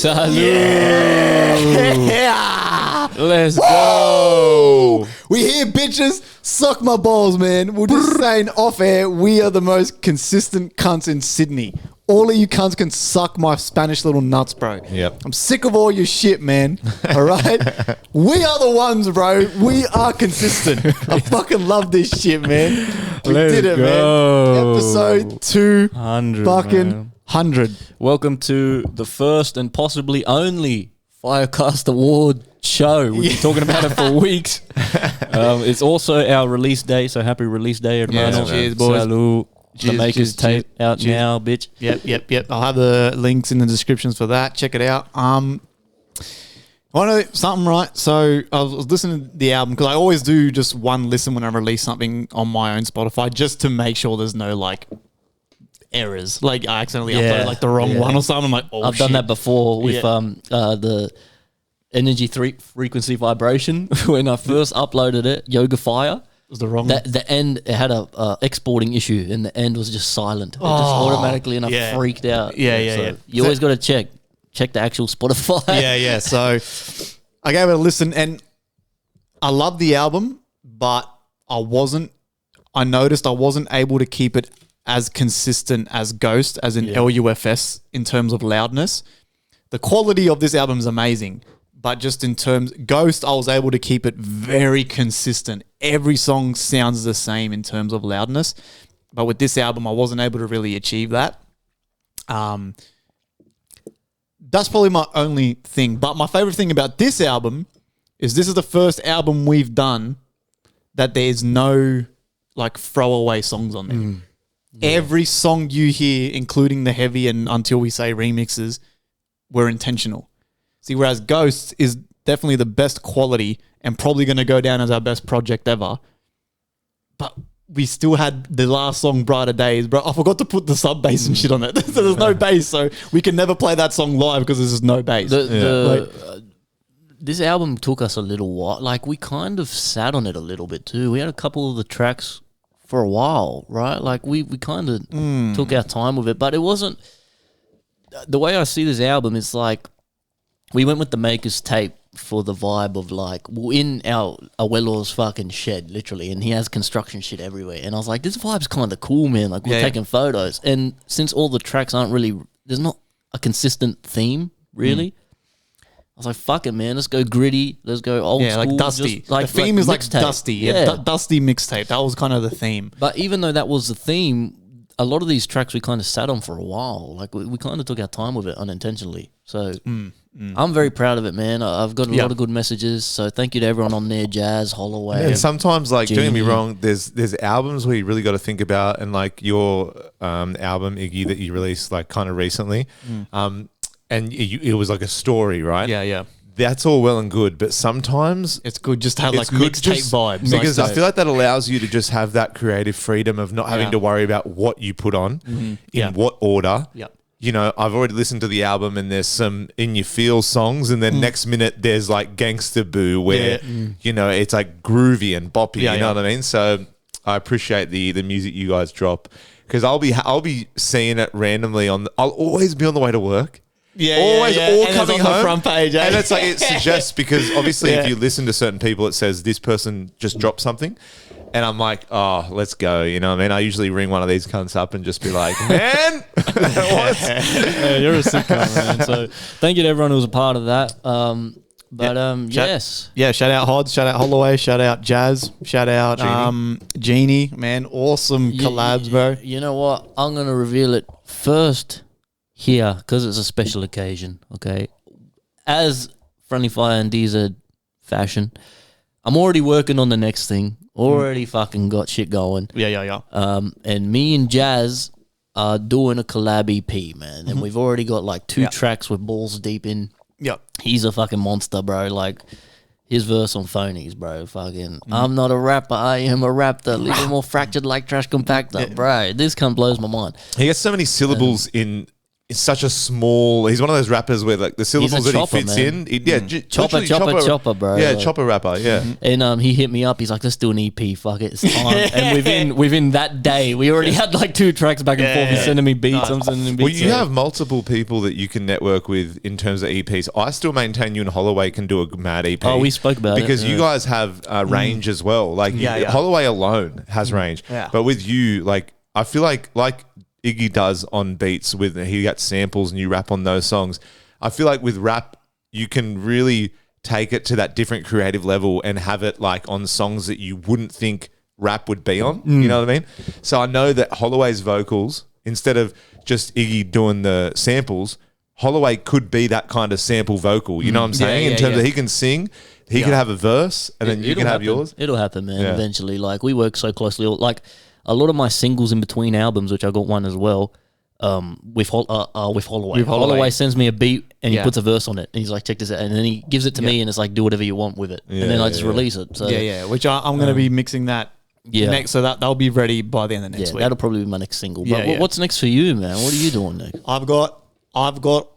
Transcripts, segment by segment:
Salute. Yeah. Let's go. We here, bitches. Suck my balls, man. We're just saying off air, we are the most consistent cunts in Sydney. All of you cunts can suck my Spanish little nuts, bro. Yep. I'm sick of all your shit, man. All right? We are the ones, bro. We are consistent. I fucking love this shit, man. We did it, man. Episode 100, fucking man. 100. Welcome to the first and possibly only FireCast Award show. We've been talking about it for weeks. It's also our release day, so happy release day, hermano. Cheers, boys. Salud. The Cheers, Maker's cheers, tape cheers. out Cheers. now, bitch. Yep. I'll have the links in the descriptions for that. Check it out. I know something, right? So I was listening to the album because I always do just one listen when I release something on my own Spotify, just to make sure there's no like errors. Like I accidentally uploaded like the wrong one or something. I'm like, oh, I've done that before with Yeah. the energy frequency vibration. When I first uploaded it, Yoga Fire. Was the wrong The end, it had a exporting issue, and the end was just silent. It just automatically, and I freaked out. Yeah. You always got to check the actual Spotify. Yeah. So I gave it a listen, and I love the album, but I noticed I wasn't able to keep it as consistent as Ghost, as in LUFS, in terms of loudness. The quality of this album is amazing, but just in terms Ghost, I was able to keep it very consistent. Every song sounds the same in terms of loudness, but with this album, I wasn't able to really achieve that. That's probably my only thing. But my favorite thing about this album is this is the first album we've done that there's no like throwaway songs on there. Every song you hear, including the heavy and Until We Say remixes, were intentional. See, whereas Ghosts is definitely the best quality and probably going to go down as our best project ever. But we still had the last song, Brighter Days, bro. I forgot to put the sub bass and shit on it. So there's no bass, so we can never play that song live because there's no bass. This album took us a little while. Like, we kind of sat on it a little bit too. We had a couple of the tracks for a while, right? Like, we kind of took our time with it. But it wasn't... The way I see this album is like, we went with the Maker's tape for the vibe of like, we're in our Abuelo's fucking shed, literally, and he has construction shit everywhere. And I was like, this vibe's kind of cool, man. Like, we're taking photos. And since all the tracks aren't really, there's not a consistent theme, really. I was like, fuck it, man. Let's go gritty. Let's go old school. Like dusty. Just like, the theme is like mixtape. dusty. Dusty mixtape. That was kind of the theme. But even though that was the theme, a lot of these tracks we kind of sat on for a while. Like, we kind of took our time with it unintentionally. So I'm very proud of it, man. I've got a lot of good messages. So thank you to everyone on there, Jazz, Holloway. And sometimes, like, don't get me Genie. wrong, there's albums where you really got to think about, and like your album, Iggy, that you released like kind of recently, and it was like a story, right? Yeah. That's all well and good, but sometimes It's good just to have like it's good mixtape just- vibes. because like, I feel like that allows you to just have that creative freedom of not having to worry about what you put on in what order. Yep. You know, I've already listened to the album and there's some In You Feel songs, and then next minute there's like Gangsta Boo where, you know, it's like groovy and boppy, you know what I mean? So I appreciate the music you guys drop, because I'll be seeing it randomly I'll always be on the way to work. Always all And coming it's on home. the front page, And it's like, it suggests, because obviously if you listen to certain people, it says this person just dropped something. And I'm like, oh, let's go. You know what I mean? I usually ring one of these cunts up and just be like, man, what? Yeah, you're a sick guy, man. So thank you to everyone who was a part of that. Yes. Yeah, shout out Hods, shout out Holloway, shout out Jazz, shout out Genie, man. Awesome collabs, bro. You know what? I'm going to reveal it first here because it's a special occasion, okay? As FriendlyFire and DZ fashion, I'm already working on the next thing. Already fucking got shit going. Yeah. And me and Jazz are doing a collab EP, man. And we've already got like 2 tracks with balls deep in. Yep. He's a fucking monster, bro. Like, his verse on Phonies, bro. Fucking, I'm not a rapper, I am a raptor. Living more fractured like trash compactor, bro. This cunt blows my mind. He gets so many syllables in is such a small. He's one of those rappers where like the syllables that chopper, he fits man. in. Chopper, bro. Yeah, Like, chopper rapper. Yeah. And he hit me up. He's like, let's do an EP. Fuck it, it's time. And within that day, we already had like 2 tracks back and forth. He's sending me beats. I'm sending him beats. Well, you have multiple people that you can network with in terms of EPs. I still maintain you and Holloway can do a mad EP. Oh, we spoke about because it. you guys have range as well. Like Holloway alone has range, but with you, like I feel like Iggy does on beats with he got samples and you rap on those songs. I feel like with rap, you can really take it to that different creative level and have it like on songs that you wouldn't think rap would be on. You know what I mean? So I know that Holloway's vocals, instead of just Iggy doing the samples, Holloway could be that kind of sample vocal. You know what I'm saying? In terms of he can sing, he can have a verse, and then you can have yours. It'll happen, man. Eventually, like we work so closely. Like a lot of my singles in between albums, which I got one as well, with Holloway. Holloway sends me a beat and he puts a verse on it, and he's like, "Check this out," and then he gives it to me, and it's like, "Do whatever you want with it," and then I just release it. So which I'm going to be mixing that. Next, so that'll be ready by the end of next week. That'll probably be my next single. But what's next for you, man? What are you doing next? I've got,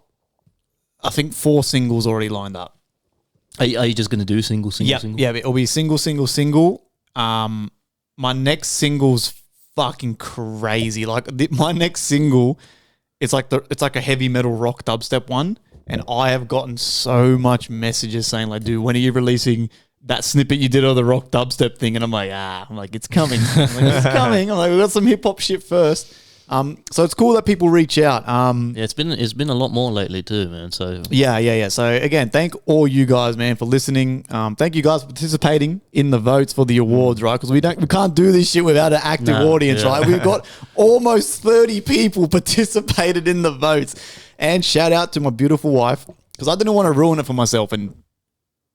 I think 4 singles already lined up. Are you just going to do single? Yeah, it'll be single. My next single's fucking crazy. Like my next single, it's like a heavy metal rock dubstep one, and I have gotten so much messages saying like, "Dude, when are you releasing that snippet you did of the rock dubstep thing?" And I'm like, it's coming. It's coming. I'm like, we got some hip hop shit first. So it's cool that people reach out. It's been a lot more lately too, man. So yeah. So again, thank all you guys, man, for listening. Thank you guys for participating in the votes for the awards, right? Because we can't do this shit without an active audience, right? We've got almost 30 people participated in the votes. And shout out to my beautiful wife, because I didn't want to ruin it for myself and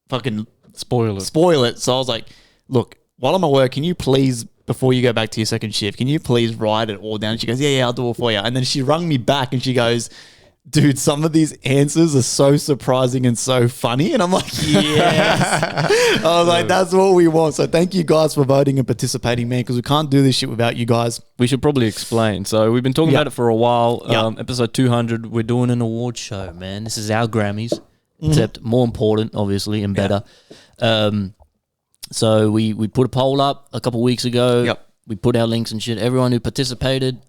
fucking spoil it. So I was like, look, while I'm at work, can you please, before you go back to your second shift, can you please write it all down? She goes, yeah, I'll do it for you. And then she rung me back and she goes, dude, some of these answers are so surprising and so funny. And I'm like, yes. I was like, that's what we want. So thank you guys for voting and participating, man, because we can't do this shit without you guys. We should probably explain. So we've been talking about it for a while. Episode 200, we're doing an award show, man. This is our Grammys, except more important, obviously, and better. So we put a poll up a couple of weeks ago. We put our links and shit. Everyone who participated,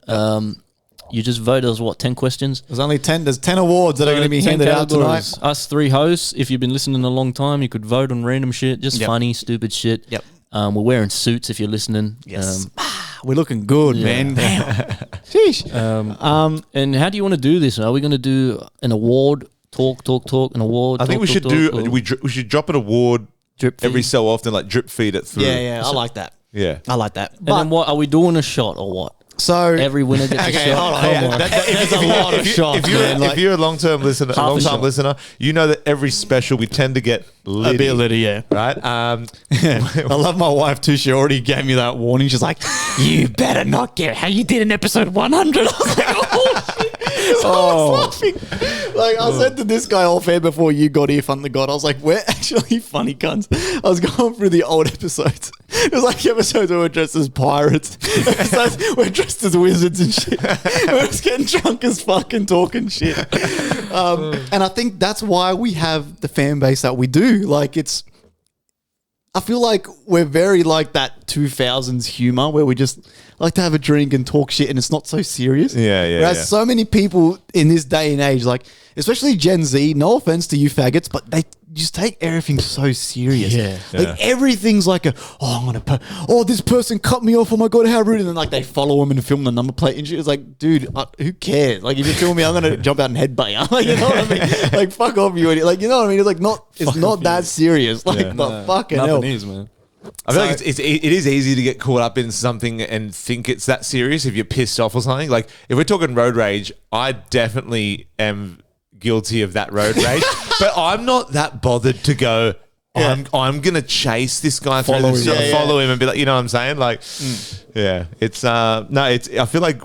you just voted as 10 questions? There's only 10. There's 10 awards that are going to be handed out tonight. Us 3 hosts. If you've been listening a long time, you could vote on random shit, just funny, stupid shit. We're wearing suits if you're listening. Yes. We're looking good, man. Sheesh. And how do you want to do this? Are we going to do an award? Talk, an award? I think we should we should drop an award every so often, like drip feed it through. Yeah, I like that. Yeah. I like that. And then what, are we doing a shot or what? So every winner gets a shot. Hold on. That's a lot of shots. If you're a long-time listener, you know that every special we tend to get litty. A bit litty, yeah. Right? I love my wife too. She already gave me that warning. She's like, you better not get how you did in episode 100. I was like, oh, shit. So I was laughing. Like, I said to this guy off air before you got here, Fun the God, I was like, we're actually funny cunts. I was going through the old episodes. It was like episodes where we're dressed as pirates. Episodes we're dressed as wizards and shit. We're just getting drunk as fuck and talking shit. And I think that's why we have the fan base that we do. Like, I feel like we're very like that 2000s humor where we just like to have a drink and talk shit and it's not so serious. Yeah. Whereas so many people in this day and age, like especially Gen Z, no offense to you faggots, but they just take everything so serious. Yeah. Like everything's like this person cut me off. Oh my God, how rude. And then like they follow him and film the number plate and shit. It's like, dude, who cares? Like if you film me, I'm going to jump out and headbutt you. Like, you know what I mean? Like fuck off you idiot. Like, you know what I mean? It's like it's not that serious. Like fucking hell. Nothing is, man. I feel like it is easy to get caught up in something and think it's that serious if you're pissed off or something. Like if we're talking road rage, I definitely am guilty of that road rage, but I'm not that bothered to go, I'm going to chase this guy follow him and be like, you know what I'm saying? Like, it's I feel like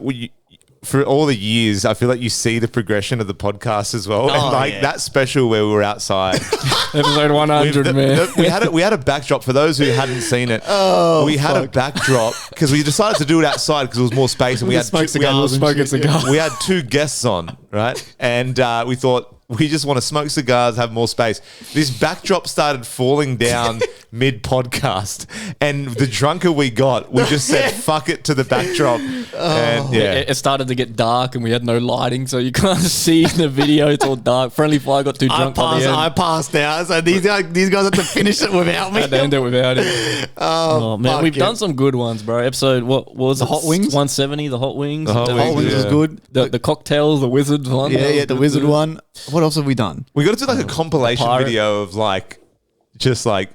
for all the years, I feel like you see the progression of the podcast as well. And like that special where we were outside. Episode 100, man. We had a backdrop for those who hadn't seen it. We had a backdrop because we decided to do it outside because there was more space and we had we had 2 guests on, right? And we thought, we just want to smoke cigars, have more space. This backdrop started falling down mid-podcast. And the drunker we got, we just said, fuck it to the backdrop. And It started to get dark and we had no lighting, so you can't see in the video. It's all dark. FriendlyFire got too drunk by the end. I passed out, so these guys had to finish it without me. I had to end it without it. Oh man, we've done some good ones, bro. Episode, what was the it? Hot Wings? 170, the Hot Wings. The Hot Wings was good. The cocktails, the wizard one. Yeah, the wizard one. What else have we done? we got to do like a compilation video of like, just like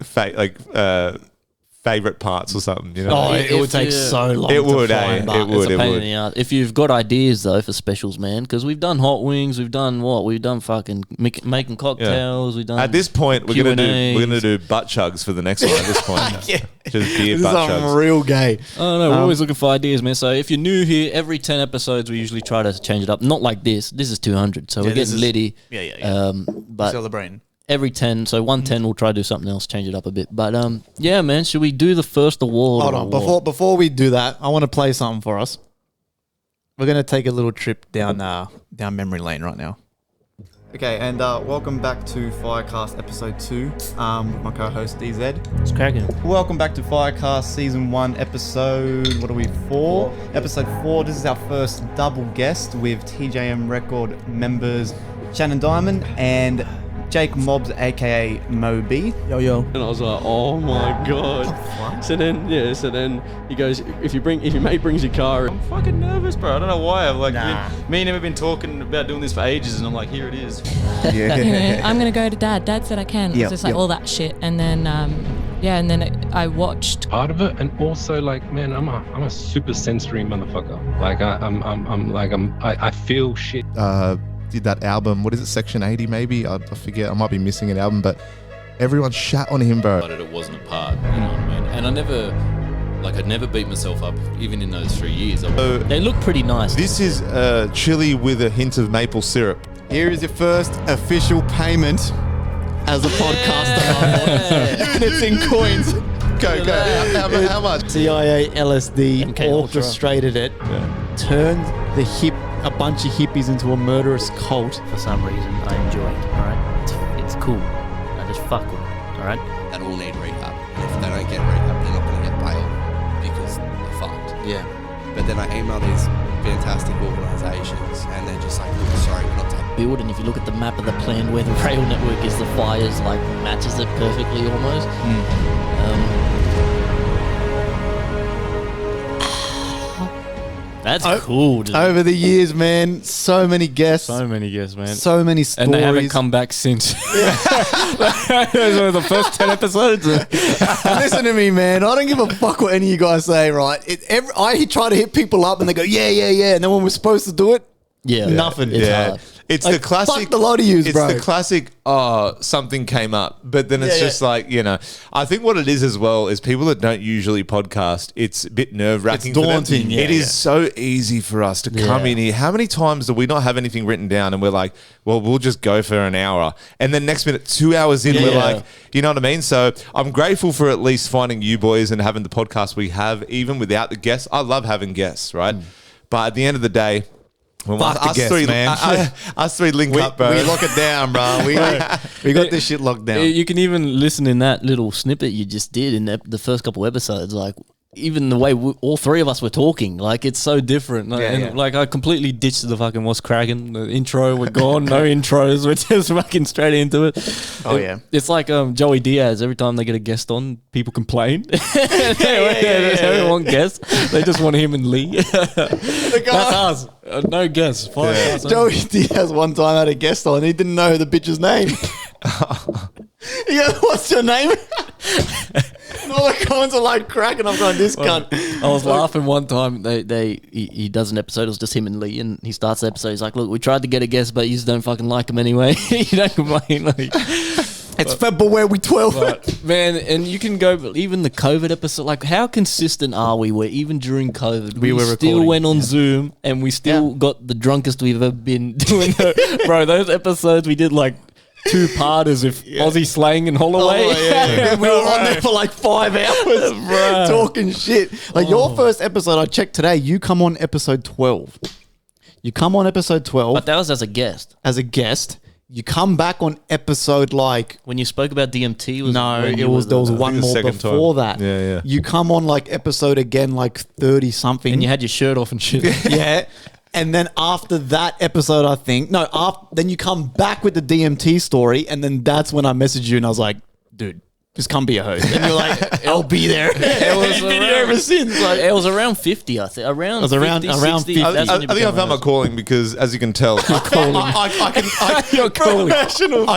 favorite parts or something, you know? Oh, it would take so long. It would, to find, but it would. It's a pain in the ass. If you've got ideas though for specials, man, because we've done hot wings, we've done what? We've done fucking making cocktails. We've done. At this point, we're Q&As. gonna do butt chugs for the next one. At this point, just beer This is butt chugs. real gay. I don't know. We're always looking for ideas, man. So if you're new here, every 10 episodes, we usually try to change it up. Not like this. This is 200, so we're this getting is- litty. Yeah. But Celebrating. every 10, so 110, we'll try to do something else, change it up a bit. But yeah, man, should we do the first award? Hold or on. what? Before we do that, I want to play something for us. We're gonna take a little trip down memory lane right now. Okay, and welcome back to FireCast episode 2 with my co-host DZ. It's cracking. Welcome back to FireCast season 1 episode. What are we? 4? Episode 4. This is our first double guest with TJM Record members Shannon Diamond and Jake Mobbs, aka Moby. Yo. And I was like, oh my god. So then he goes, if your mate brings your car, I'm fucking nervous, bro. I don't know why. I'm like, me and him have been talking about doing this for ages, and I'm like, here it is. Anyway, I'm gonna go to Dad. Dad said I can. It Yep, was just like yep. all that shit, and then I watched. Part of it, and also like, man, I'm a super sensory motherfucker. Like I feel shit. Did that album, what is it, Section 80 maybe? I forget, I might be missing an album, but everyone shat on him, bro. But it wasn't a part, you know what I mean? And I'd never beat myself up, even in those 3 years. They look pretty nice. This is chili with a hint of maple syrup. Here is your first official payment as a podcaster. And it's in coins. Go. How much? CIA LSD MK Ultra. orchestrated it, turned a bunch of hippies into a murderous cult. For some reason, I enjoy it. All right, it's cool. I just fuck with it. All right. that all need rehab. And if they don't get rehab, they're not going to get bail because they're fucked. Yeah. But then I email these fantastic organisations and they're just like, look, sorry, we're not taking. Build, and if you look at the map of the plan where the rail network is, the fires like matches it perfectly almost. That's cool, dude. Over the years, man, so many guests, So many guests, man. so many stories. And they haven't come back since. Those were the first 10 episodes. Listen to me, man. I don't give a fuck what any of you guys say, right? I try to hit people up and they go, yeah. And then when we're supposed to do it, Yeah, nothing. It's Yeah. hard. It's like, the classic. fuck the lot of yous, it's bro. the classic. Something came up, but then it's Yeah, just like, you know. I think what it is as well is people that don't usually podcast. It's a bit nerve wracking. It's daunting, yeah, It is yeah. so easy for us to come in here. How many times do we not have anything written down and we're like, well, we'll just go for an hour, and then next minute, 2 hours in, we're Yeah. like, you know what I mean? So I'm grateful for at least finding you boys and having the podcast we have, even without the guests. I love having guests, right? But at the end of the day. When Fuck the us guests, three, man. us three link up, bro. We lock it down, bro. We got this shit locked down. You can even listen in that little snippet you just did in the first couple episodes, like even the way all three of us were talking, like it's so different. Like I completely ditched the fucking what's cracking, the intro, we're gone, no intros, we're just fucking straight into it. Oh, yeah. It's like Joey Diaz, every time they get a guest on, people complain. They don't want guests, they just want him and Lee. That's us. No guests. Joey Diaz one time had a guest on. He didn't know the bitch's name. He goes, "What's your name?" And all the comments are like cracking. I'm going, "This cunt." I was laughing one time. He does an episode. It was just him and Lee, and he starts the episode. He's like, "Look, we tried to get a guest, but you just don't fucking like him anyway. You don't complain." Like, It's February 12th. Man, and you can go, even the COVID episode, like how consistent are we where even during COVID, we were still recording, went on Zoom and we still got the drunkest we've ever been doing. Bro, those episodes we did like 2-parters with Aussie slang and Holloway. And we were on there for like 5 hours talking shit. Like your first episode I checked today, you come on episode 12. You come on episode 12 But that was as a guest. as a guest. You come back on episode like When you spoke about DMT, was no, when it you was were there was I think one the more second before time. that. Yeah, yeah. You come on like episode again like 30 something. and you had your shirt off and shit. yeah. And then after that episode, I think then you come back with the DMT story, and then that's when I messaged you and I was like, dude, just come be a host. And you're like, I'll be there. It was Been here ever since. Like, It was around 50, I think. Around, was around- 50, around 60, 50. that's I when you think I become found my a- calling because, as you can tell, You're calling. I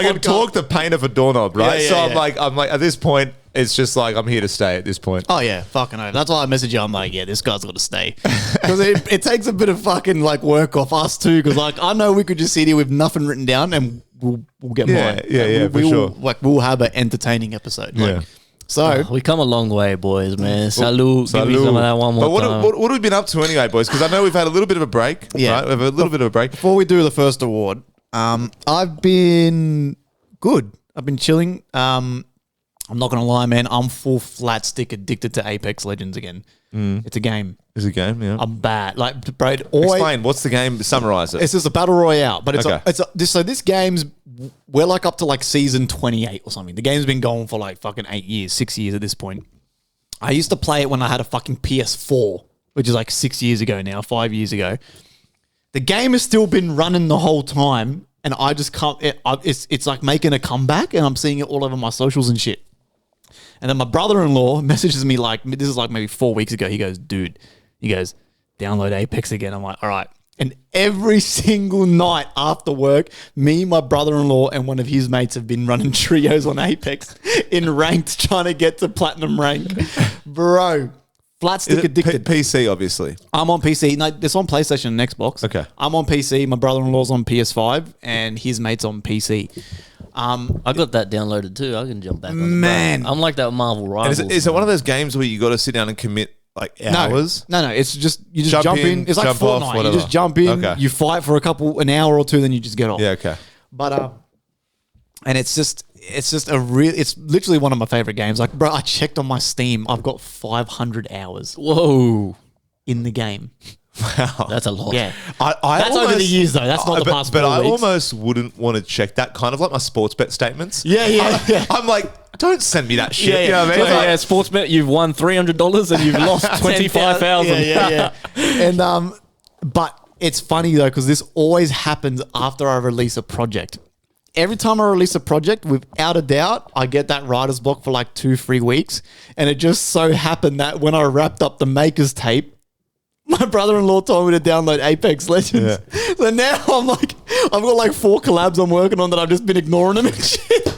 can talk the pain of a doorknob, right? Yeah, so yeah, I'm like, at this point, it's just like I'm here to stay. At this point, oh yeah, fucking over. That's why I messaged you. I'm like, yeah, this guy's got to stay because it takes a bit of fucking like work off us too. Because like I know we could just sit here with nothing written down and we'll get Yeah, mine. yeah, Like, for sure. We'll have an entertaining episode. Like, Yeah. So We come a long way, boys, man. Salute. Give me some of that one more But what, time. what have we been up to anyway, boys? Because I know we've had a little bit of a break. Yeah. Right? We've had a little bit of a break. before we do the first award, I've been good. I've been chilling. I'm not gonna lie, man. I'm full flat stick addicted to Apex Legends again. It's a game. Is it a game? Yeah. I'm bad. Like, bro, it always, Explain. What's the game? Summarize it. it's just a battle royale, but Okay. so this game's we're like up to like season 28 or something. The game's been going for like fucking 8 years, 6 years at this point. I used to play it when I had a fucking PS4, which is like 6 years ago now, 5 years ago. The game has still been running the whole time, and I just can't. It's like making a comeback, and I'm seeing it all over my socials and shit. And then my brother-in-law messages me like, this is like maybe 4 weeks ago. He goes, dude, download Apex again. I'm like, all right. And every single night after work, me, my brother-in-law, and one of his mates have been running trios on Apex in ranked, trying to get to platinum rank. Bro, flat Is stick it addicted. PC, obviously. I'm on PC. No, it's on PlayStation and Xbox. Okay. I'm on PC. My brother-in-law's on PS5, and his mate's on PC. I got that downloaded too. I can jump back on it. Man. I'm like that Marvel And Rivals. is it one of those games where you got to sit down and commit like hours? No. It's just you just jump in. It's like jump off, Fortnite. You whatever. just jump in. Okay. You fight for an hour or two, then you just get off. Yeah. Okay. But and it's literally one of my favorite games. Like, bro, I checked on my Steam. I've got 500 hours Whoa. in the game. Wow. That's a lot. Yeah. I That's over the years though. That's not the past But 4 I weeks. almost wouldn't want to check that, kind of like my sports bet statements. Yeah. I'm like, don't send me that shit. You know what I mean? So, Like, yeah, sports bet, you've won $300 and you've lost 25,000. Yeah. And but it's funny though because this always happens after I release a project. Every time I release a project, without a doubt, I get that writer's block for like 2-3 weeks. And it just so happened that when I wrapped up the Maker's tape, my brother-in-law told me to download Apex Legends. Yeah. So now I'm like, I've got like 4 collabs I'm working on that I've just been ignoring them and shit.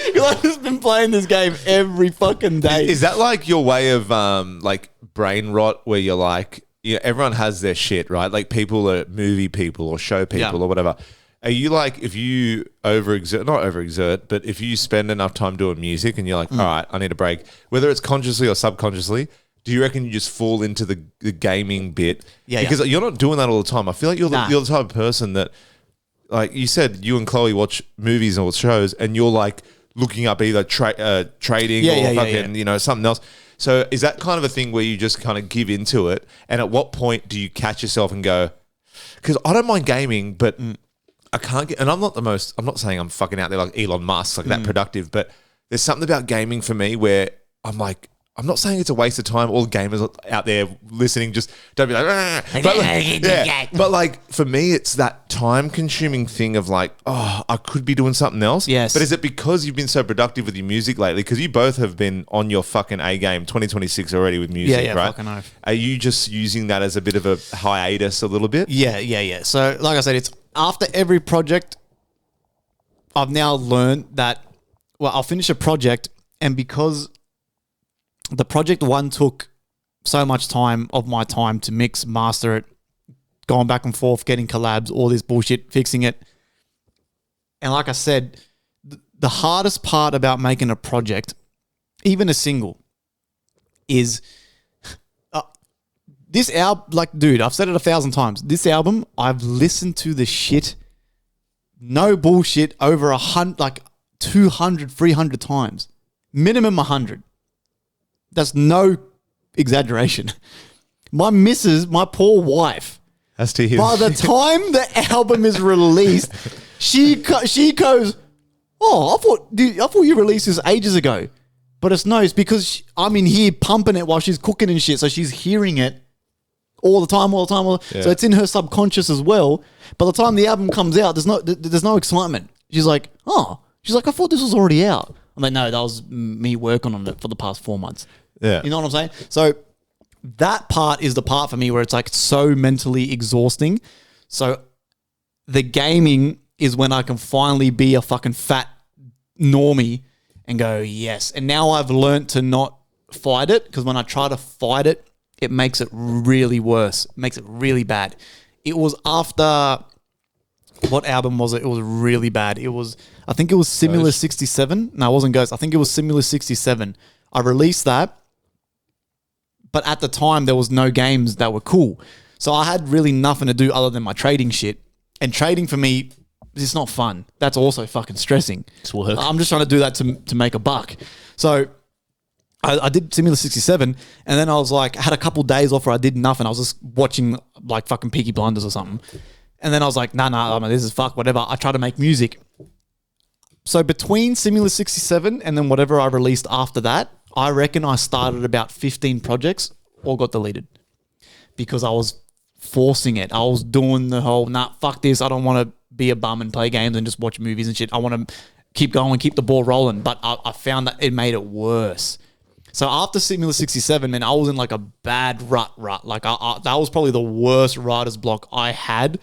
Because I've just been playing this game every fucking day. Is that like your way of like brain rot where you're like, everyone has their shit, right? Like people are movie people or show people or whatever. Are you like, if you not overexert, but if you spend enough time doing music and you're like, all right, I need a break, whether it's consciously or subconsciously, do you reckon you just fall into the gaming bit? Yeah, because you're not doing that all the time. I feel like you're Nah. the type of person that, like you said, you and Chloe watch movies or shows and you're like looking up either trading or fucking, something else. So is that kind of a thing where you just kind of give into it? And at what point do you catch yourself and go, because I don't mind gaming, but I can't get, and I'm not saying I'm fucking out there like Elon Musk, like that productive, but there's something about gaming for me where I'm like, I'm not saying it's a waste of time. All gamers out there listening, just don't be like, but like for me, it's that time-consuming thing of like, oh, I could be doing something else. Yes. But is it because you've been so productive with your music lately? Because you both have been on your fucking A game 2026 already with music, right? fucking oath. Are you just using that as a bit of a hiatus a little bit? Yeah. So, like I said, it's after every project, I've now learned that, I'll finish a project, and because the project one took so much time of my time to mix, master it, going back and forth, getting collabs, all this bullshit, fixing it. And like I said, the hardest part about making a project, even a single, is this album. Like, dude, I've said it 1,000 times. This album, I've listened to the shit, no bullshit, over 100, like 200, 300 times, minimum 100. That's no exaggeration. My missus, my poor wife, That's to his. by the time the album is released, she goes, "Oh, I thought you released this ages ago." But it's because I'm in here pumping it while she's cooking and shit, so she's hearing it all the time. So it's in her subconscious as well. By the time the album comes out, there's no excitement. She's like, "Oh," she's like, "I thought this was already out." I'm like, "No, that was me working on it for the past 4 months." Yeah. You know what I'm saying? So that part is the part for me where it's like so mentally exhausting. So the gaming is when I can finally be a fucking fat normie and go, yes. And now I've learned to not fight it, because when I try to fight it, it makes it really worse. It makes it really bad. It was after, what album was it? It was really bad. I think it was Simula 67. No, it wasn't Ghost. I think it was Simula 67. I released that, but at the time there was no games that were cool. So I had really nothing to do other than my trading shit. And trading for me, it's not fun. That's also fucking stressing. It's work. I'm just trying to do that to make a buck. So I did Simula 67, and then I was like, I had a couple days off where I did nothing. I was just watching like fucking Peaky Blinders or something. And then I was like, nah, this is fuck, whatever. I tried to make music. So between Simula 67 and then whatever I released after that, I reckon I started about 15 projects, all got deleted. Because I was forcing it. I was doing the whole, fuck this. I don't want to be a bum and play games and just watch movies and shit. I want to keep going, keep the ball rolling. But I found that it made it worse. So after Simula 67, man, I was in like a bad rut. Like that was probably the worst writer's block I had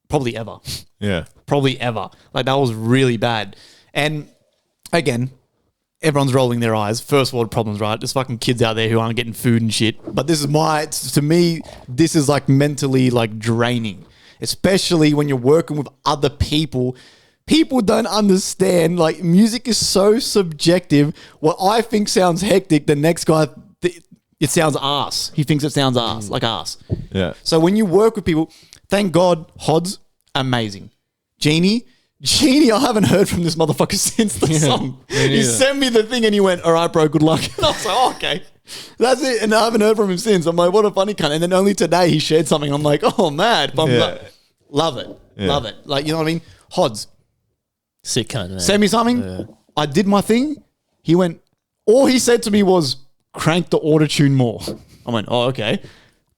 probably ever. Yeah. Probably ever. Like that was really bad. And again, everyone's rolling their eyes. First world problems, right? There's fucking kids out there who aren't getting food and shit. But this is to me, this is like mentally like draining. Especially when you're working with other people. People don't understand, like music is so subjective. What I think sounds hectic, the next guy, it sounds ass. He thinks it sounds ass, like ass. Yeah. So when you work with people, thank God, Hod's amazing. Genie, I haven't heard from this motherfucker since the song. He sent me the thing and he went, "All right, bro, good luck." And I was like, oh, okay. That's it. And I haven't heard from him since. I'm like, what a funny cunt. And then only today he shared something. I'm like, oh, mad. But love it. Yeah. Love it. Like, you know what I mean? Hod's. Sick cunt, man. Send me something. Yeah. I did my thing. He went, all he said to me was, crank the auto-tune more. I went, oh, okay.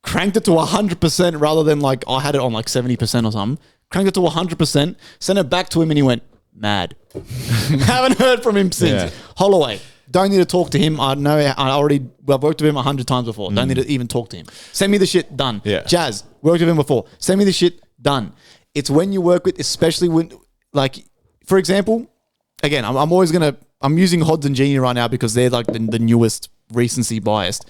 Cranked it to 100% rather than like, I had it on like 70% or something. Cranked it to 100%, sent it back to him and he went, mad. Haven't heard from him since. Yeah. Holloway, don't need to talk to him. I've worked with him 100 times before. Don't need to even talk to him. Send me the shit, done. Yeah. Jazz, worked with him before. Send me the shit, done. It's when you work with, especially when, like, for example, again, I'm using Hodds and Genie right now because they're like the newest, recency biased.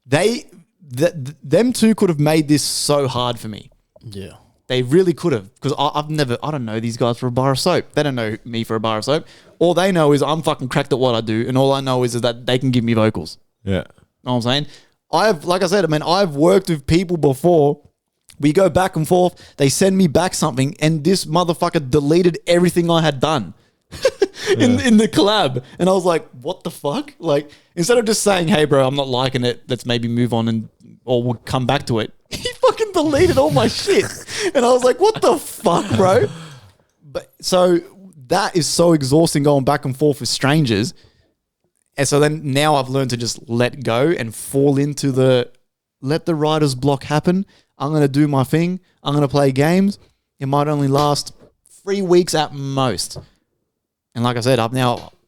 Them two could have made this so hard for me. Yeah. They really could have, because I don't know these guys for a bar of soap. They don't know me for a bar of soap. All they know is I'm fucking cracked at what I do, and all I know is that they can give me vocals. Yeah. Know what I'm saying? Like I said, I've worked with people before. We go back and forth. They send me back something, and this motherfucker deleted everything I had done in the collab. And I was like, what the fuck? Like, instead of just saying, hey, bro, I'm not liking it, let's maybe move on or we'll come back to it. He fucking deleted all my shit. And I was like, what the fuck, bro? But so that is so exhausting going back and forth with strangers. And so then now I've learned to just let go and fall into let the writer's block happen. I'm going to do my thing. I'm going to play games. It might only last 3 weeks at most. And like I said, I've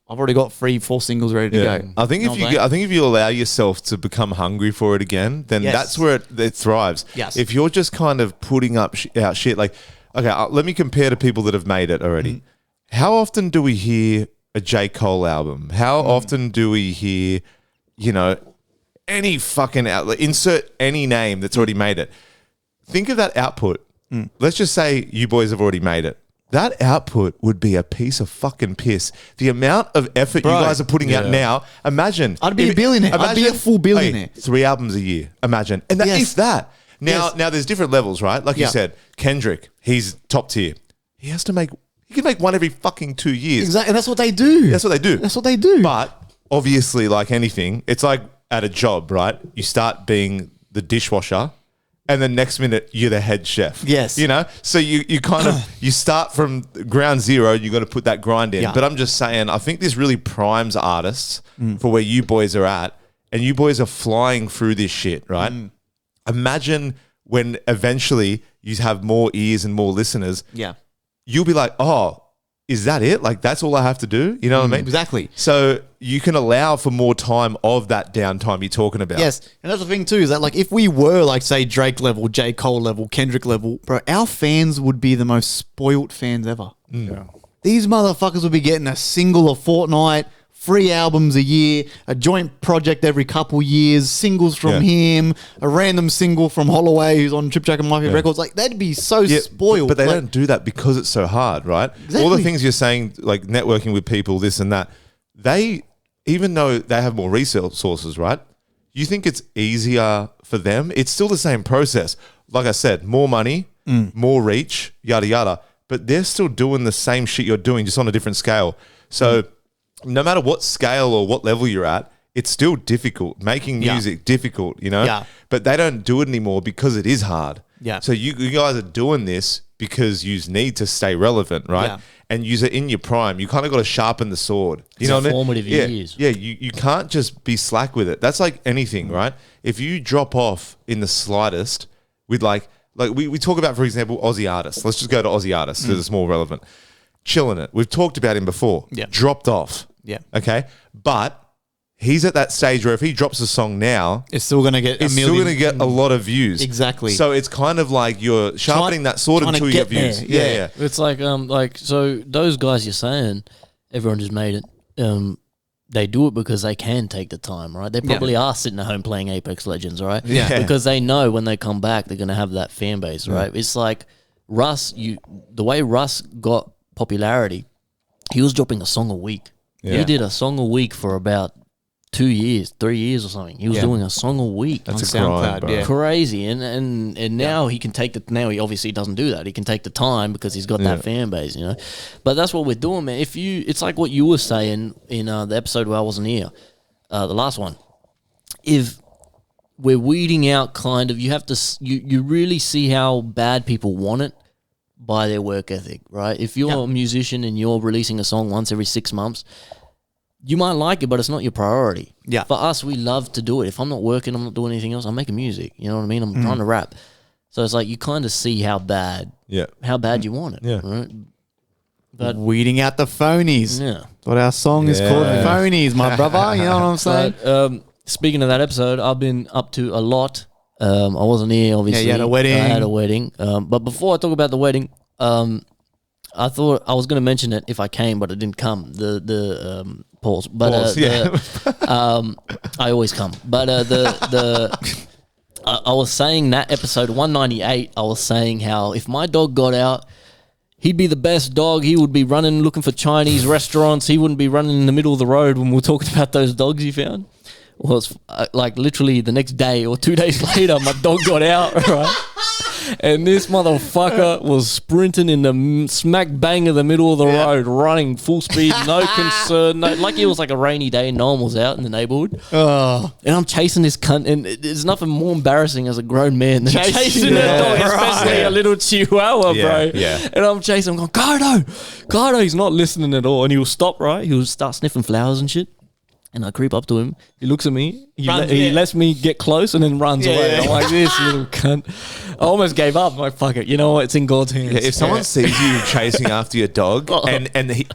already got 3-4 singles ready to go. I think if you allow yourself to become hungry for it again, then that's where it thrives. Yes. If you're just kind of putting out shit, like, okay, let me compare to people that have made it already. Mm-hmm. How often do we hear a J. Cole album? How often do we hear, any fucking outlet, insert any name that's already made it? Think of that output. Let's just say you boys have already made it. that output would be a piece of fucking piss. The amount of effort you guys are putting out now, imagine. I'd be a billionaire. I'd be a full billionaire. 3 albums a year, imagine. And if that. Now there's different levels, right? Like you said, Kendrick, he's top tier. He can make one every fucking 2 years. Exactly. And that's what they do. That's what they do. That's what they do. But obviously, like anything, it's like at a job, right? You start being the dishwasher, and then next minute you're the head chef. Yes. You know? So you kind of, you start from ground zero, you got to put that grind in. Yeah. But I'm just saying, I think this really primes artists for where you boys are at, and you boys are flying through this shit, right? Imagine when eventually you have more ears and more listeners. Yeah. You'll be like, oh, is that it? Like, that's all I have to do? You know what I mean? Exactly. So you can allow for more time of that downtime you're talking about. Yes. And that's the thing too, is that like if we were like say Drake level, J. Cole level, Kendrick level, bro, our fans would be the most spoilt fans ever. These motherfuckers would be getting a single a fortnight, 3 albums a year, a joint project every couple years, singles from him, a random single from Holloway who's on Trip Track and Mafia Records. Like, they'd be so spoiled. But they like, don't do that because it's so hard, right? Exactly. All the things you're saying, like networking with people, this and that, they, even though they have more resources, right? You think it's easier for them? It's still the same process. Like I said, more money, more reach, yada, yada. But they're still doing the same shit you're doing, just on a different scale. So no matter what scale or what level you're at, it's still difficult. Making music difficult, you know? Yeah. But they don't do it anymore because it is hard. Yeah. So you guys are doing this because you need to stay relevant, right? Yeah. And use it in your prime. You kind of got to sharpen the sword. You know what I mean? Formative Yeah. years. Yeah, you can't just be slack with it. That's like anything, right? If you drop off in the slightest with like we talk about, for example, Aussie artists. Let's just go to Aussie artists because it's more relevant. Chilling it. We've talked about him before. Yeah. Dropped off. Yeah. Okay. But he's at that stage where if he drops a song now, it's still going to get it's still going to get a lot of views. Exactly. So it's kind of like you're sharpening that sword trying to until you get get views. there. Yeah. It's like so those guys you're saying, everyone just made it. They do it because they can take the time, right? They probably are sitting at home playing Apex Legends, right? Yeah. Because they know when they come back, they're going to have that fan base, right? It's like Russ, the way Russ got popularity, he was dropping a song a week. Yeah. He did a song a week for about 2 years, 3 years or something. He was doing a song a week. That's on a grind, SoundCloud, bro. yeah. Crazy. And now he can take now he obviously doesn't do that. He can take the time because he's got that fan base, you know. But that's what we're doing, man. It's like what you were saying in the episode where I wasn't here, the last one. If we're weeding out kind of, you have to you really see how bad people want it by their work ethic, right? If you're a musician and you're releasing a song once every 6 months, you might like it, but it's not your priority. Yeah. For us, we love to do it. If I'm not working, I'm not doing anything else, I'm making music. You know what I mean? I'm trying to rap. So it's like you kind of see how bad you want it. Yeah. Right? But weeding out the phonies. yeah. What our song is called, Phonies, my brother. You know what I'm saying? But, speaking of that episode, I've been up to a lot. I wasn't here, obviously. Yeah, you had a wedding. I had a wedding. But before I talk about the wedding, I thought I was going to mention it if I came, but it didn't come. The pause. But I always come. But I was saying that episode 198. I was saying how if my dog got out, he'd be the best dog. He would be running looking for Chinese restaurants. He wouldn't be running in the middle of the road when we were talking about those dogs he found. Well, it's like literally the next day or 2 days later, my dog got out, right? And this motherfucker was sprinting in the smack bang of the middle of the road, running full speed, no concern. Like it was like a rainy day, no one was out in the neighborhood. And I'm chasing this cunt, and there's nothing more embarrassing as a grown man than chasing a dog, especially a little chihuahua, bro. Yeah. And I'm chasing him, going, Cardo, he's not listening at all. And he'll stop, right? He'll start sniffing flowers and shit. And I creep up to him. He looks at me. He lets me get close and then runs away. Yeah. I'm like, this little cunt. I almost gave up. I'm like, fuck it. You know what? It's in God's hands. Yeah, if someone sees you chasing after your dog,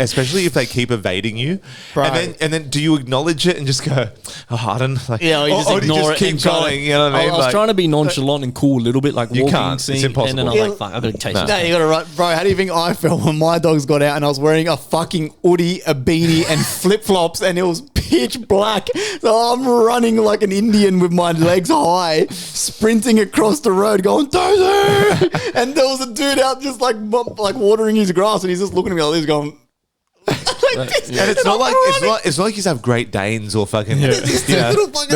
especially if they keep evading you, and then do you acknowledge it and just go, I don't like, you just or ignore do you it. just keep going? You know what I mean? I was trying to be nonchalant and cool a little bit, like You walking can't. scene. It's impossible. And then I'm like, fuck, I've got to chase him. No, you gotta run, bro. How do you think I felt when my dogs got out and I was wearing a fucking hoodie, a beanie, and flip flops, and it was pitch black. So I'm running like an Indian with my legs high, sprinting across the road, going Dozer. And there was a dude out just like watering his grass, and he's just looking at me like this, going. And it's not like you have Great Danes or fucking the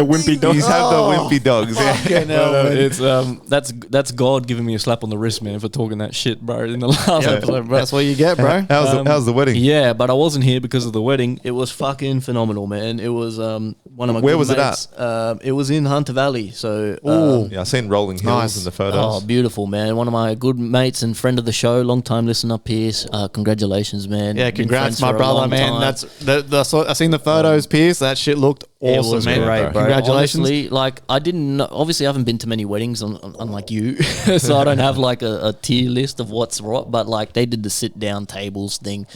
wimpy dogs. You have the wimpy dogs. That's God giving me a slap on the wrist, man, for talking that shit, bro. In the last episode, bro. That's what you get, bro. How's the wedding? Yeah, but I wasn't here because of the wedding. It was fucking phenomenal, man. It was one of my. Where good was it mates. It was in Hunter Valley. So Yeah, I've seen Rolling Hills in the photos. Oh, beautiful, man. One of my good mates and friend of the show, long time listener, Pierce. Congratulations, man. Yeah, Been congrats, friends my for a brother, long man. time. I seen the photos, Pierce. That shit looked awesome, It was man. great, bro. Congratulations. Honestly, like I didn't know, obviously I haven't been to many weddings unlike you, so I don't have like a tier list of what's what, but like they did the sit down tables thing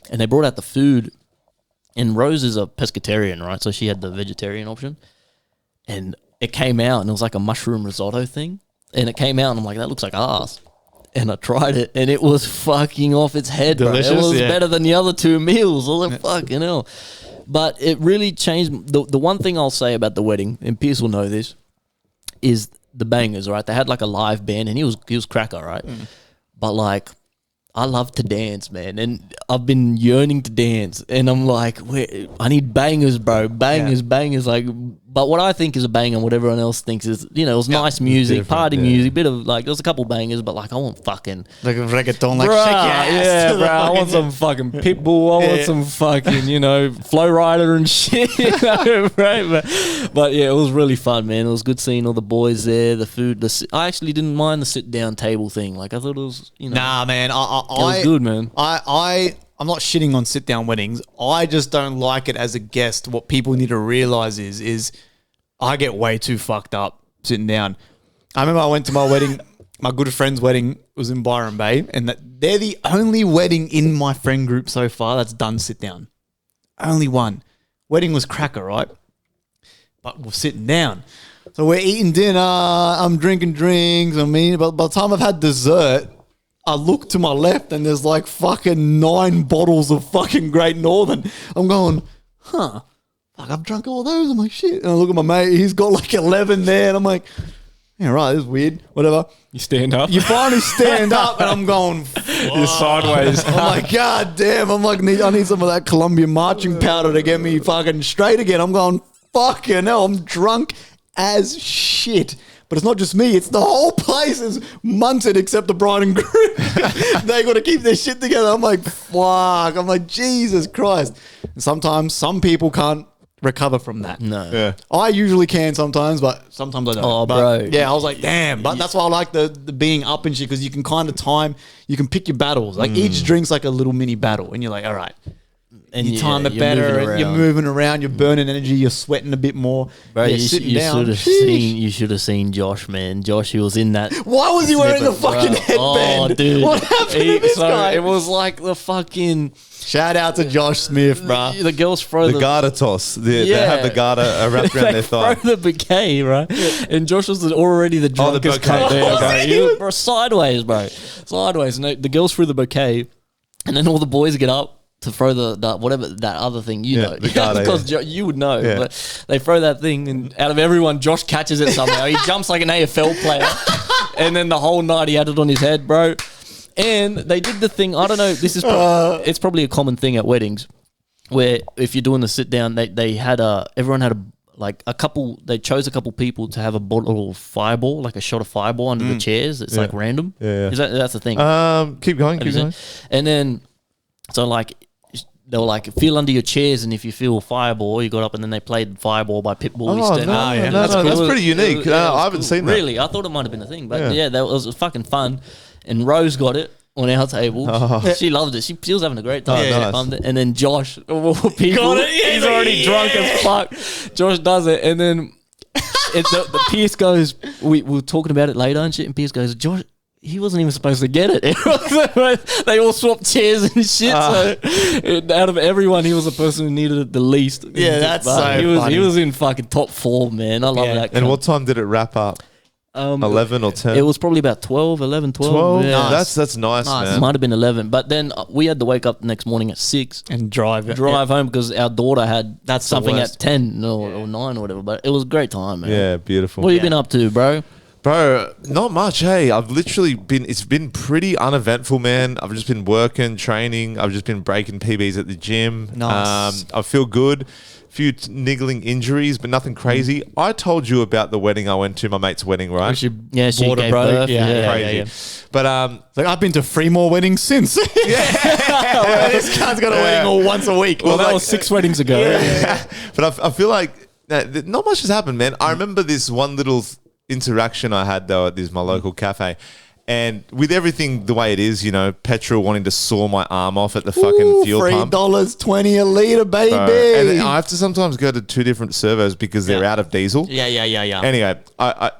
and they brought out the food, and Rose is a pescatarian, right? So she had the vegetarian option, and it came out and it was like a mushroom risotto thing, and it came out and I'm like, that looks like ass. And I tried it, and it was fucking off its head, Delicious, bro. It was yeah. better than the other two meals. I was like, fucking hell. But it really changed. The one thing I'll say about the wedding, and Pierce will know this, is the bangers, right? They had like a live band, and he was cracker, right? But like, I love to dance, man, and I've been yearning to dance, and I'm like, I need bangers, bro, bangers. Like, but what I think is a banger, and what everyone else thinks is, it was nice music, party music, bit of like, there's a couple bangers, but like, I want fucking Like a reggaeton, like bruh, shake your ass. yeah, to the bro. I want fucking- some fucking Pitbull. I want some fucking, Flow Rider and shit. Right? But yeah, it was really fun, man. It was good seeing all the boys there. The food. I actually didn't mind the sit down table thing. Like I thought it was, Nah, man. it was good, man. I'm not shitting on sit down weddings. I just don't like it as a guest. What people need to realize is I get way too fucked up sitting down. I remember I went to my wedding. My good friend's wedding was in Byron Bay, and they're the only wedding in my friend group so far that's done sit down. Only one. Wedding was cracker, right? But we're sitting down. So we're eating dinner. I'm drinking drinks. But by the time I've had dessert, I look to my left and there's like fucking 9 bottles of fucking Great Northern. I'm going, fuck, I've drunk all those. I'm like, shit. And I look at my mate, he's got like 11 there. And I'm like, yeah, right, this is weird. Whatever. You stand up. You finally stand up and I'm going, You're sideways. I'm like, God damn. I'm like, I need some of that Colombian marching powder to get me fucking straight again. I'm going, fucking hell, I'm drunk as shit. But it's not just me, it's the whole place is munted except the bride and groom. They got to keep their shit together. I'm like, fuck. I'm like, Jesus Christ. And sometimes some people can't recover from that. No. Yeah. I usually can sometimes, but sometimes I don't. Oh, But, bro. yeah, I was like, damn. But that's why I like the being up and shit, because you can kind of time, you can pick your battles. Like each drink's like a little mini battle. And you're like, all right. And you time it you're better, moving and you're around. moving around, you're burning energy, you're sweating a bit more. Bro, yeah, you sitting should down. have Sheesh. seen. You should have seen Josh, man. Josh, he was in that. Why was he wearing the snippet, fucking bro. headband? Oh, dude. What happened to this guy? It was like the fucking Shout out to Josh Smith, bro. the girls throw The garter toss. They have the garter wrapped around they their thigh. throw the bouquet, right? And Josh was already the Oh, the drunkest bouquet. cunt there, Was bro. he? He was, bro. Sideways, bro. Sideways. And the girls threw the bouquet, and then all the boys get up to throw the whatever that other thing, know. the garter, because you would know. Yeah. But they throw that thing, and out of everyone, Josh catches it somehow. He jumps like an AFL player. And then the whole night he had it on his head, bro. And they did the thing, I don't know, this is it's probably a common thing at weddings, where if you're doing the sit down, everyone had a couple, they chose a couple people to have a bottle of Fireball, like a shot of Fireball under the chairs. It's like random. Yeah. That's the thing. Keep going. Keep going. And then, so like, they were like, feel under your chairs, and if you feel Fireball, you got up, and then they played Fireball by Pitbull. That's pretty unique. I haven't seen that. Really, I thought it might have been a thing, but yeah, that was fucking fun. And Rose got it on our table. She loved it. She was having a great time. nice. And then Josh, of all people, he's already drunk as fuck. Josh does it, and then the Pierce goes, we were talking about it later and shit, and Pierce goes, Josh, he wasn't even supposed to get it. They all swapped chairs and shit. So out of everyone, he was the person who needed it the least. Yeah, that's But so he was in fucking top 4, man. I love that. And cunt. what time did it wrap up? 11 or 10? It was probably about 12, 11, 12. 12. Yeah. Nice. That's nice, man. Might have been 11. But then we had to wake up the next morning at 6. And drive Home because our daughter had That's the something worst. at 10 or 9 or whatever. But it was a great time, man. Yeah, beautiful. What have you been up to, bro? Bro, not much, hey. I've literally it's been pretty uneventful, man. I've just been working, training. I've just been breaking PBs at the gym. Nice. I feel good. Few niggling injuries, but nothing crazy. I told you about the wedding I went to, my mate's wedding, right? She Water gave broke. birth. Yeah. Crazy. But Like, I've been to 3 more weddings since. This guy's got a wedding all once a week. Well, that was 6 weddings ago. But I feel like not much has happened, man. I remember this one little interaction I had though at my local cafe. And with everything the way it is, you know, petrol wanting to saw my arm off at the fucking fuel pump. $3.20 a litre, baby. And then I have to sometimes go to 2 different servos because they're out of diesel. Yeah. Anyway, I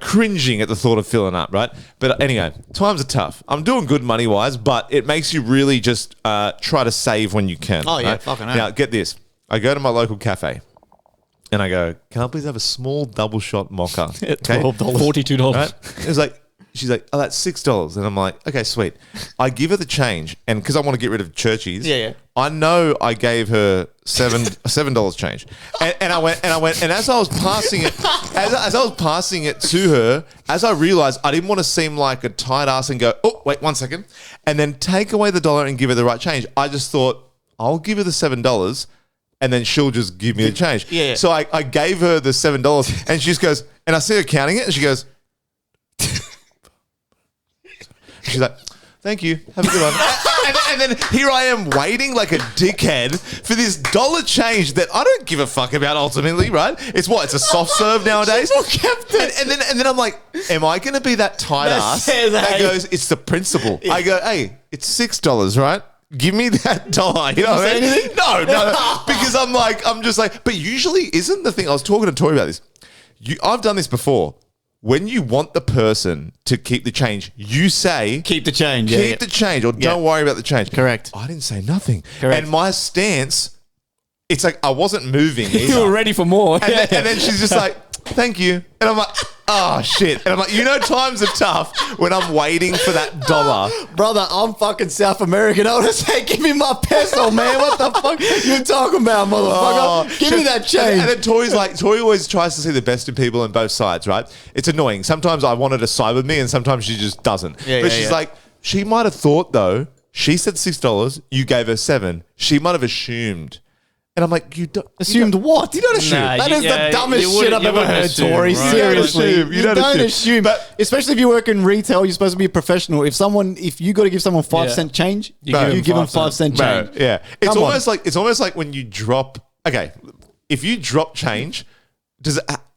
cringing at the thought of filling up, right? But anyway, times are tough. I'm doing good money-wise, but it makes you really just try to save when you can. Oh, yeah, right? fucking hell. Now, get this. I go to my local cafe and I go, can I please have a small double shot mocha? Okay? $12. $42. Right? It was like, she's like, oh, that's $6. And I'm like, okay, sweet. I give her the change. And because I want to get rid of Churchies, I know I gave her $7 change. And I went, and as I was passing it, as I was passing it to her, as I realized I didn't want to seem like a tight ass and go, oh, wait 1 second, and then take away the dollar and give her the right change. I just thought, I'll give her the $7 and then she'll just give me the change. Yeah. So I gave her the $7 and she just goes, and I see her counting it and she goes, she's like, thank you. Have a good one. and then here I am waiting like a dickhead for this dollar change that I don't give a fuck about ultimately, right? It's what? It's a soft serve nowadays? And then I'm like, am I going to be that tight ass that goes, it's the principle. I go, hey, it's $6, right? Give me that dollar. You know what I mean? No. Because I'm just like, but usually isn't the thing, I was talking to Tori about this. I've done this before. When you want the person to keep the change, you say... Keep the change. Keep the change or don't worry about the change. Correct. I didn't say nothing. Correct. And my stance, it's like I wasn't moving either. You were ready for more. And then she's just like, thank you. And I'm like, oh, shit. And I'm like, times are tough when I'm waiting for that dollar. Brother, I'm fucking South American. I would have said, give me my peso, man. What the fuck you talking about, motherfucker? Give me that change. And then Tori always tries to see the best in people on both sides, right? It's annoying. Sometimes I want her to side with me and sometimes she just doesn't. But she's like, she might have thought though, she said $6, you gave her $7. She might have assumed. And I'm like, assumed what? You don't assume. That is the dumbest shit I've ever heard, assume, Tori. right? Seriously. You don't assume. But especially if you work in retail, you're supposed to be a professional. If you got to give someone 5-cent change, you give them 5-cent change. Yeah. It's almost like when you drop, okay, if you drop change,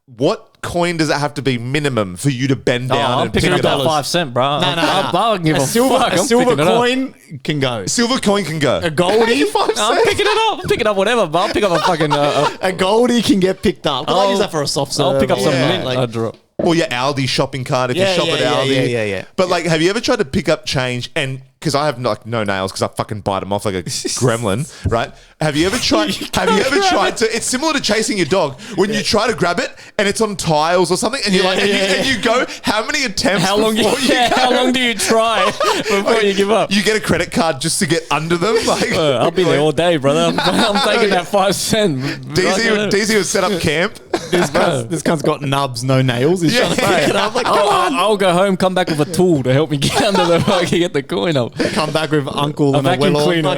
what coin does it have to be minimum for you to bend down I'm and picking pick up it that up? 5 cent, bro. I'll give a silver, fuck. a I'm silver picking it up. coin can go. Silver coin can go. A goldie, I'm picking it up. I'm picking up whatever, but I'll pick up a fucking... a goldie can get picked up. I use that for a soft serve. I'll pick up some Yeah. mint. drop. Or your Aldi shopping cart if you shop at Aldi. Yeah. But like, have you ever tried to pick up change and because I have like no nails because I fucking bite them off like a gremlin, right? Have you ever tried? To? It's similar to chasing your dog when you try to grab it and it's on tiles or something, and you're like, and you go, how many attempts? How long do you try before you give up? You get a credit card just to get under them. Like, I'll be there all day, brother. I'm taking that 5 cent. DZ would set up camp. This cunt's got nubs, no nails. He's trying to pick it up. Like, come on. I'll go home, come back with a tool to help me get under the fucking get the coin up. Come back with uncle and a vacuum willow. cleaner.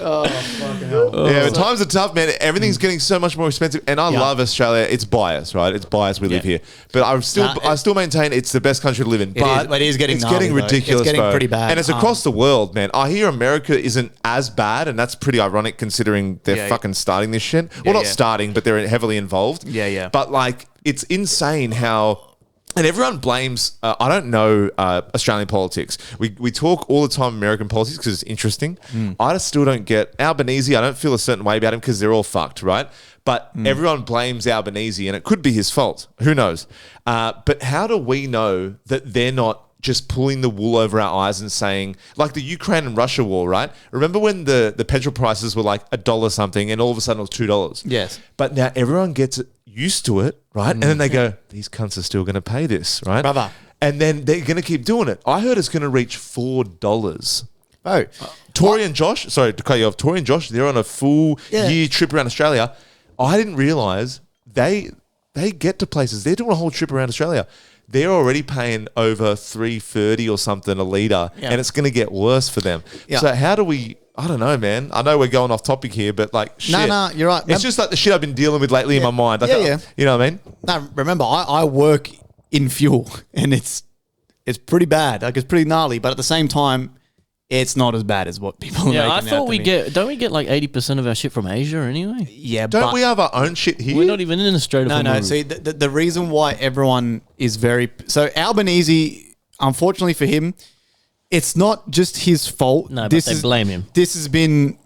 Oh, fucking hell. Yeah, but times are tough, man. Everything's getting so much more expensive, and I love Australia. It's biased, right? It's biased. We live here, but I still maintain it's the best country to live in. But it is getting it's gnarly, getting though. ridiculous. It's getting bro. pretty bad. and it's across the world, man. I hear America isn't as bad, and that's pretty ironic considering they're fucking starting this shit. Well, not starting, but they're heavily involved. Yeah. But like, it's insane how. And everyone blames, I don't know Australian politics. We talk all the time American politics because it's interesting. I just still don't get Albanese. I don't feel a certain way about him because they're all fucked, right? But everyone blames Albanese and it could be his fault. Who knows? But how do we know that they're not just pulling the wool over our eyes and saying, like the Ukraine and Russia war, right? Remember when the petrol prices were like $1 something and all of a sudden it was $2? Yes. But now everyone gets used to it. right? And then they go, these cunts are still going to pay this, right? Brother. And then they're going to keep doing it. I heard it's going to reach $4. Oh, Tori and Josh, sorry to cut you off, Tori and Josh, they're on a full year trip around Australia. I didn't realize they get to places. They're doing a whole trip around Australia. They're already paying over $3.30 or something a litre, and it's going to get worse for them. Yeah. So how do we... I don't know, man. I know we're going off topic here, but like, shit. No, you're right. It's just like the shit I've been dealing with lately in my mind. Like, you know what I mean? No, remember, I work in fuel, and it's pretty bad. Like, it's pretty gnarly, but at the same time, it's not as bad as what people are making I out thought to we be. don't we get like 80% of our shit from Asia anyway? Yeah, Don't we have our own shit here? We're not even in a Strait of No. Hormuz. See, the reason why everyone is very... So, Albanese, unfortunately for him, it's not just his fault. No, but they blame him. This has been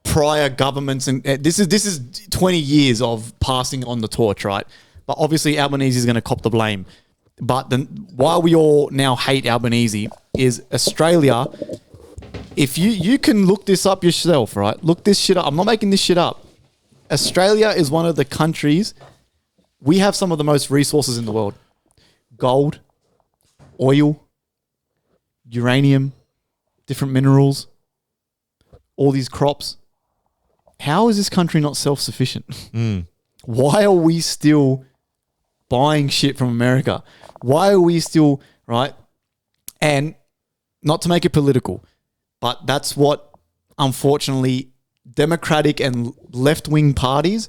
prior governments, and this is 20 years of passing on the torch, right? But obviously, Albanese is going to cop the blame. But then, why we all now hate Albanese is Australia. If you can look this up yourself, right? Look this shit up. I'm not making this shit up. Australia is one of the countries. We have some of the most resources in the world: gold, oil, uranium, different minerals, all these crops. How is this country not self-sufficient? Why are we still buying shit from America? Why are we still, right? And not to make it political, but that's what, unfortunately, Democratic and left-wing parties,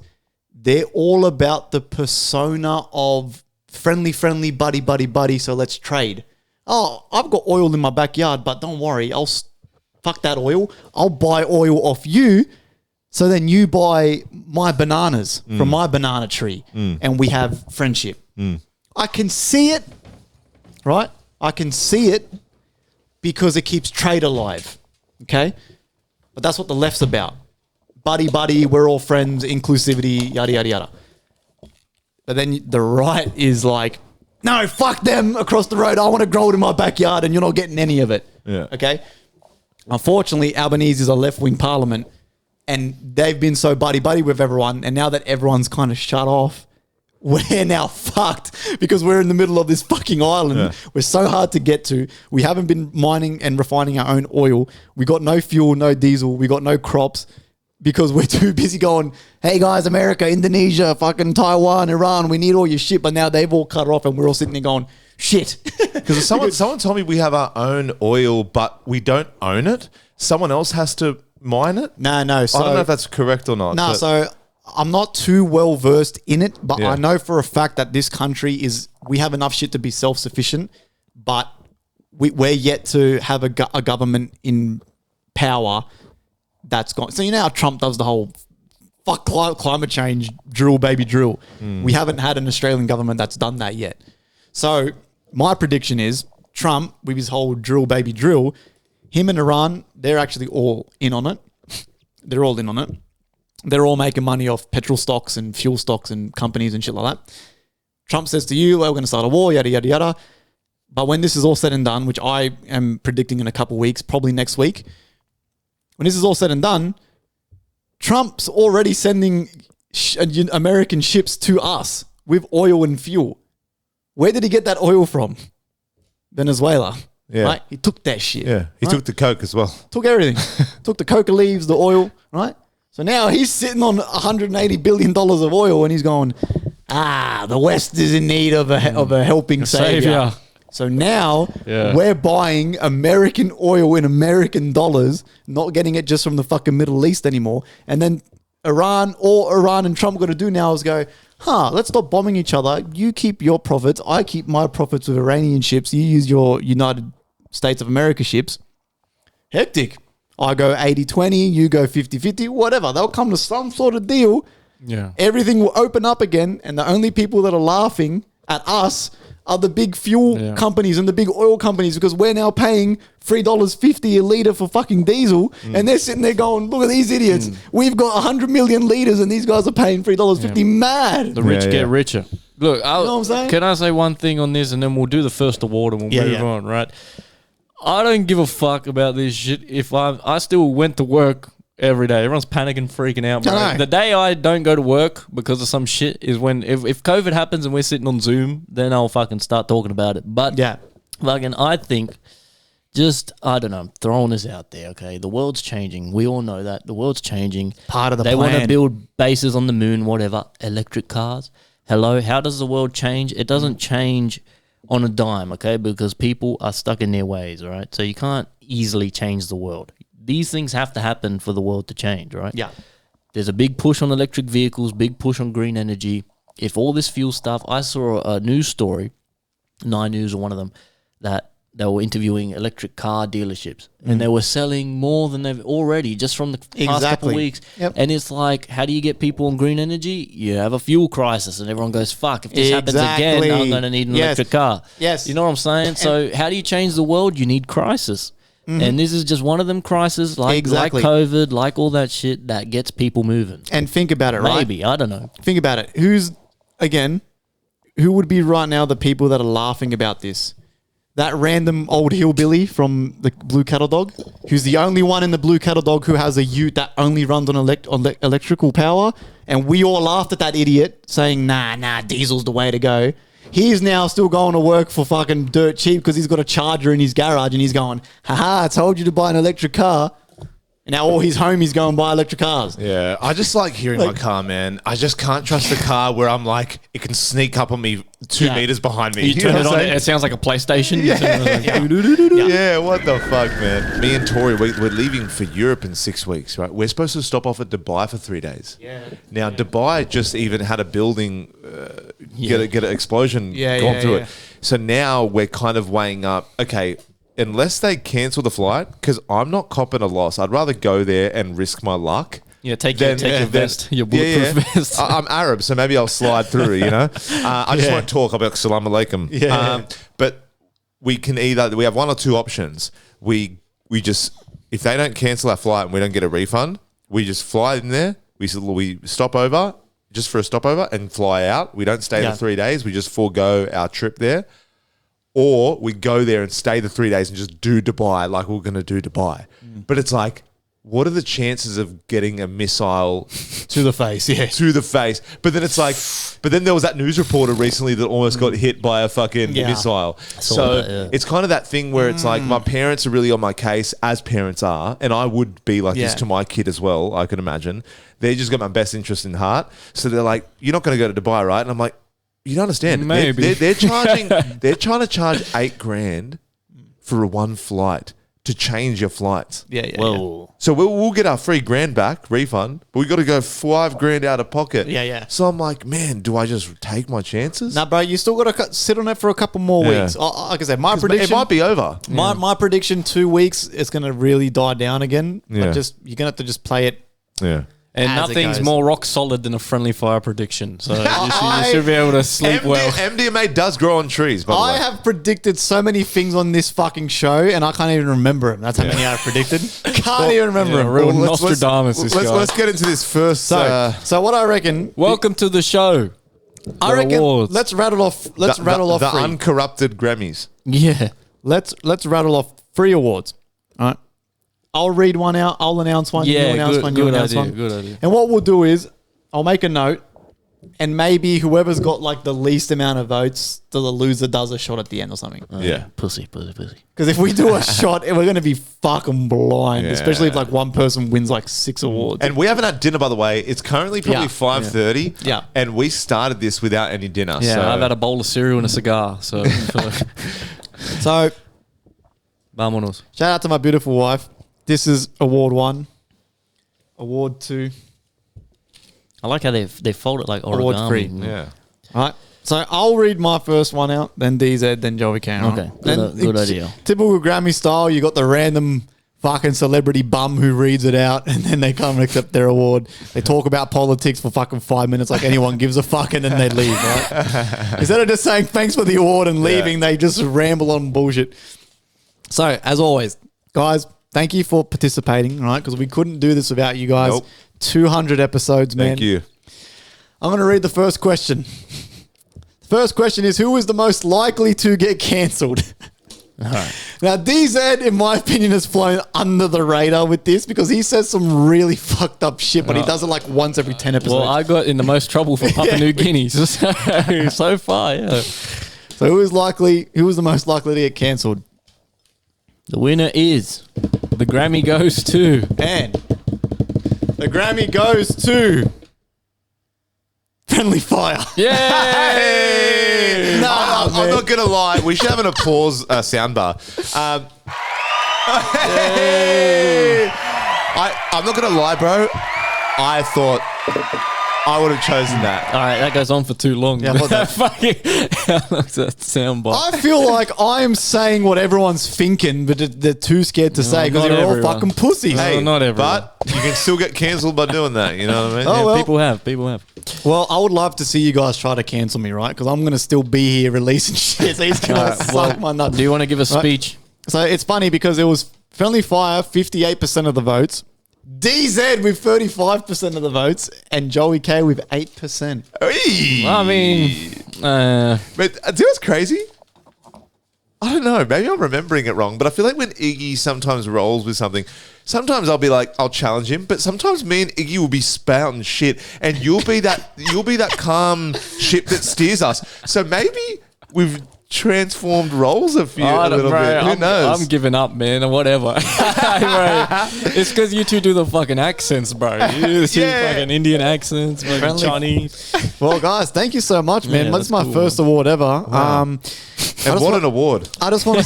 they're all about the persona of friendly, buddy, so let's trade. Oh, I've got oil in my backyard, but don't worry, fuck that oil. I'll buy oil off you, so then you buy my bananas from my banana tree, and we have friendship. I can see it, right? I can see it because it keeps trade alive, okay? But that's what the left's about. Buddy, we're all friends, inclusivity, yada, yada, yada. But then the right is like, no, fuck them across the road. I want to grow it in my backyard and you're not getting any of it. Yeah. Okay? Unfortunately, Albanese is a left-wing parliament and they've been so buddy with everyone. And now that everyone's kind of shut off, we're now fucked because we're in the middle of this fucking island. Yeah. We're so hard to get to. We haven't been mining and refining our own oil. We got no fuel, no diesel. We got no crops because we're too busy going, hey guys, America, Indonesia, fucking Taiwan, Iran, we need all your shit. But now they've all cut off and we're all sitting there going, shit. Because someone told me we have our own oil, but we don't own it. Someone else has to mine it. No. So, I don't know if that's correct or not. No, but- so I'm not too well versed in it, but Yeah. I know for a fact that this country we have enough shit to be self-sufficient, but we're yet to have a government in power that's gone. So you know how Trump does the whole fuck climate change, drill baby drill. We haven't had an Australian government that's done that yet. So my prediction is Trump, with his whole drill baby drill, him and Iran, they're actually all in on it. They're all in on it. They're all making money off petrol stocks and fuel stocks and companies and shit like that. Trump says to you, well, we're going to start a war, yada, yada, yada. But when this is all said and done, which I am predicting in a couple of weeks, probably next week, when this is all said and done, Trump's already sending American ships to us with oil and fuel. Where did he get that oil from? Venezuela. Yeah. Right? He took that shit. Yeah, he right? took the Coke as well. Took everything. Took the coca leaves, the oil, right? So now he's sitting on $180 billion of oil and he's going, the West is in need of a helping savior. So now we're buying American oil in American dollars, not getting it just from the fucking Middle East anymore. And then Iran and Trump got to do now is go, let's stop bombing each other. You keep your profits. I keep my profits with Iranian ships. You use your United States of America ships. Hectic. I go 80-20, you go 50-50, whatever. They'll come to some sort of deal. Yeah. Everything will open up again. And the only people that are laughing at us are the big fuel companies and the big oil companies because we're now paying $3.50 a litre for fucking diesel. And they're sitting there going, look at these idiots. We've got 100 million litres and these guys are paying $3.50. Mad. The rich get richer. Look, you know what I'm saying? Can I say one thing on this and then we'll do the first award and we'll move on, right? I don't give a fuck about this shit. If I still went to work every day. Everyone's panicking, freaking out, bro. I know. The day I don't go to work because of some shit is when if COVID happens and we're sitting on Zoom, then I'll fucking start talking about it. But Yeah. fucking, I think I don't know, I'm throwing this out there, okay? The world's changing. We all know that. The world's changing. Part of the They want to plan. build bases on the moon, whatever. Electric cars. Hello, how does the world change? It doesn't change on a dime, okay? Because people are stuck in their ways, all right? So you can't easily change the world. These things have to happen for the world to change, right? Yeah. There's a big push on electric vehicles, big push on green energy. If all this fuel stuff, I saw a news story, 9 News or one of them, that they were interviewing electric car dealerships and they were selling more than they've already just from the past couple of weeks. Yep. And it's like, how do you get people on green energy? You have a fuel crisis and everyone goes, fuck, if this happens again, I'm going to need an electric car. Yes. You know what I'm saying? So how do you change the world? You need crisis. And this is just one of them crises, like COVID, like all that shit that gets people moving. And think about it, right? Maybe, I don't know. Think about it. Who would be right now the people that are laughing about this? That random old hillbilly from the Blue Cattle Dog, who's the only one in the Blue Cattle Dog who has a ute that only runs on electrical power. And we all laughed at that idiot saying, nah, diesel's the way to go. He's now still going to work for fucking dirt cheap because he's got a charger in his garage and he's going, haha, I told you to buy an electric car. And now all his homies go and buy electric cars. Yeah, I just like hearing my car, man. I just can't trust the car where I'm like, it can sneak up on me 2 meters behind me. You turn know it what on, I'm saying? it sounds like a PlayStation. Yeah, what the fuck, man? Me and Tori, we're leaving for Europe in 6 weeks, right? We're supposed to stop off at Dubai for 3 days. Yeah. Now, Dubai just even had a building get an explosion gone through it. So now we're kind of weighing up, okay, unless they cancel the flight, because I'm not copping a loss. I'd rather go there and risk my luck. Yeah, take your vest, your bulletproof vest. I'm Arab, so maybe I'll slide through, you know? I just won't talk. I'll be like, salam alaikum. But we can we have one or two options. We just, if they don't cancel our flight and we don't get a refund, we just fly in there. We stop over just for a stopover and fly out. We don't stay the 3 days. We just forego our trip there. Or we go there and stay the 3 days and just do Dubai like we're going to do Dubai. But it's like, what are the chances of getting a missile to the face? Yeah. To the face. But then it's like, but then there was that news reporter recently that almost got hit by a fucking missile. So it's kind of that thing where it's like, my parents are really on my case, as parents are. And I would be like this to my kid as well, I can imagine. They just got my best interest in heart. So they're like, you're not going to go to Dubai, right? And I'm like, you don't understand. Maybe. They're charging, they're trying to charge $8,000 for one flight to change your flights. Whoa. So we'll get our $3,000 back refund, but we got to go $5,000 out of pocket. So I'm like, man, do I just take my chances? Nah, bro, you still got to sit on it for a couple more weeks. Like I said, my prediction, it might be over. My prediction, 2 weeks, it's going to really die down again. Yeah. But you're going to have to just play it. Yeah. And as it nothing's goes. more rock solid than a friendly fire prediction. So you should be able to sleep well. MDMA does grow on trees, by the way. I have predicted so many things on this fucking show, and I can't even remember them. That's how many I've predicted. Can't even remember them. Real Nostradamus, this guy. Let's get into this first. So what I reckon. Welcome to the show. I reckon. Awards. Let's rattle off. Let's rattle off the three. uncorrupted Grammys. Yeah. Let's rattle off 3 awards. All right. I'll read one out. I'll announce one. Yeah, you announce one. You good announce idea, one. good idea. And what we'll do is I'll make a note, and maybe whoever's got like the least amount of votes, the loser does a shot at the end or something. Yeah. Pussy. Because if we do a shot, we're going to be fucking blind, Yeah. especially if like one person wins like 6 awards. And we haven't had dinner, by the way. It's currently probably 5:30. Yeah. And we started this without any dinner. Yeah, so. I've had a bowl of cereal and a cigar. So, So vámonos. shout out to my beautiful wife. This is award 1, award 2. I like how they fold it like Award origami. 3. Yeah. All right. So I'll read my first one out, then DZ, then Joey can. Okay. Good idea. Typical Grammy style, you got the random fucking celebrity bum who reads it out, and then they come and accept their award. They talk about politics for fucking 5 minutes like anyone gives a fuck, and then they leave, right? Instead of just saying thanks for the award and leaving, they just ramble on bullshit. So, as always, guys, thank you for participating, right? Because we couldn't do this without you guys. Nope. 200 episodes, man. Thank you. I'm going to read the first question. The first question is, who is the most likely to get cancelled? Now, DZ, in my opinion, has flown under the radar with this because he says some really fucked up shit, but he does it like once every 10 episodes. Well, I got in the most trouble for Papua New Guinea so far, yeah. So who was the most likely to get cancelled? The winner is The Grammy goes to... And the Grammy goes to FriendlyFire. Yay! I'm not gonna lie. We should have an applause soundbar. I'm not gonna lie, bro. I thought I would have chosen that. All right, that goes on for too long. Yeah, what the- Fucking that soundbite. I feel like I'm saying what everyone's thinking, but they're too scared to say because not you're all everyone. fucking pussies. Hey, not everyone. But you can still get cancelled by doing that. You know what I mean? Oh, well. People have. Well, I would love to see you guys try to cancel me, right? Because I'm going to still be here releasing shit. So he's going to suck my nuts. Do you want to give a speech? So it's funny because it was FriendlyFire, 58% of the votes. DZ with 35% of the votes. And Joey K with 8%. Hey. I mean, But do you know what's crazy? I don't know. Maybe I'm remembering it wrong, but I feel like when Iggy sometimes rolls with something, sometimes I'll be like, I'll challenge him, but sometimes me and Iggy will be spouting shit, and you'll be that calm ship that steers us. So maybe we've transformed roles a little bit. Who knows? I'm giving up, man, or whatever. Bro, it's because you two do the fucking accents, bro. You do fucking Indian accents, fucking Chinese. Well, guys, thank you so much, man. Yeah, That's that's my cool, first award ever. And what an award. I just want to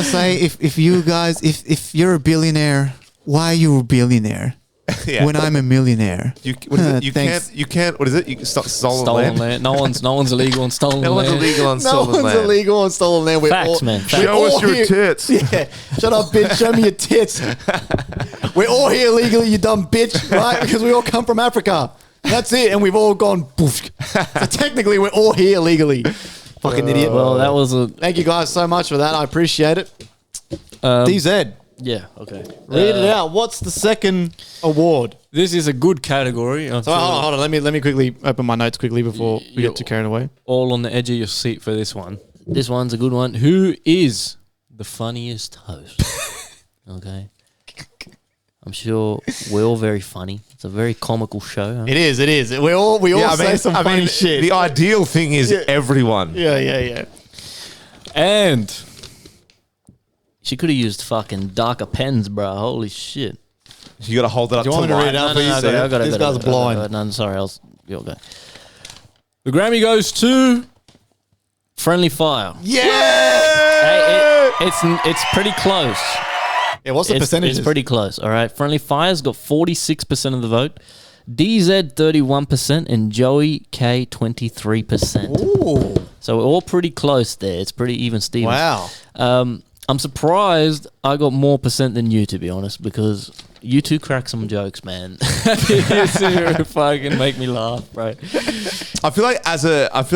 say, if you guys, if you're a billionaire, why are you a billionaire? Yeah. When I'm a millionaire. You can't, what is it? You stolen land? No one's illegal on stolen No land. one's illegal on No stolen one's land. illegal on stolen land. We're Facts, man. Facts. we're Show us all your here- tits. Yeah. Shut up, bitch. Show me your tits. We're all here illegally, you dumb bitch, right? Because we all come from Africa. That's it. And we've all gone poof. So technically, we're all here illegally. Fucking idiot. Well, that was a Thank you guys so much for that. I appreciate it. DZ, yeah. Okay. read it out. What's the second award? This is a good category. I So feel hold on. Let me quickly open my notes quickly before we get too carried away. all on the edge of your seat for this one. This one's a good one. Who is The funniest host. Okay. I'm sure we're all very funny. It's a very comical show. Huh? It is. We all say some funny shit. The ideal thing is everyone. Yeah. and She could have used fucking darker pens, bro. Holy shit. You got to hold it up Do you to want me to light. read it out for you? I got it. This guy's blind. No, sorry. You'll go. the Grammy goes to FriendlyFire. Yeah. Hey, it's pretty close. Yeah. What's the percentage? It's pretty close. All right. FriendlyFire's got 46% of the vote. DZ 31% and Joey K 23%. Ooh. So we're all pretty close there. It's pretty even, Steven. Wow. I'm surprised I got more percent than you, to be honest, because you two crack some jokes, man. You two fucking make me laugh, bro. I feel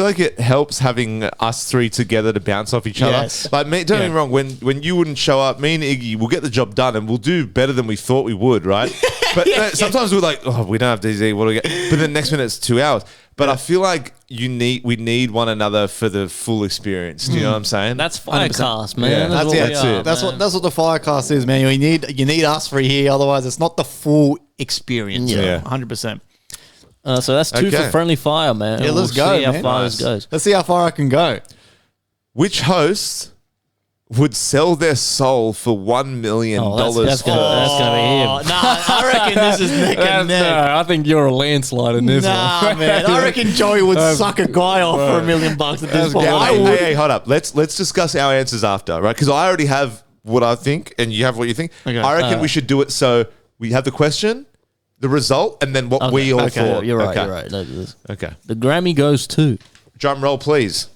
like it helps having us three together to bounce off each Yes. other. Like, don't get me wrong. When you wouldn't show up, me and Iggy will get the job done, and we'll do better than we thought we would, right? But sometimes we're like, oh, we don't have DZ. What do we get? But then next minute it's 2 hours. But I feel like we need one another for the full experience. Do you know what I'm saying? That's FireCast, man. Yeah, That's what that's we it. are, That's man. what the Firecast is, man. You need us three here, otherwise it's not the full experience. Yeah. 100%. So that's two Okay. for FriendlyFire, man. Yeah, let's We'll go, see how man. far Nice. this goes. Let's see how far I can go. Which host would sell their soul for $1 million? Oh, that's gonna be him. Nah, I reckon this is neck and neck. No, I think you're a landslide in this Nah, one. man. I reckon Joey would suck a guy off for $1 million at this point. Yeah, I hey, would. hey, hold up. Let's discuss our answers after, right? Because I already have what I think, and you have what you think. Okay. I reckon we should do it so we have the question, the result, and then what we all thought. You're right. Okay. You're right. Look at this. Okay. The Grammy goes to Drum roll, please.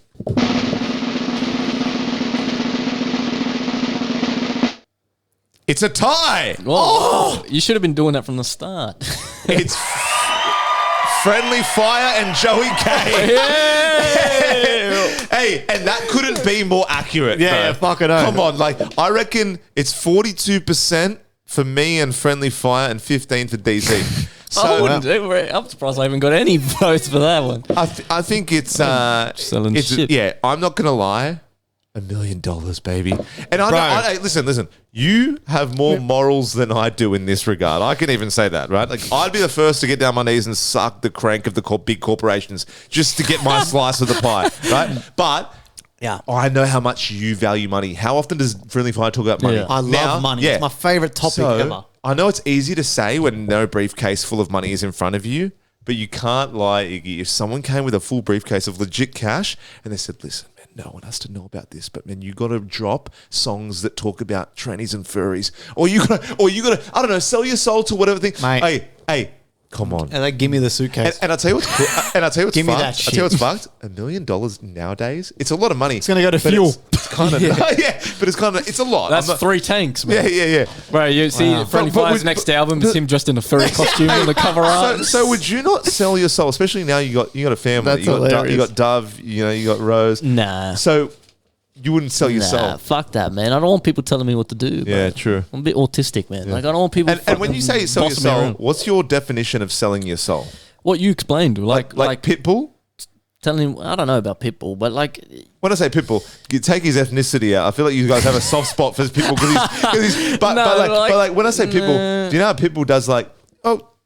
It's a tie. Oh, you should have been doing that from the start. It's FriendlyFire and Joey K. Hey, and that couldn't be more accurate. Yeah, bro. fuck it up. Come on, like I reckon it's 42% for me and FriendlyFire and 15 for DC. I'm surprised I haven't got any votes for that one. I think it's Selling it's shit. yeah. I'm not gonna lie. $1 million, baby. And I listen. You have more morals than I do in this regard. I can even say that, right? Like, I'd be the first to get down my knees and suck the crank of the big corporations just to get my slice of the pie, right? But Yeah. I know how much you value money. How often does Friendly Fire talk about money? Yeah. I love money. It's my favorite topic ever. I know it's easy to say when no briefcase full of money is in front of you, but you can't lie, Iggy. If someone came with a full briefcase of legit cash and they said, listen, man, no one has to know about this, but man, you got to drop songs that talk about trannies and furries, or you got to, I don't know, sell your soul to whatever thing. Mate. Hey, come on. And give me the suitcase. And I'll tell you what's cool. And I'll tell you what's Give me fucked. that I'll tell you shit. what's fucked. $1 million nowadays, it's a lot of money. It's gonna go to but fuel. It's kind of but it's kind of it's a lot. That's I'm not- 3 tanks, man. Yeah. Bro, you see Wow. Friendly But Fire's next album is him dressed in a furry costume on the cover art. So would you not sell your soul, especially now you got a family? That's you got hilarious. you got Dove, you got Rose. Nah. So you wouldn't sell your soul. Fuck that, man. I don't want people telling me what to do. Bro. Yeah, true. I'm a bit autistic, man. Like, I don't want people. And when you say sell your bossing me soul, around. what's your definition of selling your soul? What you explained, Like Pitbull? telling him, I don't know about Pitbull, but like, When I say Pitbull, you take his ethnicity out. I feel like you guys have a soft spot for Pitbull because he's. But like when I say Pitbull, do you know how Pitbull does like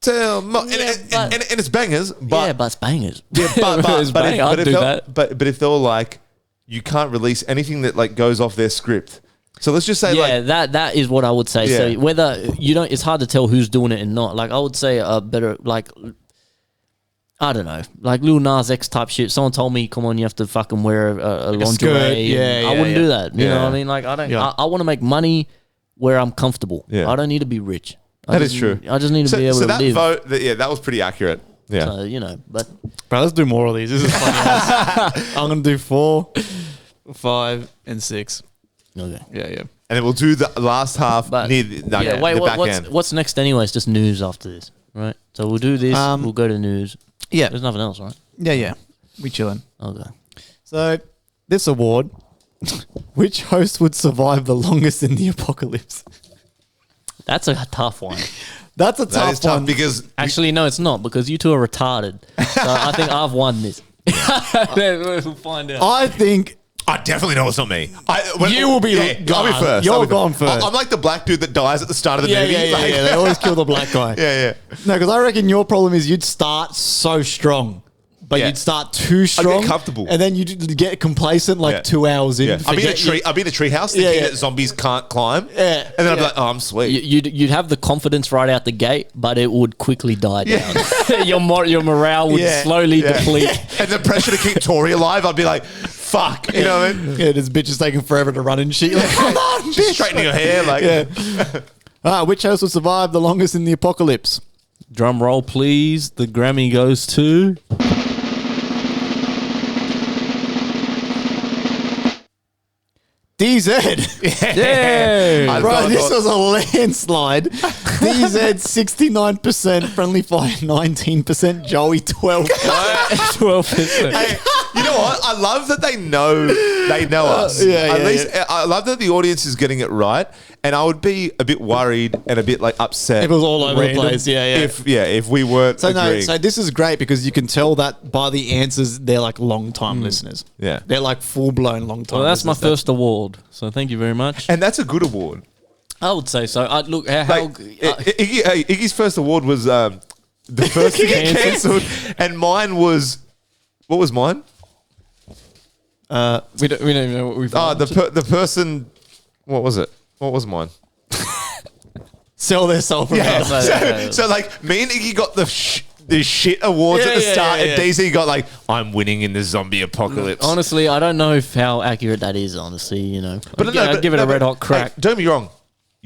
tell and it's bangers, but yeah, but it's bangers. yeah, It's bang, I'd do that. But if they're like, you can't release anything that like goes off their script. So let's just say Yeah, like that is what I would say. Yeah. So whether you don't, it's hard to tell who's doing it and not. Like, I would say a better, like, I don't know, like Lil Nas X type shit. Someone told me, come on, you have to fucking wear a lingerie. skirt. Yeah, I wouldn't yeah. do that. You know Yeah. what I mean? Like, I don't. Yeah. I want to make money where I'm comfortable. Yeah. I don't need to be rich. That is true. I just need to be able to that live. vote, that was pretty accurate. Yeah. So, you know, but Bro, let's do more of these. This is funny. I'm gonna do 4, 5, and 6. okay. Yeah. And then we'll do the last half But near the, yeah, wait, the back end. what's next anyway? It's just news after this, right? So we'll do this. We'll go to news. Yeah. There's nothing else, right? Yeah. We chilling. Okay. So, this award, which host would survive the longest in the apocalypse? That's a tough one. That's a That tough is tough one. because Actually, no, it's not, because you two are retarded. So I think I've won this. We'll find out. I think I definitely know it's not me. You will be I'll be gone. first. You're I'll be gone first. I'm like the black dude that dies at the start of the movie. Like- They always kill the black guy. yeah. No, because I reckon your problem is you'd start so strong, but Yeah. you'd start too strong, comfortable. and then you'd get complacent like Yeah. 2 hours in. Yeah. I'd be in a forget tree. you- I'd be in a tree house thinking that zombies can't climb. Yeah. And then I'd be Yeah. like, oh, I'm sweet. You'd have the confidence right out the gate, but it would quickly die down. your morale would Yeah. slowly deplete. And the pressure to keep Tori alive, I'd be like, fuck. You know what I mean? Yeah, this bitch is taking forever to run and shit. You're like, come on, Just bitch. straightening your hair. Like, Yeah. Which host will survive the longest in the apocalypse? Drum roll, please. The Grammy goes to. DZ. Yeah. I Bro, thought- this was a landslide. DZ 69%, Friendly Fire 19%, Joey 12%. 12%. You know what? I love that they know us. yeah, At least I love that the audience is getting it right. And I would be a bit worried and a bit like upset. It was all over random the place. Yeah. If we weren't So agreeing. so this is great because you can tell that by the answers they're like long time listeners. Yeah. They're like full blown long time. Well, that's my listeners. first award. So thank you very much. And that's a good award. I would say so. Look, Iggy's first award was the first to get cancelled, and mine was what was mine? We don't even know what we've done. The person. What was it? What was mine? Sell their soul for Yeah. us. So like me and Iggy got the shit awards at the start, and DZ got like, I'm winning in the zombie apocalypse. honestly, I don't know how accurate that is, honestly, you know. I'd give it a red hot crack. Hey, don't be wrong.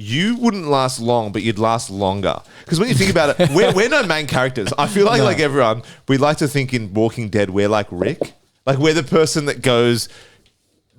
You wouldn't last long, but you'd last longer. Because when you think about it, we're no main characters. I feel like everyone, we like to think in Walking Dead, we're like Rick. Like we're the person that goes,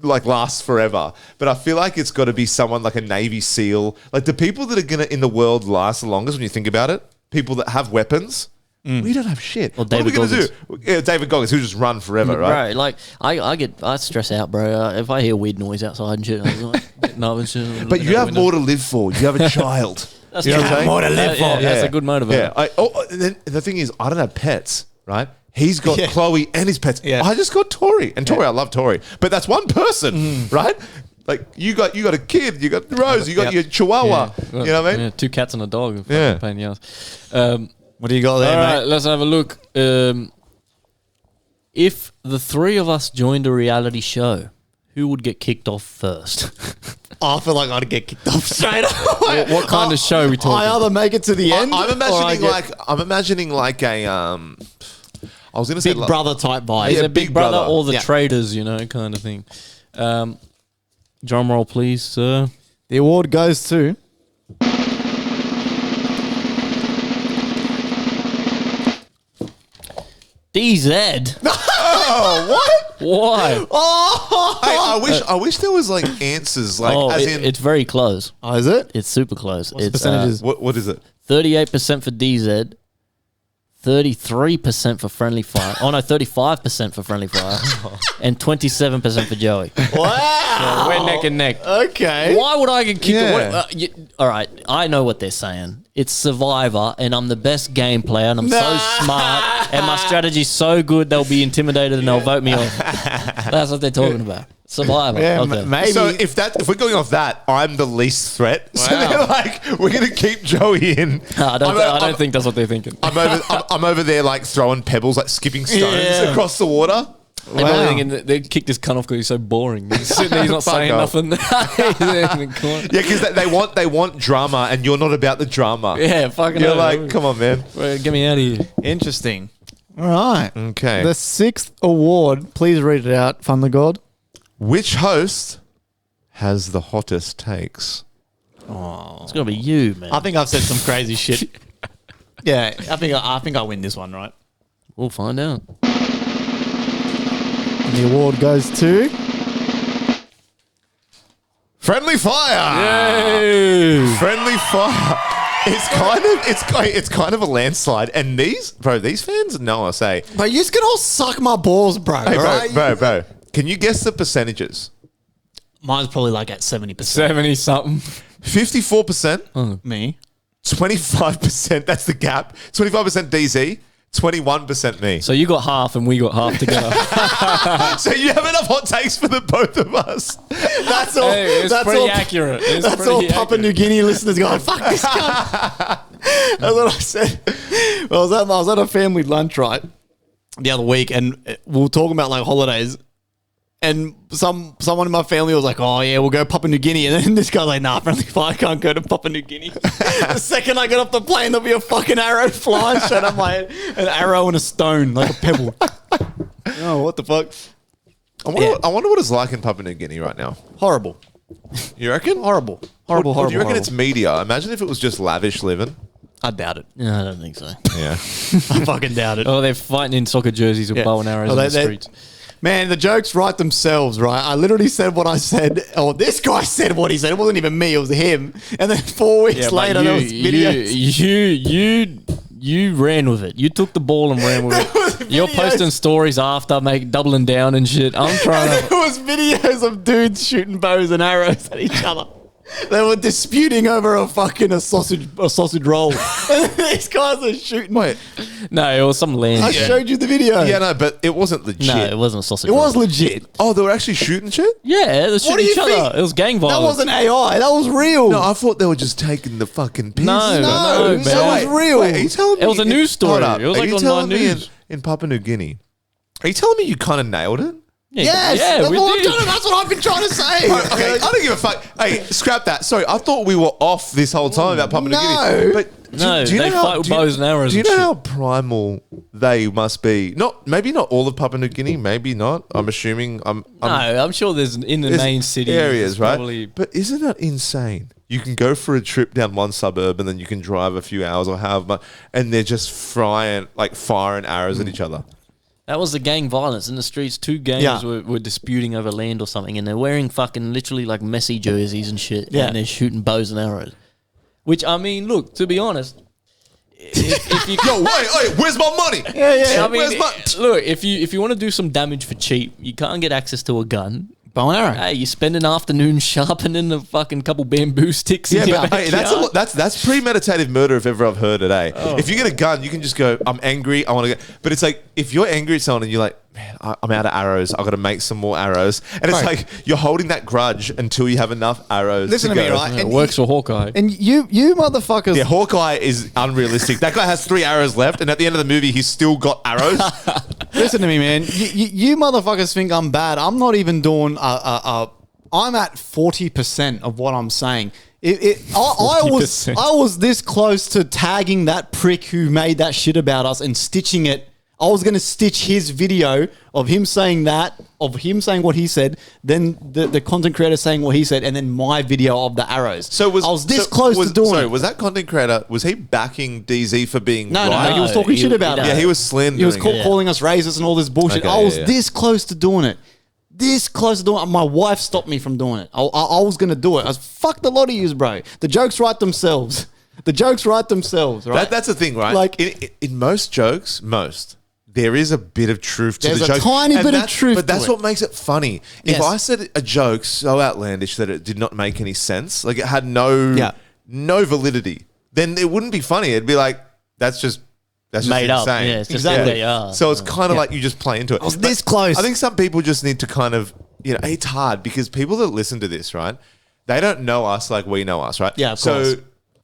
like lasts forever. But I feel like it's got to be someone like a Navy SEAL. Like the people that are going to, in the world, last the longest when you think about it, people that have weapons. We don't have shit. Or What are we David going to do? Yeah, David Goggins, who just run forever, right? Right, like I stress out, bro. If I hear weird noise outside and shit, I'm like, no, it's just, But you have more to live for. You have a child. That's You know true. what I'm saying? More to live for. Yeah, that's a good motivator. Yeah. And then the thing is, I don't have pets, right? He's got Chloe and his pets. Yeah. I just got Tori. And Tori, I love Tori. But that's one person, right? Like you got a kid, you got Rose, you got your Chihuahua. You know what I mean? Yeah, 2 cats and a dog. Yeah. Pain in the ass. What do you got there, All mate? right, let's have a look. If the 3 of us joined a reality show, who would get kicked off first? I feel like I'd get kicked off straight away. What kind of show are we talking? I either make it to the end. I'm imagining or I get I'm imagining like a I was gonna say Big Brother type vibe. Is Yeah, it Big Big Brother, Brother. or the Yeah. Traders, kind of thing? Drum roll, please, sir. The award goes to DZ. Oh, what? Why? I wish there was like answers like Oh, as in it's very close. Oh, is it? It's super close. What's the It's percentages? what is it? 38% for DZ, 33% for FriendlyFire. Oh no, 35% for FriendlyFire, and 27% for Joey. Wow. We're neck and neck. Okay. Why would I get kicked? Yeah. All right, I know what they're saying. It's Survivor, and I'm the best game player, and I'm so smart, and my strategy's so good they'll be intimidated and they'll vote me off. That's what they're talking about. Survivor. Yeah, okay. maybe. So if we're going off that, I'm the least threat. So they're like, we're gonna keep Joey in. I I don't think that's what they're thinking. I'm over there like throwing pebbles, like skipping stones Yeah. across the water. They're probably thinking they kicked this cunt off because he's so boring. He's sitting there, he's not Fuck saying off. nothing. He's there in the corner. Yeah, because they want drama, and you're not about the drama. Yeah, fucking You're hell. like, come on, man. Well, get me out of here. Interesting. All right. Okay. The 6th award. Please read it out, Fun the God. Which host has the hottest takes? It's gonna be you, man. I think I've said some crazy shit. Yeah, I think I win this one, right? We'll find out. And the award goes to Friendly Fire. Friendly Fire. It's kind of a landslide, and these fans know I say. But you can all suck my balls, bro. Hey, all right? bro. Can you guess the percentages? Mine's probably like at 70%. 70 something. 54%, Me. 25%. That's the gap. 25% DZ, 21% me. So you got half and we got half together. So you have enough hot takes for the both of us. That's all. Hey, it's that's pretty all, accurate. It's That's pretty all Papua accurate. New Guinea listeners going, fuck this guy. That's what I said. Well, I was at a family lunch, right, the other week, and we were talking about like holidays. And someone in my family was like, oh, yeah, we'll go Papua New Guinea. And then this guy's like, nah, Friendly Fire can't go to Papua New Guinea. The second I get off the plane, there'll be a fucking arrow flying straight up my head. An arrow and a stone, like a pebble. Oh, what the fuck? I wonder what it's like in Papua New Guinea right now. Horrible. You reckon? Horrible. Or do you reckon horrible. it's media? Imagine if it was just lavish living. I doubt it. No, I don't think so. Yeah. I fucking doubt it. Oh, they're fighting in soccer jerseys with Yeah. bow and arrows Oh, in the they- streets. Man, the jokes write themselves, right? I literally said what I said, or this guy said what he said. It wasn't even me, it was him. And then 4 weeks Yeah, later, but there was videos. You ran with it. You took the ball and ran with it. You're videos. posting stories after, doubling down and shit. I'm trying And to. there was videos of dudes shooting bows and arrows at each other. They were disputing over a sausage roll. And these guys are shooting. Wait. No, it was some land. I showed you the video. Yeah, no, but it wasn't legit. No, it wasn't a sausage. It was roll. legit. Oh, they were actually shooting shit? Yeah, they're What shooting do you each other. think? It was gang That violence. wasn't AI. That was real. No, I thought they were just taking the fucking piss. No, No, man. that was real. Wait, are you telling me It was a news story. Hold up. It was Are like you on telling 9 me News. in Papua New Guinea? Are you telling me you kind of nailed it? Yes, yeah, that's we what I'm did. trying to- that's what I've been trying to say. Okay, I don't give a fuck. Hey, scrap that. Sorry, I thought we were off this whole time about Papua New No. Guinea. But No, they fight with bows and arrows Do you and know shit. how primal they must be? Maybe not all of Papua New Guinea. Maybe not. I'm assuming. No, I'm sure there's in the there's main city areas, right? Probably, But isn't that insane? You can go for a trip down one suburb and then you can drive a few hours or however much, and they're just firing arrows at each other. that was the gang violence in the streets. 2 gangs Yeah. were disputing over land or something, and they're wearing fucking literally like messy jerseys and shit. Yeah. And they're shooting bows and arrows. Which, I mean, look, to be honest, if you Yo, wait, where's my money? Yeah. I mean, Where's my- look, if you want to do some damage for cheap, you can't get access to a gun. Bow and arrow. Hey, you spend an afternoon sharpening a fucking couple bamboo sticks. Yeah, in your but hey, backyard. that's premeditated murder if ever I've heard it. If you get a gun, you can just go, I'm angry, I want to go. But it's like if you're angry at someone and you're like, man, I'm out of arrows, I've got to make some more arrows, and it's like you're holding that grudge until you have enough arrows. Listen to me, right? It works for Hawkeye. And you motherfuckers. Yeah, Hawkeye is unrealistic. That guy has 3 arrows left, and at the end of the movie, he's still got arrows. Listen to me, man. You motherfuckers think I'm bad. I'm not even doing I'm at 40% of what I'm saying. I was this close to tagging that prick who made that shit about us and stitching it. I was going to stitch his video of him saying that, of him saying what he said, then the content creator saying what he said, and then my video of the arrows. I was this close to doing it. Was that content creator, was he backing DZ for being No, right? no, he was talking shit about us. Yeah, he was slandering. He was calling us racist and all this bullshit. Okay, I was yeah. this close to doing it. This close to doing it. My wife stopped me from doing it. I was going to do it. I was, fuck the lot of yous, bro. The jokes write themselves. The jokes write themselves, right? That's the thing, right? Like, in most jokes, there is a bit of truth to the joke. There's a tiny bit of truth But that's to it. what makes it funny. If Yes. I said a joke so outlandish that it did not make any sense, like it had no validity, then it wouldn't be funny. It'd be like, that's just Made up. insane. Yeah, it's just Exactly. who they are. So it's kind of like you just play into it. I was this close. I think some people just need to kind of, it's hard because people that listen to this, right, they don't know us like we know us, right? Yeah, of so course.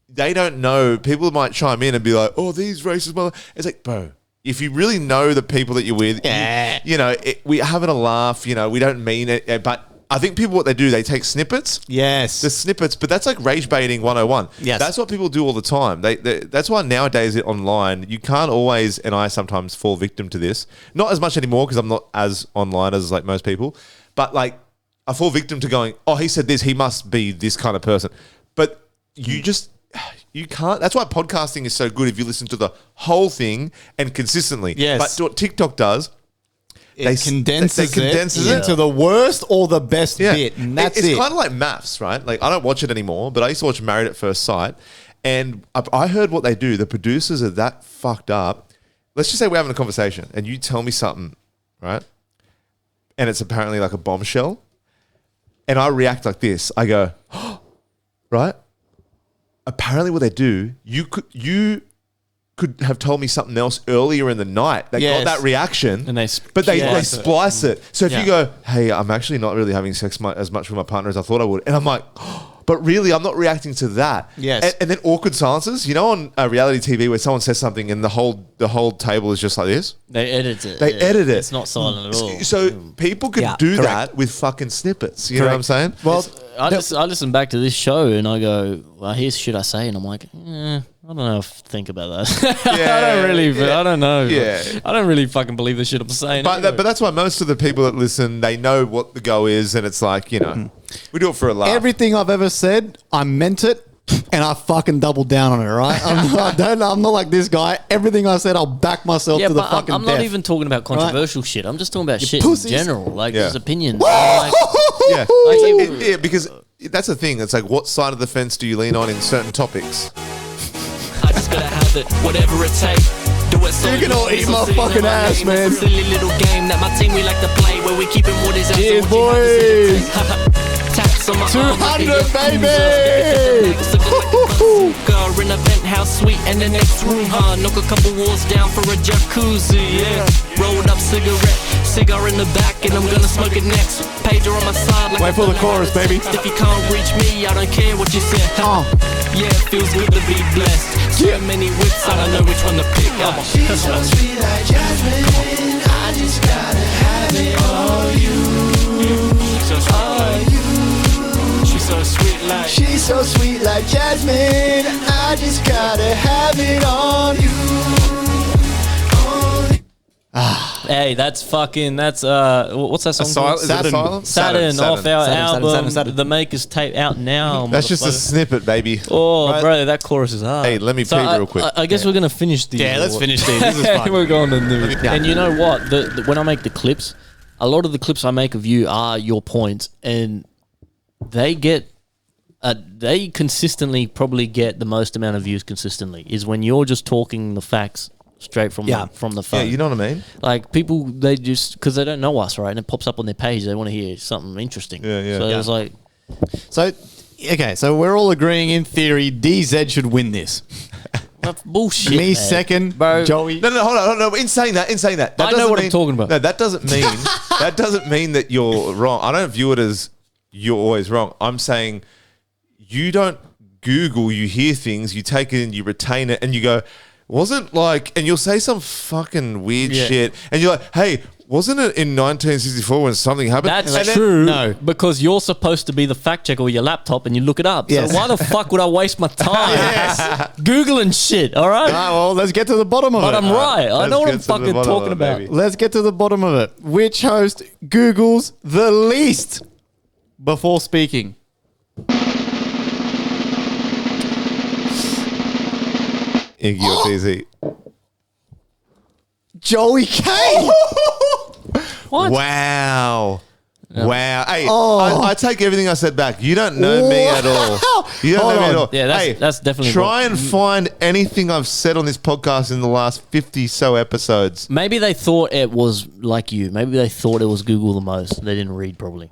they don't know. People might chime in and be like, oh, these racist mother. It's like, bro, if you really know the people that you're with, we're having a laugh, we don't mean it. But I think people, what they do, they take snippets. Yes. The snippets, but that's like rage baiting 101. Yes. That's what people do all the time. That's why nowadays online, you can't always, and I sometimes fall victim to this. Not as much anymore because I'm not as online as like most people. But like, I fall victim to going, oh, he said this, he must be this kind of person. But you can't. That's why podcasting is so good if you listen to the whole thing and consistently. Yes. But what TikTok does, It condenses it into the worst or the best bit, and that's it's it. kind of like maths, right? Like I don't watch it anymore, but I used to watch Married at First Sight, and I heard what they do. The producers are that fucked up. Let's just say we're having a conversation, and you tell me something, right? And it's apparently like a bombshell, and I react like this. I go, right? Apparently, what they do, you could have told me something else earlier in the night. They got that reaction, And they but they splice it. splice it. So if you go, hey, I'm actually not really having sex as much with my partner as I thought I would, and I'm like, but really, I'm not reacting to that. Yes. And then awkward silences. On reality TV where someone says something and the whole table is just like this. They edit it. They edit it. It's not silent at all. So people could do correct. that with fucking snippets. You know what I'm saying? Well, I listen back to this show and I go, well, here's shit I say, and I'm like, I don't know if I think about that. I don't know. Yeah. I don't really fucking believe the shit I'm saying. But that's why most of the people that listen, they know what the go is, and it's like, we do it for a laugh. everything I've ever said, I meant it, and I fucking doubled down on it. Right? I'm not like this guy. Everything I said, I'll back myself to the but fucking. I'm death. not even talking about controversial shit. I'm just talking about shit pussies. in general. Like, Yeah. there's opinions. I'm like, Yeah. Like, Yeah, because that's the thing. It's like, what side of the fence do you lean on in certain topics? I just gotta have it, whatever it takes. Do it so You can all eat my fucking ass, man. It's a silly little game that my team we like to play, where we keep it what is Cheers, boys. Tats on my 200, baby. Girl in a penthouse suite and the next room, knock a couple walls down for a jacuzzi, rolled up cigar in the back, and I'm gonna smoke it next. Pager on my side like Wait for the chorus, baby. If you can't reach me, I don't care what you said. Yeah, it feels good to be blessed. So many whips, I don't know which one to pick up. She's so sweet like jasmine. I just gotta have it on you. She's so sweet like. She's so sweet like jasmine. I just gotta have it on you. hey, that's what's that song called? Saturn off our album, Saturn. The Maker's tape out now. That's just a motherfucker. snippet, baby. Oh, Right? bro, that chorus is hard. Hey, let me pee real quick. I guess we're gonna finish these. Yeah, let's finish these. This is fun. We're going to news. And you know what? When I make the clips, a lot of the clips I make of you are your points, and they consistently probably get the most amount of views consistently. Is when you're just talking the facts straight from from the phone. Yeah, you know what I mean? Like people, they just because they don't know us, right? And it pops up on their page. They want to hear something interesting. Yeah. So it's like, So, okay, so we're all agreeing in theory DZ should win this. that's bullshit. Me man. second, bro. Joey. No, hold on. No, in saying that, that I know doesn't what I'm mean- talking about. No, that doesn't mean that you're wrong. I don't view it as you're always wrong. I'm saying you don't Google, you hear things, you take it in, you retain it, and you go, wasn't like, and you'll say some fucking weird shit, and you're like, hey, wasn't it in 1964 when something happened? That's And then- true. No. Because you're supposed to be the fact checker with your laptop and you look it up. Yes. So why the fuck would I waste my time Googling shit, all right? Well, let's get to the bottom of But it. I'm right. I let's know what get I'm to the fucking bottom of talking it, about. baby. Let's get to the bottom of it. Which host Googles the least before speaking? Iggy or DZ. Joey K. What? Wow. Wow. Hey, Oh. I take everything I said back. You don't know me at all. You don't Hold know me at on. all. Yeah, that's definitely Try and find anything I've said on this podcast in the last 50 so episodes. Maybe they thought it was like you. Maybe they thought it was Google the most. They didn't read probably.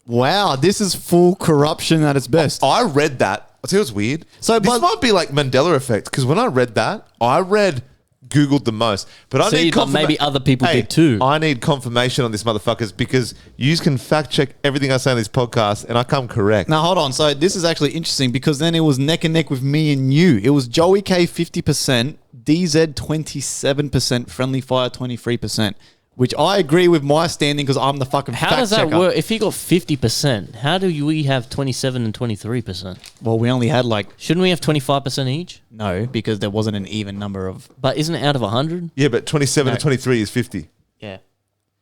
Wow, this is full corruption at its best. I read that. I'll tell you what's weird. So, this but- might be like Mandela effect because when I read that, I read Googled the most. But I See, need but maybe other people did too. I need confirmation on this motherfuckers because you can fact check everything I say on this podcast and I come correct. Now, hold on. So this is actually interesting because then it was neck and neck with me and you. It was Joey K 50%, DZ 27%, FriendlyFire 23%, which I agree with my standing because I'm the fucking How fact does that checker. work? If he got 50%, how do we have 27 and 23%? Well, we only had like, Shouldn't we have 25% each? no, because there wasn't an even number of. But isn't it out of 100? Yeah, but 27 to 23 is 50. Yeah.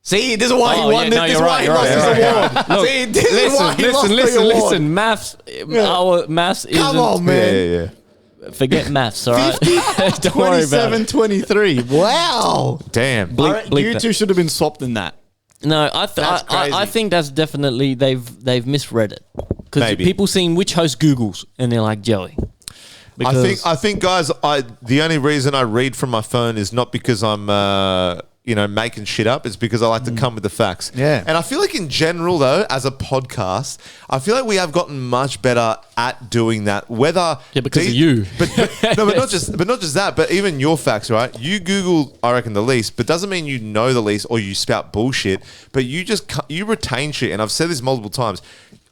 See, this is why Oh, he won yeah, this. no, This is you're why right, he you're lost right, this you're award. Look, See, this is why he lost the award. listen. Maths, our maths isn't. Come on, man. Yeah. Forget maths, all right? Don't worry about 27, it. 23. Wow. Damn. Bleep You that. two should have been swapped in that. No, That's I crazy. think that's definitely they've misread it because Maybe. people seen which host Googles and they're like Joey. I think, guys. The only reason I read from my phone is not because I'm, making shit up. It's because I like to come with the facts. Yeah. And I feel like in general, though, as a podcast, I feel like we have gotten much better at doing that. Whether because of you. but not just that. But even your facts, right? You Google, I reckon, the least, but doesn't mean you know the least or you spout bullshit. But you you retain shit. And I've said this multiple times.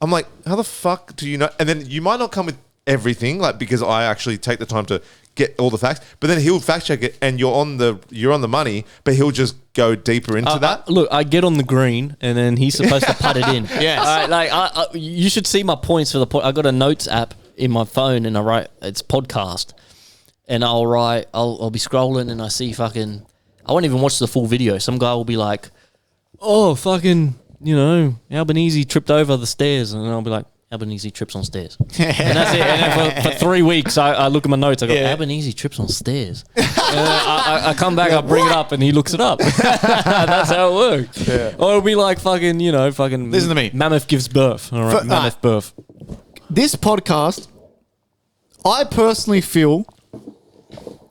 I'm like, how the fuck do you know? And then you might not come with everything, like because I actually take the time to get all the facts, but then he'll fact check it and you're on the money, but he'll just go deeper into that. Look, I get on the green and then he's supposed to putt it in. Yes. All right, you should see my points for the point. I got a notes app in my phone and I write it's podcast, and I'll be scrolling and I see fucking. I won't even watch the full video. Some guy will be like, "Oh, fucking, Albanese tripped over the stairs," and I'll be like, Albanese trips on stairs. And that's it. And then for 3 weeks, I look at my notes. I go, Albanese trips on stairs. And I come back, I bring it up, and he looks it up. That's how it works. Yeah. Or it'll be like fucking, Listen to me. Mammoth gives birth. All right, mammoth birth. This podcast, I personally feel,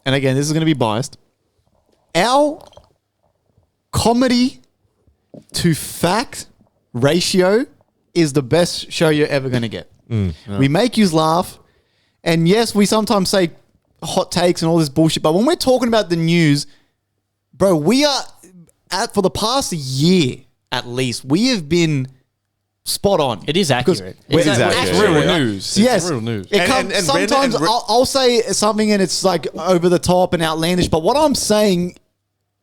and again, this is going to be biased, our comedy to fact ratio is the best show you're ever going to get. We make you laugh. And yes, we sometimes say hot takes and all this bullshit. But when we're talking about the news, bro, we are, for the past year at least, we have been spot on. It is accurate. It's accurate. It's real news. Yes, It's real news. It comes, sometimes I'll say something and it's like over the top and outlandish. But what I'm saying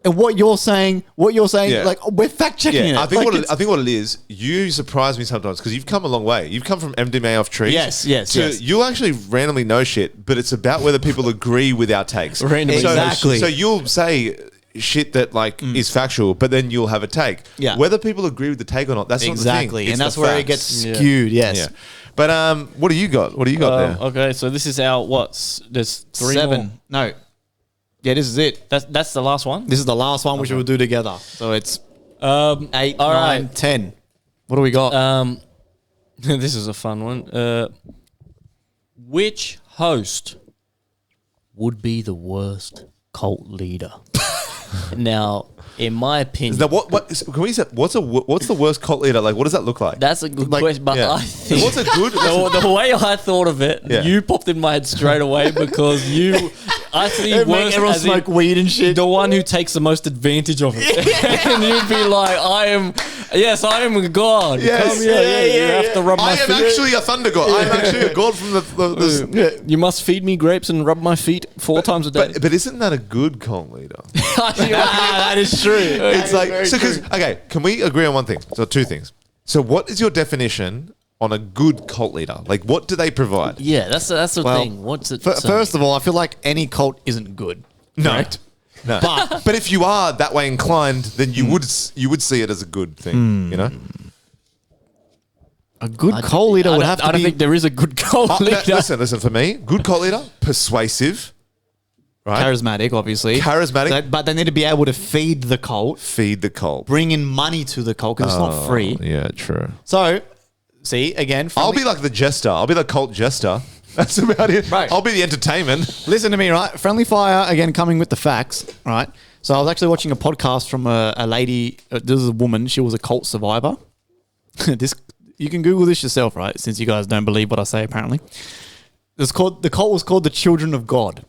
and what you're saying, Yeah. like we're fact checking it. I think Like, I think what it is, you surprise me sometimes because you've come a long way. You've come from MDMA off trees. Yes. You'll actually randomly know shit, but it's about whether people agree with our takes. Randomly so, know Exactly. So you'll say shit that is factual, but then you'll have a take. Yeah. Whether people agree with the take or not, that's not the exactly, thing. and It's that's the where it facts. gets skewed. Yes. Yeah. But what do you got? What do you got there? Okay, so this is our there's 3 7. more. No. Yeah, this is it. That's the last one. This is the last one which we'll do together. So it's 8, all 9, right. 10. What do we got? This is a fun one. Which host would be the worst cult leader. Now, in my opinion, Is that what can we say? What's the worst cult leader? Like, what does that look like? that's a good question. But yeah. I think What's a good? the way I thought of it, Yeah. you popped in my head straight away because I see Make worse everyone as in smoke weed and shit. the one who takes the most advantage of it. And you'd be like, I am God. Yes. Come here. You have to rub my I am feet. actually a thunder god. I am actually a god from the You must feed me grapes and rub my feet 4 times a day. but isn't that a good cult leader? That is true. It's like so because okay, can we agree on one thing? So 2 things. So what is your definition on a good cult leader? Like what do they provide? Yeah, that's the Well, thing. What's it? First of all, I feel like any cult isn't good. No. Correct? No. But if you are that way inclined, then you would see it as a good thing, you know? A good cult leader would have to I don't be. think there is a good cult leader. Listen, for me, good cult leader, persuasive, right? charismatic, obviously. Charismatic. But they need to be able to feed the cult, Feed the cult. bring in money to the cult because it's not free. Yeah, true. So, see, again, I'll be like the jester. I'll be the cult jester. That's about it. Right. I'll be the entertainment. listen to me, right? Friendly Fire, again, coming with the facts, right? So I was actually watching a podcast from a lady, this is a woman, she was a cult survivor. You can Google this yourself, right? Since you guys don't believe what I say, apparently. The cult was called the Children of God.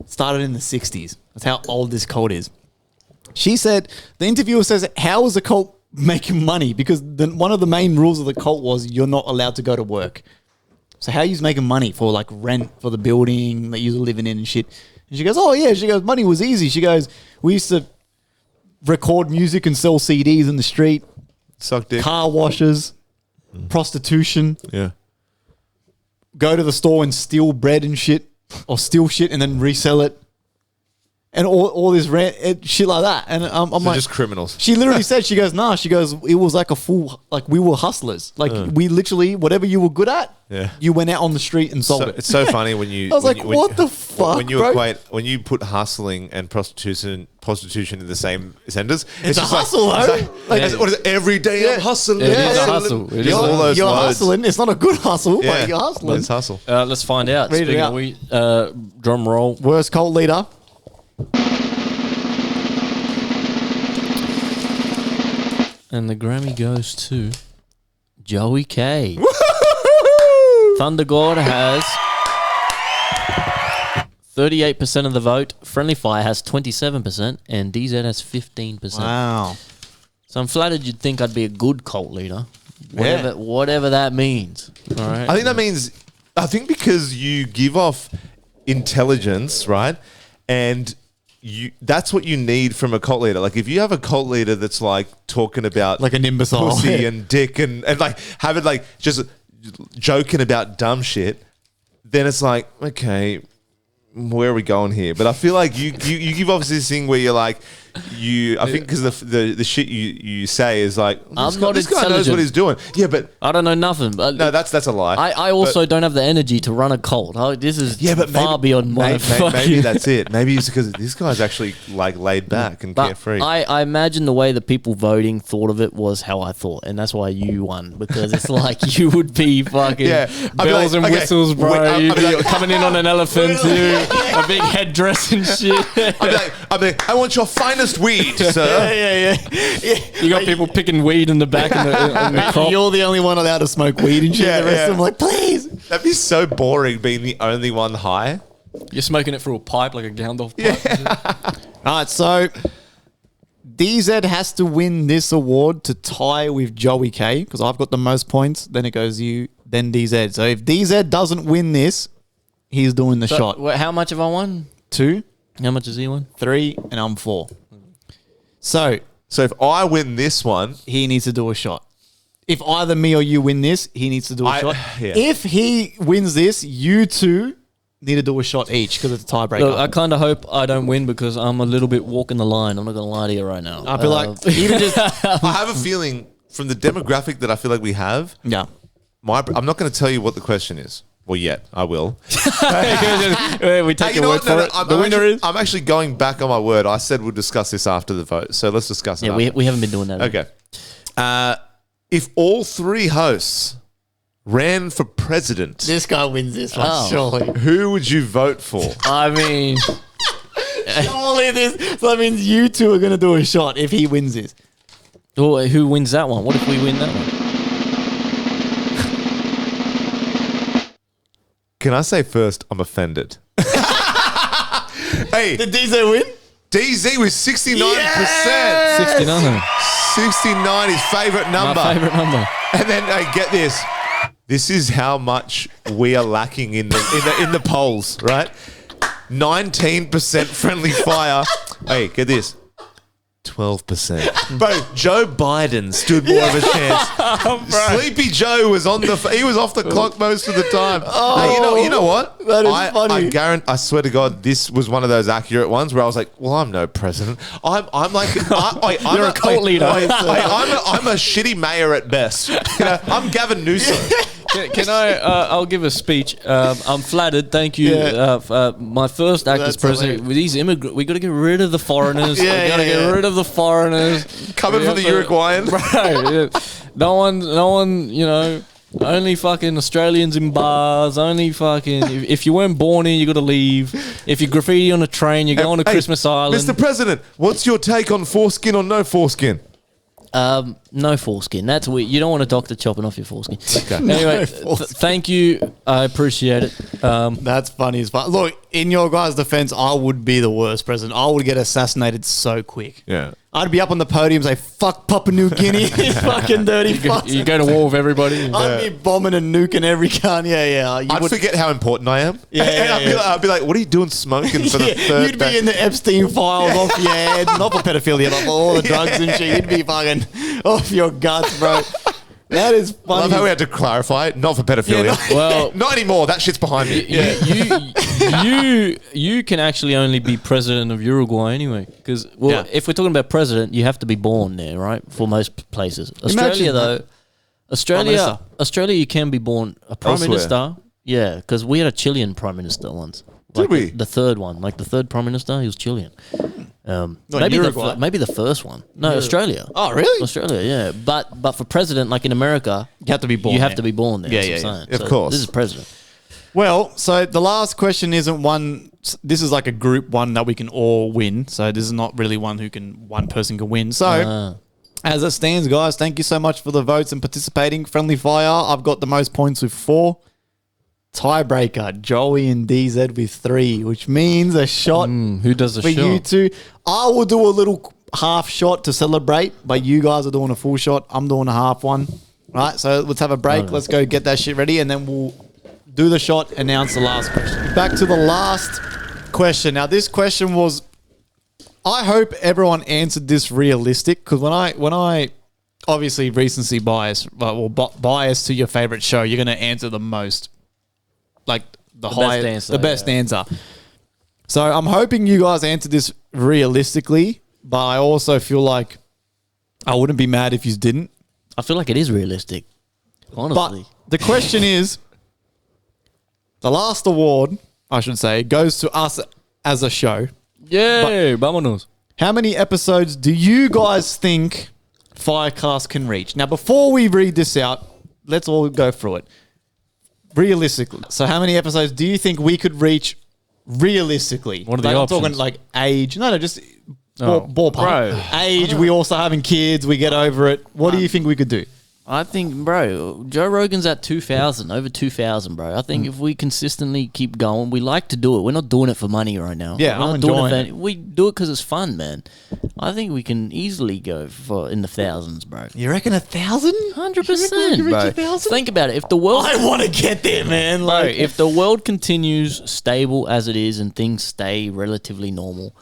Started in the 60s. That's how old this cult is. She said, the interviewer says, how is the cult making money? Because one of the main rules of the cult was you're not allowed to go to work. So how are you making money for like rent for the building that you're living in and shit? And she goes, oh yeah. She goes, money was easy. She goes, we used to record music and sell CDs in the street, Suck dick. car washes, prostitution, Yeah. go to the store and steal bread and shit, or steal shit and then resell it, and all this shit like that. And I'm So like, just criminals. she literally said, she goes, nah, she goes, it was like a full, like we were hustlers. Like we literally, whatever you were good at, Yeah. you went out on the street and sold So, it. it's so funny when you. I was when like, you- when- what the fuck, When you bro? when you put hustling and prostitution in the same sentence, It's a just hustle, it's though. Like- what is it? Every day I'm hustling. It is a hustle. It is all those You're words. hustling. It's not a good hustle, Yeah, but you're hustling. It's hustle. Let's find out. Read it Speaking out. of drum roll. Worst cult leader. And the Grammy goes to Joey K. Thunder God has 38% of the vote. Friendly Fire has 27%. And DZ has 15%. Wow. So I'm flattered you'd think I'd be a good cult leader. Whatever that means. All right. I think that means. I think because you give off intelligence, right, and that's what you need from a cult leader. Like if you have a cult leader that's like talking about Like an imbecile. pussy and dick and like have it like just joking about dumb shit, then it's like, okay, where are we going here? But I feel like you give off this thing where you're like, I think because the shit you say is like, this guy knows what he's doing. Yeah, but I don't know nothing. But no, that's a lie. I also don't have the energy to run a cult. This is far beyond my maybe that's it. Maybe it's because this guy's actually like laid back and carefree. I imagine the way the people voting thought of it was how I thought, and that's why you won, because it's like you would be fucking bells and whistles, bro. You'd be coming in on an elephant, a big headdress and shit. I'd be like, I want your finest weed, sir. Yeah. You got people picking weed in the back in the crop. You're the only one allowed to smoke weed and shit. Yeah, the rest of them yeah. like, please. That'd be so boring being the only one high. You're smoking it through a pipe like a Gandalf pipe. All right, so DZ has to win this award to tie with Joey K, because I've got the most points. Then it goes you, then DZ. So if DZ doesn't win this, he's doing the shot. How much have I won? 2, How much has he won? 3, and I'm 4. So if I win this one, he needs to do a shot. If either me or you win this, he needs to do a shot. Yeah. If he wins this, you two need to do a shot each because it's a tiebreaker. Look, I kind of hope I don't win because I'm a little bit walking the line. I'm not going to lie to you right now. I feel like even just I have a feeling from the demographic that I feel like we have. yeah. I'm not going to tell you what the question is. Well, yet I will. we take your word for it. I'm The winner is. I'm actually going back on my word. I said we'll discuss this after the vote, so let's discuss it. Yeah, after. we haven't been doing that. Okay. If all 3 hosts ran for president, This guy wins this one, Oh. surely. who would you vote for? I mean, Surely this. So that means you two are going to do a shot if he wins this. Well, who wins that one? What if we win that one? Can I say first, I'm offended. Hey, Did DZ win? DZ was 69%. 69. 69, his favourite number. My favourite number. And then, hey, get this. This is how much we are lacking in the polls, right? 19% friendly fire. Hey, get this. 12%. Bro, Joe Biden stood more of a chance. Sleepy Joe was he was off the clock most of the time. Hey, you know what? That is funny. I swear to God, this was one of those accurate ones where I was like, well, I'm no president. I'm like, You're a cult leader. I'm a shitty mayor at best. I'm Gavin Newsom. Can I? I'll give a speech. I'm flattered. Thank you. My first act as president with these immigrants. We got to get rid of the foreigners. We got to get rid of the foreigners Coming from the Uruguayan. Right. No one. You know. Only fucking Australians in bars. Only fucking. If you weren't born here, you got to leave. If you graffiti on a train, you go on a Christmas Island. Mr. President, what's your take on foreskin or no foreskin? No foreskin. That's weird. You don't want a doctor chopping off your foreskin. Okay. Anyway, thank you. I appreciate it. That's funny as fuck. Look, in your guys' defense, I would be the worst president. I would get assassinated so quick. Yeah. I'd be up on the podium and say, fuck Papua New Guinea. These fucking dirty fucks. You go to war with everybody. I'd be bombing and nuking every gun. Yeah. I'd forget how important I am. Yeah, I'd be like, what are you doing smoking for the third You'd be in the Epstein files off your head. Not for pedophilia, but for all the drugs and shit. You'd be fucking off your guts, bro. That is funny. I love how we had to clarify, not for pedophilia. Well, not anymore. That shit's behind me. You can actually only be president of Uruguay anyway. Because if we're talking about president, you have to be born there, right? For most places. Australia, though, Australia, you can be born a prime minister. Yeah, because we had a Chilean prime minister once. Did we? The third one, like the third prime minister, he was Chilean. Maybe the first one. No, Australia. Oh, really? Australia, yeah. But for president, like in America, you have to be born. You have to be born there. Yeah. Of course. This is president. Well, so the last question isn't one. This is like a group one that we can all win. So this is not really one one person can win. So as it stands, guys, thank you so much for the votes and participating. Friendly Fire, I've got the most points with 4. Tiebreaker, Joey and DZ with 3, which means a shot. Who does a for shot? You two. I will do a little half shot to celebrate, but you guys are doing a full shot. I'm doing a half one. Right, so let's have a break. Okay. Let's go get that shit ready, and then we'll do the shot, announce the last question. Back to the last question. Now, this question was, I hope everyone answered this realistic, because when I obviously recency bias, bias to your favorite show, you're going to answer the most. Like the best answer. So I'm hoping you guys answered this realistically, but I also feel like I wouldn't be mad if you didn't. I feel like it is realistic, honestly. But the question is, the last award, I should say, goes to us as a show. Yay, vámonos. How many episodes do you guys think FireCast can reach? Now, before we read this out, let's all go through it. Realistically. So how many episodes do you think we could reach realistically? What are the options? I'm talking like age. No, just ballpark. Bro. Age, we also having kids, we get over it. What do you think we could do? I think, bro, Joe Rogan's at 2,000, over 2,000, bro. I think if we consistently keep going, we like to do it. We're not doing it for money right now. Yeah, I'm doing enjoying it. We do it because it's fun, man. I think we can easily go for in the thousands, bro. You reckon 1,000? 100%, bro. Think about it. If the world, I want to get there, man. Bro, if the world continues stable as it is and things stay relatively normal,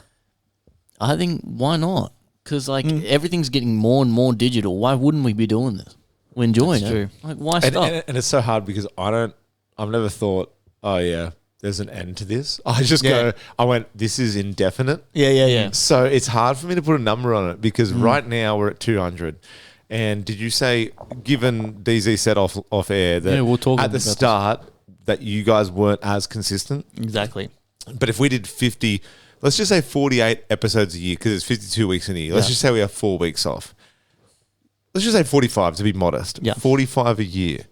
I think why not? Because everything's getting more and more digital. Why wouldn't we be doing this? We're enjoying it. True. Like, why stop? And it's so hard because I've never thought, oh yeah, there's an end to this. I went, this is indefinite. Yeah. So it's hard for me to put a number on it because right now we're at 200. And did you say, given DZ said off air that we'll talk at the start that you guys weren't as consistent? Exactly. But if we did 50, let's just say 48 episodes a year because it's 52 weeks in a year. Let's just say we have 4 weeks off. Let's just say 45 to be modest. Yeah. 45 a year.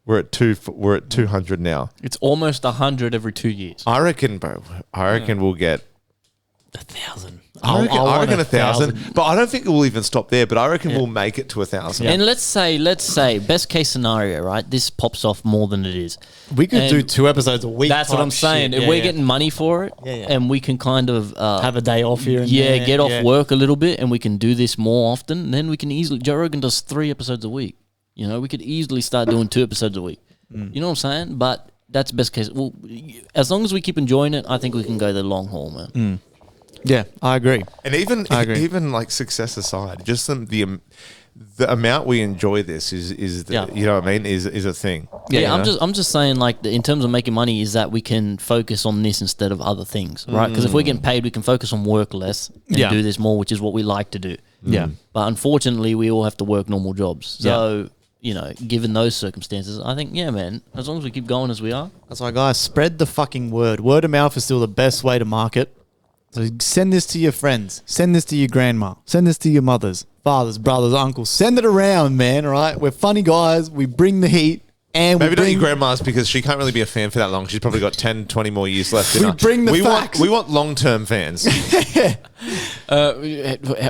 We're at 200 now. It's almost 100 every 2 years. I reckon, bro. We'll get 1,000. I reckon want 1,000, but I don't think we'll even stop there. But I reckon we'll make it to 1,000. And let's say, best case scenario, right? This pops off more than it is. We could And do 2 episodes a week. That's what type I'm saying. shit. If we're getting money for it, yeah. and we can kind of have a day off here and there. get off work a little bit, and we can do this more often, then we can easily. Joe Rogan does 3 episodes a week. You know, we could easily start doing 2 episodes a week. You know what I'm saying? But that's best case. Well, as long as we keep enjoying it, I think we can go the long haul, man. Yeah, I agree. And even like success aside, just the amount we enjoy this is the, you know what I mean, is a thing. Yeah, I'm just saying, like, in terms of making money, is that we can focus on this instead of other things, right? Because if we're getting paid, we can focus on work less and do this more, which is what we like to do. Yeah. But unfortunately, we all have to work normal jobs. So, you know, given those circumstances, I think, yeah, man, as long as we keep going as we are. That's why, guys, spread the fucking word. Word of mouth is still the best way to market. So send this to your friends. Send this to your grandma. Send this to your mothers, fathers, brothers, uncles. Send it around, man, all right? We're funny guys. We bring the heat. And maybe not your grandma's, because she can't really be a fan for that long. She's probably got 10, 20 more years left in her. the facts. We want long-term fans.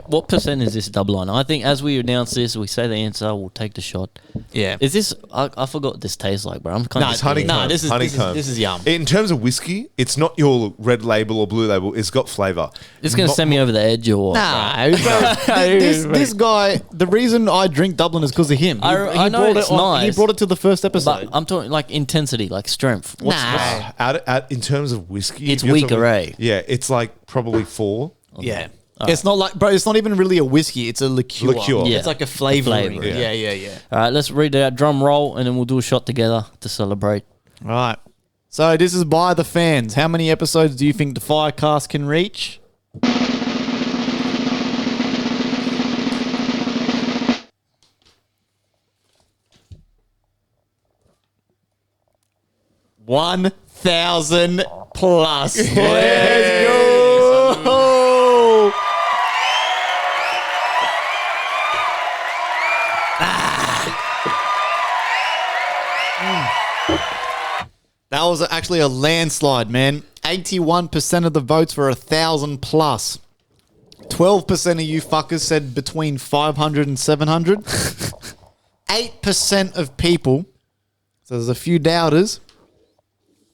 What percent is this double on? I think as we announce this, we say the answer, we'll take the shot. Yeah. Is this? I forgot what this tastes like, bro. I'm kind of It's honeycomb. Nah, this honeycomb. is yum. In terms of whiskey, it's not your red label or blue label. It's got flavour. It's going to send me over the edge or what? Nah, this guy, the reason I drink Dublin is because of him. I know it's nice. He brought it to the first episode. But I'm talking like intensity, like strength. In terms of whiskey, it's weaker, eh? Yeah, it's like probably 4. Yeah. It's not like, bro, it's not even really a whiskey. It's a liqueur. Yeah. It's like a flavoring. Flavor, Yeah. All right, let's read it out. Drum roll, and then we'll do a shot together to celebrate. All right. So this is by the fans. How many episodes do you think the FireCast can reach? $1,000 plus. Let's go. That was actually a landslide, man. 81% of the votes were 1,000 plus. 12% of you fuckers said between 500 and 700. 8% of people, so there's a few doubters,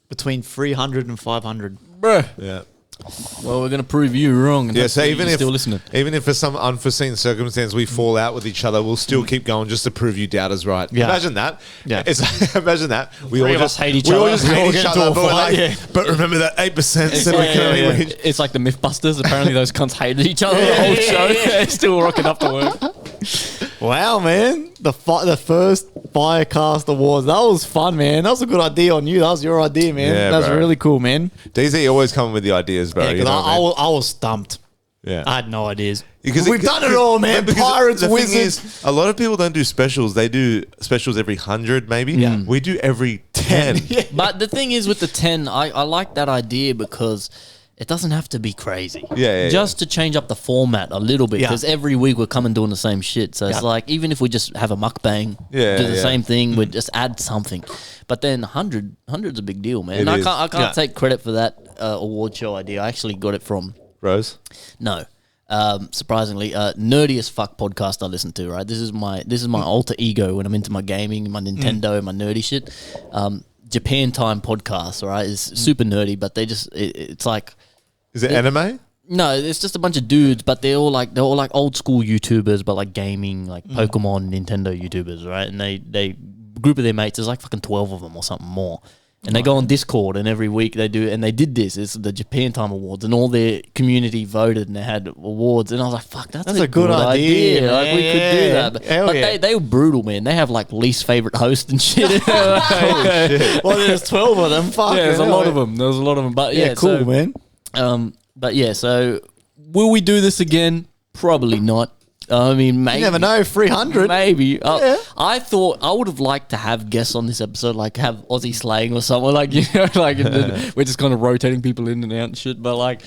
between 300 and 500. Bruh. Yeah. Well, we're going to prove you wrong. And So even if still listening. even if for some unforeseen circumstance we fall out with each other, we'll still keep going just to prove you doubters right. Yeah. Imagine that. Yeah. Imagine that. We Three all of just us hate each we all other. just We all hate get each into other. a But, we're fight. like, but remember that 8% said we can only reach. It's like the Mythbusters. Apparently, those cunts hated each other the whole show. They're still rocking up to work. Wow, man. The first FireCast Awards. That was fun, man. That was a good idea on you. That was your idea, man. Yeah, That's bro. really cool, man. DZ always coming with the ideas, bro. Yeah, you because know what I mean? I was stumped. Yeah. I had no ideas. Because We've done it all, man. because Pirates, the thing Wizards. is, a lot of people don't do specials. They do specials every 100, maybe. Yeah. We do every 10. But the thing is with the 10, I like that idea because it doesn't have to be crazy. Yeah, Just to change up the format a little bit Yeah. because every week we're coming doing the same shit. So it's like, even if we just have a mukbang, do the same thing, we just add something. But then 100's a big deal, man. It And is. I can't take credit for that award show idea. I actually got it from... Rose? No. Surprisingly, nerdy as fuck podcast I listen to, right? This is my alter ego when I'm into my gaming, my Nintendo, and my nerdy shit. Japan Time podcast, right? Is super nerdy, but they just it's like... Is it anime? No, it's just a bunch of dudes, but they're all like old school YouTubers, but like gaming, like Pokemon, Nintendo YouTubers, right? And they group of their mates. There's like fucking 12 of them or something more. And they go on Discord, and every week they do, and they did this. It's the Japan Time Awards, and all their community voted, and they had awards. And I was like, "Fuck, that's a good idea. Like, we could do that." But they were brutal, man. They have like least favorite host and shit. Well, there's 12 of them. Fuck. Yeah, there's a lot of them. There's a lot of them. But yeah, cool, so, man. But yeah, so will we do this again? Probably not. I mean, maybe. You never know. 300. Maybe. I thought I would have liked to have guests on this episode, like have Aussie slang or something, like, you know, like we're just kind of rotating people in and out and shit. But like,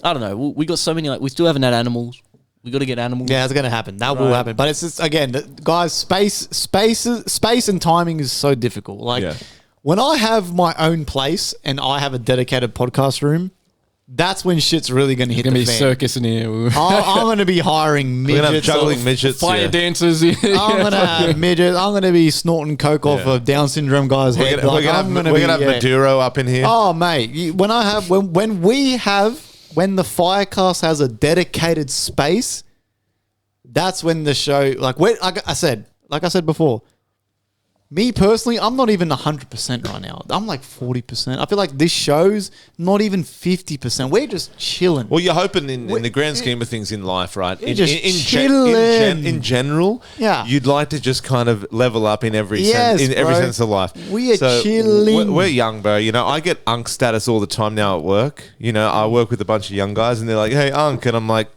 I don't know. We got so many. Like, we still haven't had animals. We got to get animals. Yeah, it's going to happen. That will happen. But it's just, again, guys, space and timing is so difficult. Like, when I have my own place and I have a dedicated podcast room, that's when shit's really going to hit Gonna the be fan. circus in here. I'm going to be hiring We're midgets. gonna have juggling midgets. Fire yeah. dancers. I'm going to have midgets. I'm going to be snorting coke off Yeah. a Down syndrome guy's We're head. gonna, Like, we're gonna I'm have, gonna we're be- gonna have yeah. Maduro up in here. Oh, mate, when the FireCast has a dedicated space, that's when the show, like I said before, me personally, I'm not even 100% right now. I'm like 40%. I feel like this show's not even 50%. We're just chilling. Well, you're hoping in the grand scheme of things in life, right? You're just chilling. In general, Yeah. you'd like to just kind of level up in every Yes, sense, in every bro. sense of life. We are chilling. We're young, bro. You know, I get unk status all the time now at work. You know, I work with a bunch of young guys, and they're like, "Hey, unk," and I'm like,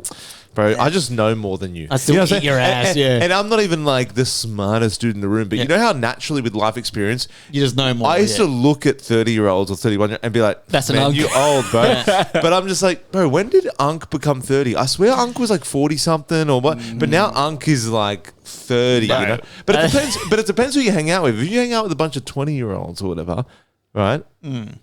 "Bro, I just know more than you." I still You know what eat I'm saying? your ass, and, yeah. And I'm not even like the smartest dude in the room, but you know how naturally with life experience, You just know more. I used yeah. to look at 30-year-olds or 31 and be like, That's an man, unk." you old, bro. But I'm just like, bro, when did unk become 30? I swear unk was like 40 something or what. But now unk is like 30, you know. But it depends who you hang out with. If you hang out with a bunch of 20-year-olds or whatever, right?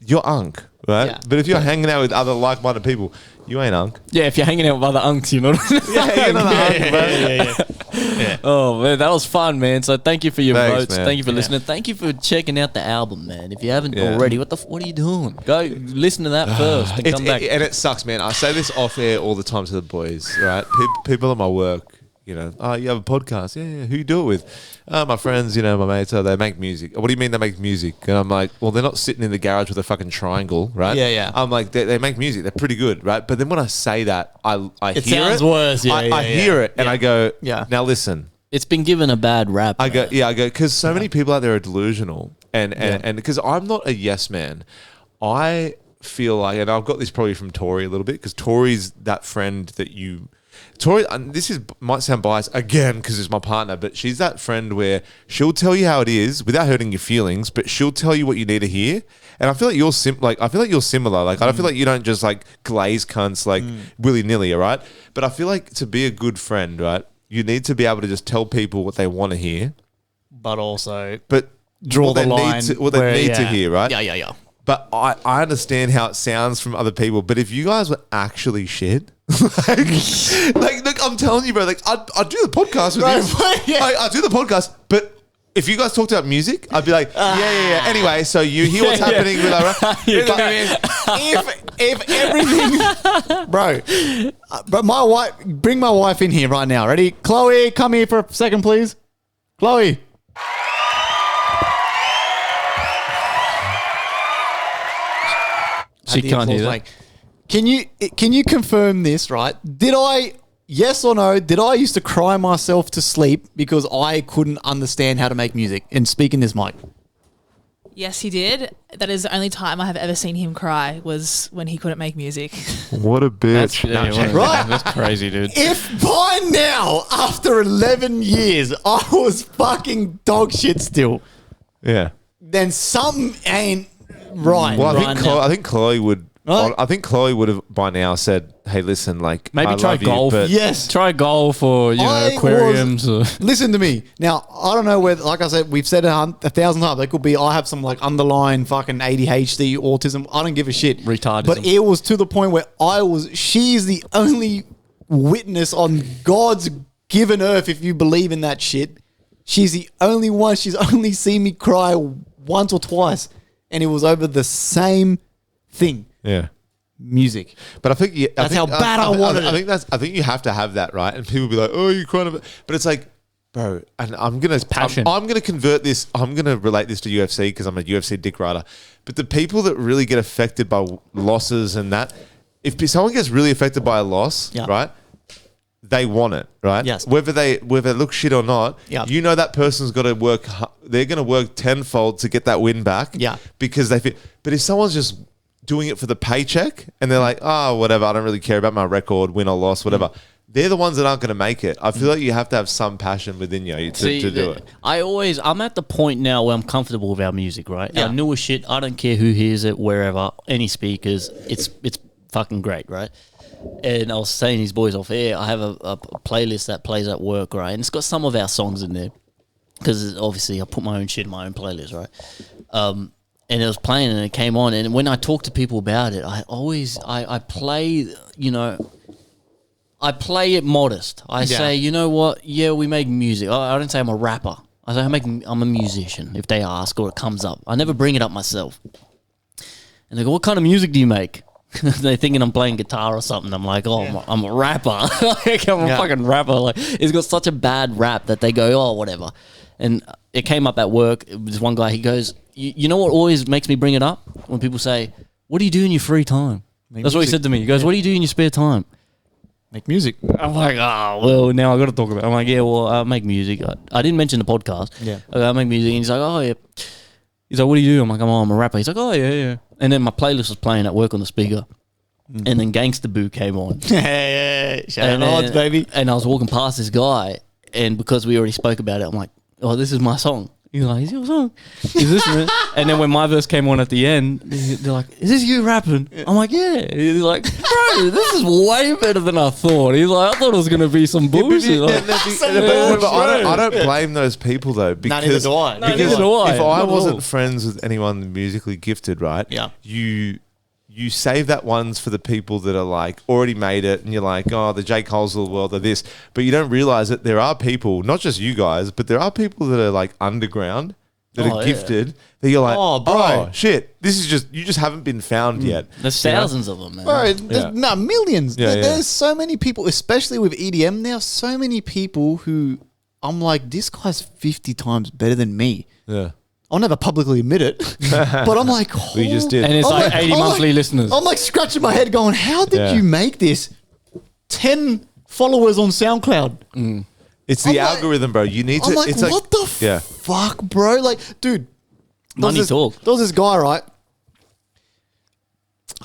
You're unk, right? Yeah. But if you're hanging out with other like-minded people, you ain't unk. Yeah, if you're hanging out with other unks, you know. Yeah, you're not unk, bro. Oh man, that was fun, man. So thank you for your Thanks, votes. man. Thank you for listening. Thank you for checking out the album, man. If you haven't Yeah. already, what are you doing? Go listen to that first and come back. And it sucks, man. I say this off air all the time to the boys, right? People at my work, you know, oh, you have a podcast? Yeah. Who you do it with? My friends, you know, my mates. Oh, they make music. What do you mean they make music? And I'm like, well, they're not sitting in the garage with a fucking triangle, right? Yeah. I'm like, they make music. They're pretty good, right? But then when I say that, I It hear sounds it. worse. Yeah, I hear it and I go, Yeah. now listen. It's been given a bad rap. I go, man. because so many people out there are delusional, and because I'm not a yes man, I feel like, and I've got this probably from Tori a little bit, because Tori's that friend that Tori, and might sound biased again because it's my partner, but she's that friend where she'll tell you how it is without hurting your feelings, but she'll tell you what you need to hear. And I feel like you're similar. Like I feel like you don't just like glaze cunts like willy nilly, all right? But I feel like to be a good friend, right, you need to be able to just tell people what they want to hear, But also but draw what the they line. what they need to hear, right? Yeah. But I understand how it sounds from other people. But if you guys were actually shit, like I'm telling you, bro, like I'd do the podcast with you. Yeah. I do the podcast, but if you guys talked about music, I'd be like, yeah. Anyway, so you hear what's happening with our if everything, bro. But my wife, bring my wife in here right now. Ready? Chloe, come here for a second, please. Chloe. She can't hear that. Like, can you confirm this? Right? Yes or no? Did I used to cry myself to sleep because I couldn't understand how to make music and speak in this mic? Yes, he did. That is the only time I have ever seen him cry was when he couldn't make music. What a bitch. Right? That's crazy, dude. If by now, after 11 years, I was fucking dog shit still, Yeah. then something ain't right. Well, right now. I think Chloe would. Right. I think Chloe would have by now said, "Hey, listen, like Maybe I try love you, golf. but Yes. Try golf or I aquariums. Listen to me. Now, I don't know whether, like I said, we've said it 1,000 times. They could be, I have some like underlying fucking ADHD, autism. I don't give a shit. Retardism. But it was to the point where she's the only witness on God's given earth, if you believe in that shit. She's the only one. She's only seen me cry once or twice. And it was over the same thing. yeah. Music. But I think That's how bad I wanted it. I think you have to have that, right? And people be like, "Oh, you crying about," but it's like, bro. And I'm gonna passion. I'm gonna convert this. I'm gonna relate this to UFC because I'm a UFC dick rider. But the people that really get affected by losses and that, if someone gets really affected by a loss, Yeah. right? They want it, right? Yes. Whether they look shit or not, Yeah. you know that person's got to work. They're going to work tenfold to get that win back. Yeah. Because they feel. But if someone's just doing it for the paycheck and they're like, oh, whatever, I don't really care about my record, win or loss, whatever. They're the ones that aren't going to make it. I feel like you have to have some passion within you to do it. I'm at the point now where I'm comfortable with our music, right? Yeah. Our newer shit, I don't care who hears it, wherever, any speakers, it's fucking great, right? And I was saying these boys off air, I have a playlist that plays at work, right? And it's got some of our songs in there because obviously I put my own shit in my own playlist, right? and it was playing and it came on. And when I talk to people about it, I play, I play it modest. I say, you know what? Yeah, we make music. I don't say I'm a rapper. I say I'm a musician if they ask or it comes up. I never bring it up myself. And they go, what kind of music do you make? They're thinking I'm playing guitar or something. I'm like, I'm a rapper. Like, I'm a fucking rapper. Like, it's got such a bad rap that they go, oh, whatever. And it came up at work. This one guy, he goes, you know what always makes me bring it up? When people say, what do you do in your free time? That's what he said to me. He goes, what do you do in your spare time? Make music. I'm like, oh, well, now I got to talk about it. I'm like, yeah, well, I make music. I didn't mention the podcast. Yeah. I make music. And he's like, oh, yeah. He's like, what do you do? I'm like, I'm a rapper. He's like, oh, yeah. And then my playlist was playing at work on the speaker. And then Gangsta Boo came on. Shout out, baby. And I was walking past this guy, and because we already spoke about it, I'm like, oh, this is my song. He's like, is your song? He's listening. And then when my verse came on at the end, they're like, is this you rapping? I'm like, yeah. He's like, bro, this is way better than I thought. He's like, I thought it was going to be some bullshit. I don't blame those people though, because neither do I. Because if I wasn't friends with anyone musically gifted, right? Yeah. You save that ones for the people that are like already made it, and you're like, oh, the J. Coles of the world are this, but you don't realize that there are people, not just you guys, but there are people that are like underground that are gifted. That you're like, oh shit, this is just you just haven't been found yet. There's thousands of them, man. Bro, there's millions. Yeah, there's so many people, especially with EDM now. So many people who I'm like, this guy's 50 times better than me. Yeah. I'll never publicly admit it, but I'm like, we just did. And it's like 80 monthly listeners. I'm like scratching my head going, how did you make this? 10 followers on SoundCloud. It's the algorithm, bro. You need to. I'm like, it's what the fuck, bro? Like, dude. Money talk. There was this guy, right?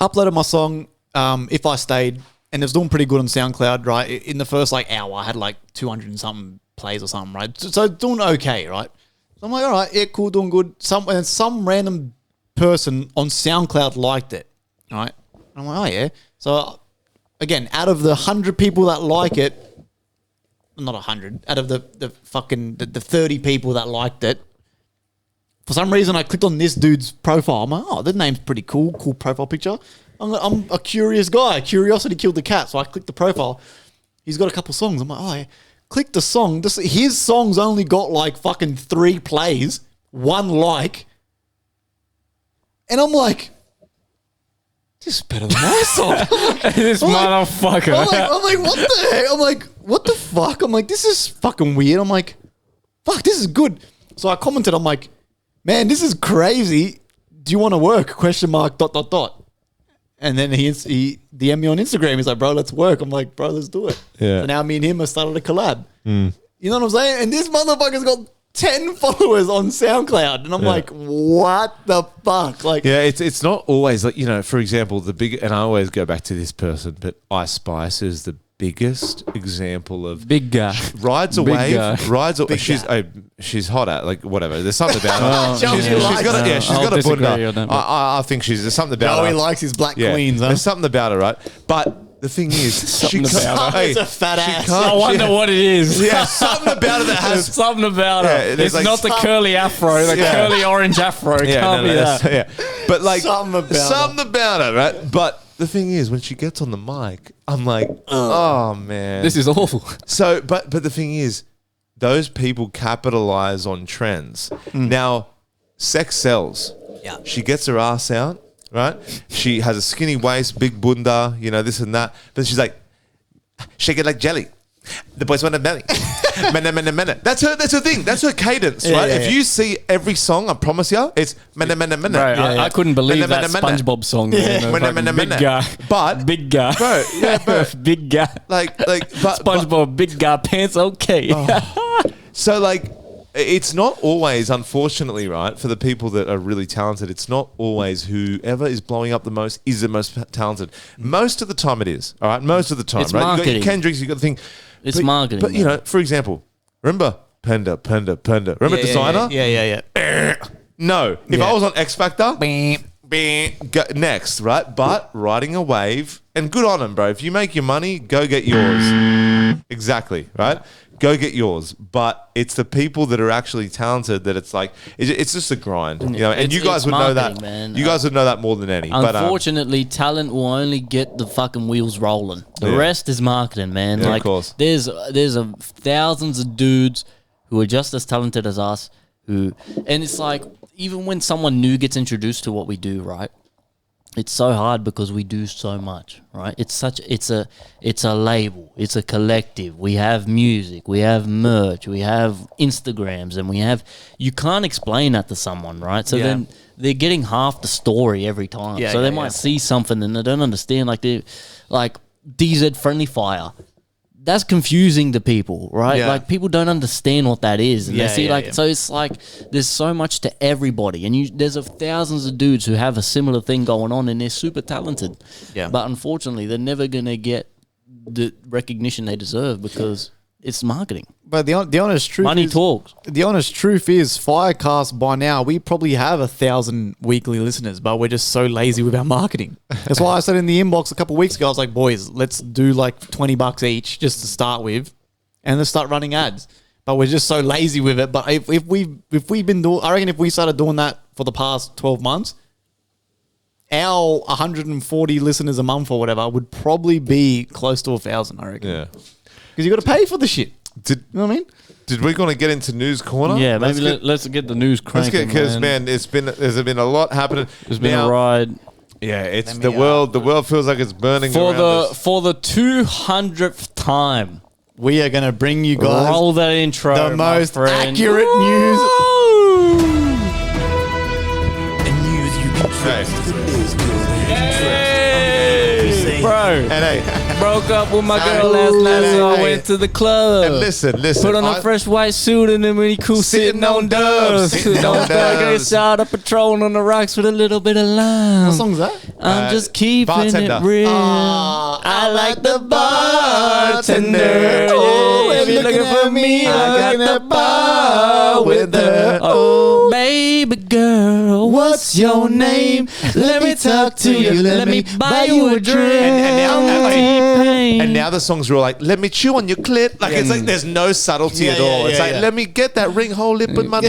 Uploaded my song, If I Stayed, and it was doing pretty good on SoundCloud, right? In the first like hour, I had like 200 and something plays or something, right? So doing okay, right? So I'm like, all right, yeah, cool, doing good. Some random person on SoundCloud liked it, all right? And I'm like, oh, yeah. So, again, out of the 100 people that like it, not 100, out of the 30 people that liked it, for some reason I clicked on this dude's profile. I'm like, oh, that name's pretty cool profile picture. I'm a curious guy. Curiosity killed the cat. So I clicked the profile. He's got a couple songs. I'm like, oh, yeah. Click the song. His song's only got like fucking 3 plays, 1 like. And I'm like, this is better than my song. This motherfucker. I'm like, what the heck? I'm like, what the fuck? I'm like, this is fucking weird. I'm like, fuck, this is good. So I commented, I'm like, man, this is crazy. Do you want to work? ? And then he DM'd me on Instagram. He's like, bro, let's work. I'm like, bro, let's do it. Yeah. So now me and him have started a collab. You know what I'm saying? And this motherfucker's got 10 followers on SoundCloud. And I'm like, what the fuck? Like, yeah, it's not always like, for example, and I always go back to this person, but Ice Spice is the biggest example of big guy rides a wave, rides. She's hot at like whatever. There's something about her. She's got a bunda. I think there's something about her. Joey likes his black queens. Huh? There's something about her, right? But the thing is, it's a fat ass. I wonder what it is. Yeah, something about it that has something about it. It's like not the curly afro, the curly orange afro. It can't be that. But like something about it, right? But the thing is, when she gets on the mic, I'm like, oh man, this is awful. So, but the thing is, those people capitalize on trends. Now, sex sells. Yeah, she gets her ass out, right? She has a skinny waist, big bunda, this and that. But she's like, shake it like jelly. The boys want to belly. That's her thing. That's her cadence, right? If you see every song, I promise you, it's Right, I couldn't believe that SpongeBob song. Big guy. But big guy. Bro, big guy. But SpongeBob, big guy, pants okay. So like, it's not always, unfortunately, right, for the people that are really talented, it's not always whoever is blowing up the most is the most talented. Most of the time it is, all right? Most of the time, it's right? marketing. You got your Kendricks, you got the thing. It's marketing. But, for example, remember Panda? Remember Designer? Yeah. No. If I was on X Factor, go next, right? But riding a wave, and good on them, bro. If you make your money, go get yours. Exactly, right? Go get yours. But it's the people that are actually talented that it's like, it's just a grind. You know, and you guys would know that. Man. You guys would know that more than any. Unfortunately, talent will only get the fucking wheels rolling. The rest is marketing, man. Yeah, like, of course. There's thousands of dudes who are just as talented as us. And it's like, even when someone new gets introduced to what we do, right? It's so hard because we do so much, right? It's a label, it's a collective. We have music, we have merch, we have Instagrams, and you can't explain that to someone, right? So then they're getting half the story every time. So they might see something and they don't understand, like DZ FriendlyFire. That's confusing to people, right? Yeah. Like, people don't understand what that is. And they see, so it's like, there's so much to everybody. And there's thousands of dudes who have a similar thing going on and they're super talented. Yeah. But unfortunately, they're never going to get the recognition they deserve because it's marketing. But the honest truth Money talks. The honest truth is, FireCast, by now, we probably have 1,000 weekly listeners, but we're just so lazy with our marketing. That's why I said in the inbox a couple of weeks ago, I was like, boys, let's do like $20 each just to start with, and let's start running ads. But we're just so lazy with it. But if we've been doing, I reckon if we started doing that for the past 12 months, our 140 listeners a month or whatever would probably be close to 1,000, I reckon. Yeah. Because you got to pay for the shit. You know what I mean? Did we want to get into news corner? Yeah, maybe let's get the news cranking. Because man, there's been a lot happening. There's been a ride. Yeah, it's the world. The world feels like it's burning For around us. the 200th time. We are going to bring you guys roll that intro, the most friend. accurate news. And news you can trust. Bro, And broke up with my girl last night, so I went to the club. And listen. Put on a fresh white suit and then really cool sitting on dubs. Sitting on dubs. Shot up Patron on the rocks with a little bit of lime. What song's that? I'm just keeping Bartender. it real. I like the bartender. Oh, if you're looking for me, I got the bar with her. Oh, baby girl, what's your name? Let me talk to you. Let me buy you a drink. And now the songs are all like, let me chew on your clit. Like, it's like there's no subtlety at all. It's like, let me get that ring hole lip in my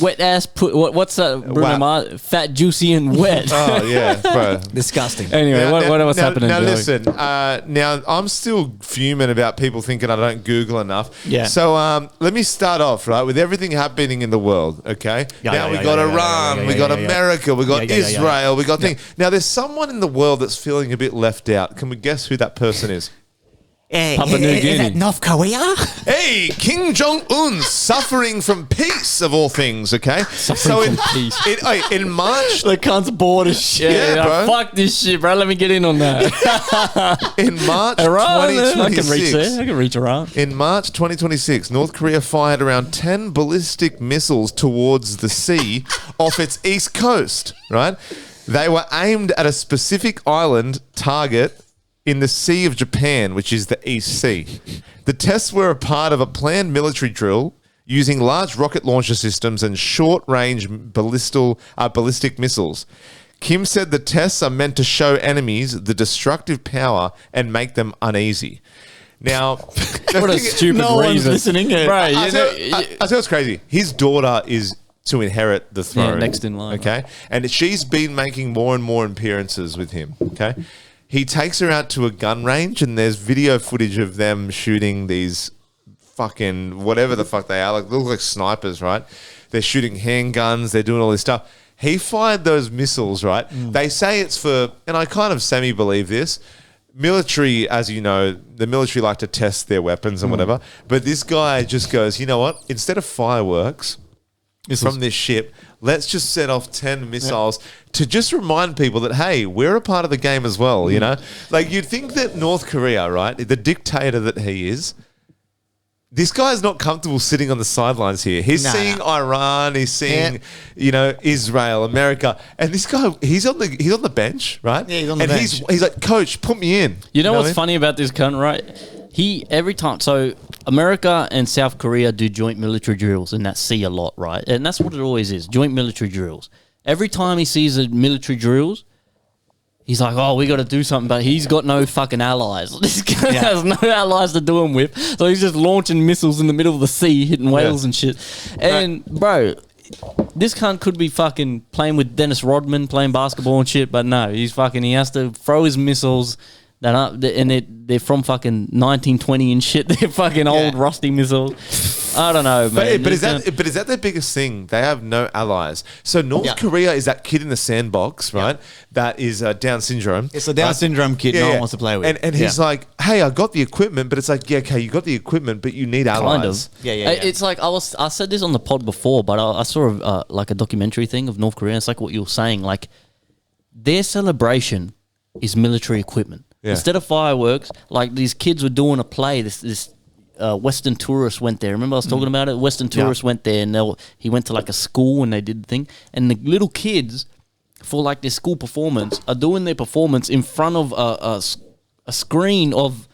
Wet ass put. What's that? Bruno Mars? Fat, juicy, and wet. Oh, yeah, bro. Disgusting. Anyway, what else happening? Now, Joey? listen. Now, I'm still fuming about people thinking I don't Google enough. Yeah. So, let me start off, right, with everything happening in the world, okay? Now, we got Iran, we got America, we got Israel, we got things. Now, there's someone in the world that's feeling a bit left out. Can we guess who that person is? Papua New Guinea. Is that North Korea? Hey, Kim Jong-un suffering from peace of all things, okay? Suffering from peace. In March... The cunt's bored as shit. Yeah, bro. Fuck this shit, bro. Let me get in on that. In March Iran, 2026... I can reach there. I can reach Iran. In March 2026, North Korea fired around 10 ballistic missiles towards the sea off its east coast, right? They were aimed at a specific island target in the Sea of Japan, which is the East Sea. The tests were a part of a planned military drill using large rocket launcher systems and short-range ballistic missiles. Kim said the tests are meant to show enemies the destructive power and make them uneasy. Now, What a stupid no one's reason. listening. Bro, I tell you what's crazy. His daughter is to inherit the throne. next in line. Okay. And she's been making more and more appearances with him. Okay. He takes her out to a gun range and there's video footage of them shooting these fucking whatever the fuck they are. Like, they look like snipers, right? They're shooting handguns. They're doing all this stuff. He fired those missiles, right? They say it's for, and I kind of semi-believe this, military, as you know, the military like to test their weapons and whatever. But this guy just goes, you know what? Instead of fireworks from this ship, let's just set off 10 missiles to just remind people that, hey, we're a part of the game as well, you know? Like, you'd think that North Korea, right, the dictator that he is, this guy's not comfortable sitting on the sidelines here. He's seeing Iran, he's seeing, you know, Israel, America, and this guy, he's on the bench, right? Yeah, he's on the bench. He's like, coach, put me in. You know what's what I mean? funny about this cunt, right? Every time, so America and South Korea do joint military drills in that sea a lot, right? And that's what it always is, joint military drills. Every time he sees the military drills, He's like, oh, we got to do something, but he's got no fucking allies. This guy has no allies to do him with, so he's just launching missiles in the middle of the sea, hitting whales and shit. And bro, this cunt could be fucking playing with Dennis Rodman, playing basketball and shit, but no, he has to throw his missiles that are, and they're from fucking 1920 and shit. They're fucking old rusty missiles. I don't know, man. But is that their biggest thing? They have no allies. So North Korea is that kid in the sandbox, right? That is Down syndrome. It's a Down syndrome kid no one wants to play with. And he's like, hey, I got the equipment, but it's like, yeah, okay, you got the equipment, but you need allies. Kind of. It's like I said this on the pod before, but I saw like a documentary thing of North Korea. It's like what you were saying. Like their celebration is military equipment. Yeah. Instead of fireworks, like these kids were doing a play. This Western tourist went there. Remember I was talking about it? Western tourist went there, and he went to like a school and they did the thing. And the little kids, for like their school performance, are doing their performance in front of a screen of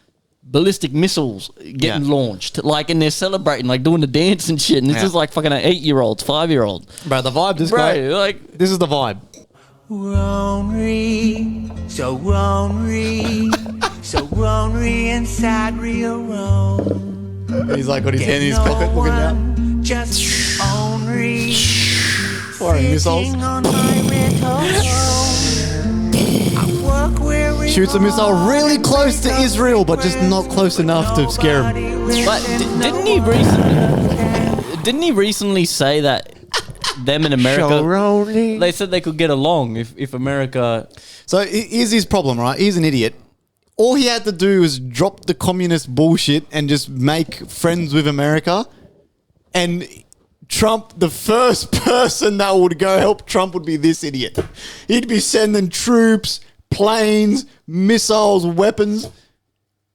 ballistic missiles getting launched. Like, and they're celebrating, like doing the dance and shit. And this is like fucking 8-year-olds, 5-year-olds. Bro, the vibe is great. Like, this is the vibe. Ornery, so ornery, so ornery inside real wrong. He's like got his hand in his pocket looking down. Just ornery, firing missiles. Shoots a missile really close to Israel, but just not close enough to scare him. But didn't he recently say that them in America, they said they could get along if America... So here's his problem, right? He's an idiot. All he had to do was drop the communist bullshit and just make friends with America. And Trump, the first person that would go help Trump would be this idiot. He'd be sending troops, planes, missiles, weapons...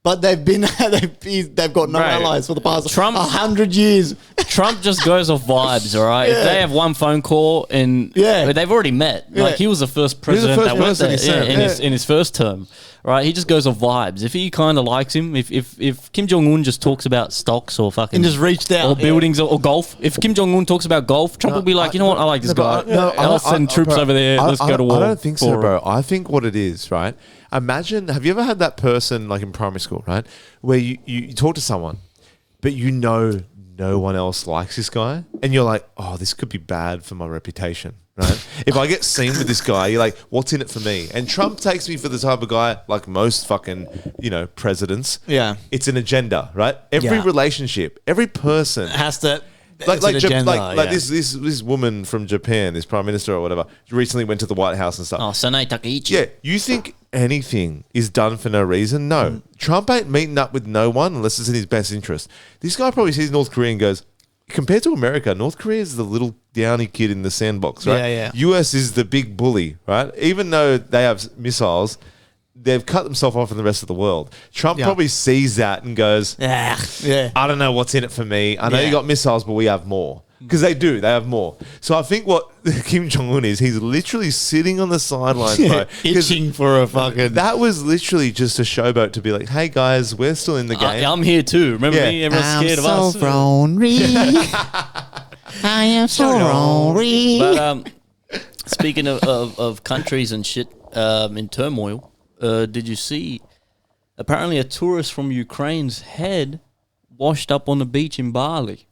But they've got no allies for the past 100 years. Trump just goes off vibes, all right? If they have one phone call and they've already met. Like he was the first president that went there in his first term, right? He just goes off vibes. If he kind of likes him, if Kim Jong-un just talks about stocks or fucking... And just reached out. Or buildings or golf. If Kim Jong-un talks about golf, Trump will be like, you know what? I like this guy. Let's send troops over there. Let's go to war. I don't think so, bro. I think what it is, right? Imagine, have you ever had that person like in primary school, right? Where you talk to someone, but you know no one else likes this guy. And you're like, oh, this could be bad for my reputation, right? If I get seen with this guy, you're like, what's in it for me? And Trump takes me for the type of guy, like most fucking, presidents. Yeah. It's an agenda, right? Every relationship, every person has to... This woman from Japan, this prime minister or whatever, recently went to the White House and stuff. Oh, Sanae Takaichi. Yeah, you think anything is done for no reason? No. Trump ain't meeting up with no one unless it's in his best interest. This guy probably sees North Korea and goes, compared to America, North Korea is the little downy kid in the sandbox, right? Yeah. US is the big bully, right? Even though they have missiles, they've cut themselves off from the rest of the world. Trump probably sees that and goes, I don't know what's in it for me. I know you got missiles, but we have more. Because they do. They have more. So I think what Kim Jong-un is, he's literally sitting on the sidelines, bro. Itching for a fucking... That was literally just a showboat to be like, hey, guys, we're still in the game. I'm here too. Remember me? Everyone's scared of us. I'm so ornery. I am so ornery. But speaking of countries and shit in turmoil, did you see apparently a tourist from Ukraine's head washed up on the beach in Bali?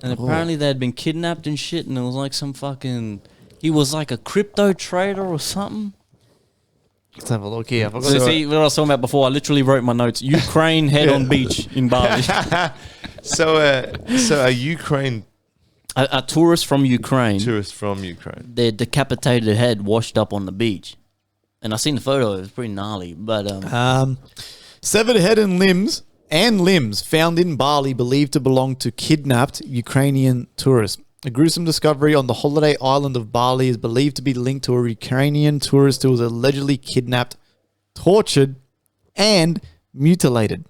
And apparently they had been kidnapped and shit, and it was like some fucking... He was like a crypto trader or something. Let's have a look here. So see what I was talking about before? I literally wrote my notes. Ukraine head on beach in Bali. So a Ukraine... A tourist from Ukraine. Their decapitated head washed up on the beach. And I seen the photo. It was pretty gnarly. But severed head and limbs found in Bali believed to belong to kidnapped Ukrainian tourists. A gruesome discovery on the holiday island of Bali is believed to be linked to a Ukrainian tourist who was allegedly kidnapped, tortured, and mutilated.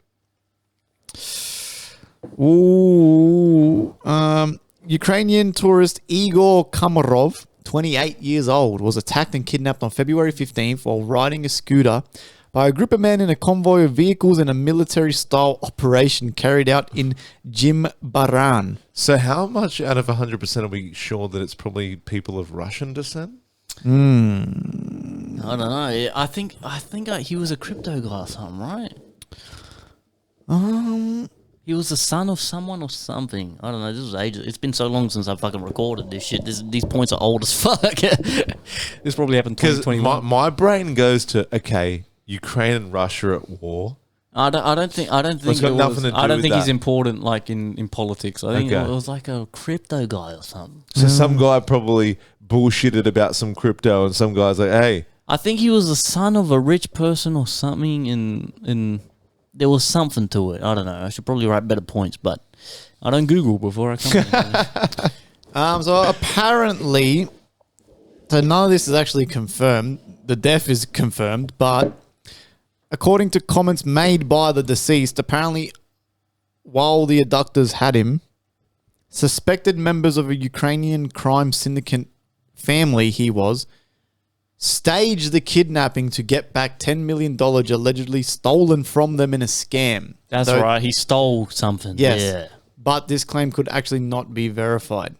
Ukrainian tourist Igor Komarov, 28 years old, was attacked and kidnapped on February 15th while riding a scooter by a group of men in a convoy of vehicles in a military-style operation carried out in Jimbaran. So how much out of 100% are we sure that it's probably people of Russian descent? I don't know. I think he was a crypto guy or something, right? He was the son of someone or something. I don't know. This was ages. It's been so long since I fucking recorded this shit. These points are old as fuck. This probably happened 2021. My brain goes to, okay, Ukraine and Russia at war. I don't think It's got nothing to do I don't with think that. he's important like in politics. I think it was like a crypto guy or something. So some guy probably bullshitted about some crypto, and some guy's like, hey. I think he was the son of a rich person or something, and there was something to it. I don't know. I should probably write better points, but I don't Google before I come. So apparently, so none of this is actually confirmed. The death is confirmed, but according to comments made by the deceased, apparently while the abductors had him, suspected members of a Ukrainian crime syndicate family staged the kidnapping to get back $10 million allegedly stolen from them in a scam. That's right. He stole something. Yes. Yeah. But this claim could actually not be verified.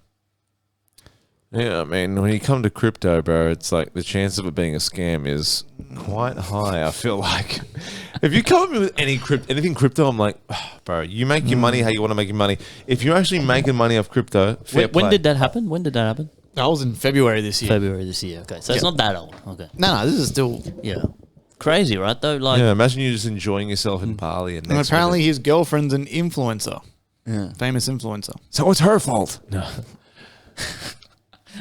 Yeah, I mean, when you come to crypto, bro, it's like the chance of it being a scam is quite high, I feel like. If you come with anything crypto, I'm like, oh, bro, you make your money how you want to make your money. If you're actually making money off crypto, fair play. When did that happen? That was in February this year. Okay. So it's not that old. Okay. No, this is still... Yeah. Crazy, right, though? Like, yeah, imagine you just enjoying yourself in Bali. And apparently his girlfriend's an influencer. Yeah. Famous influencer. So it's her fault. No.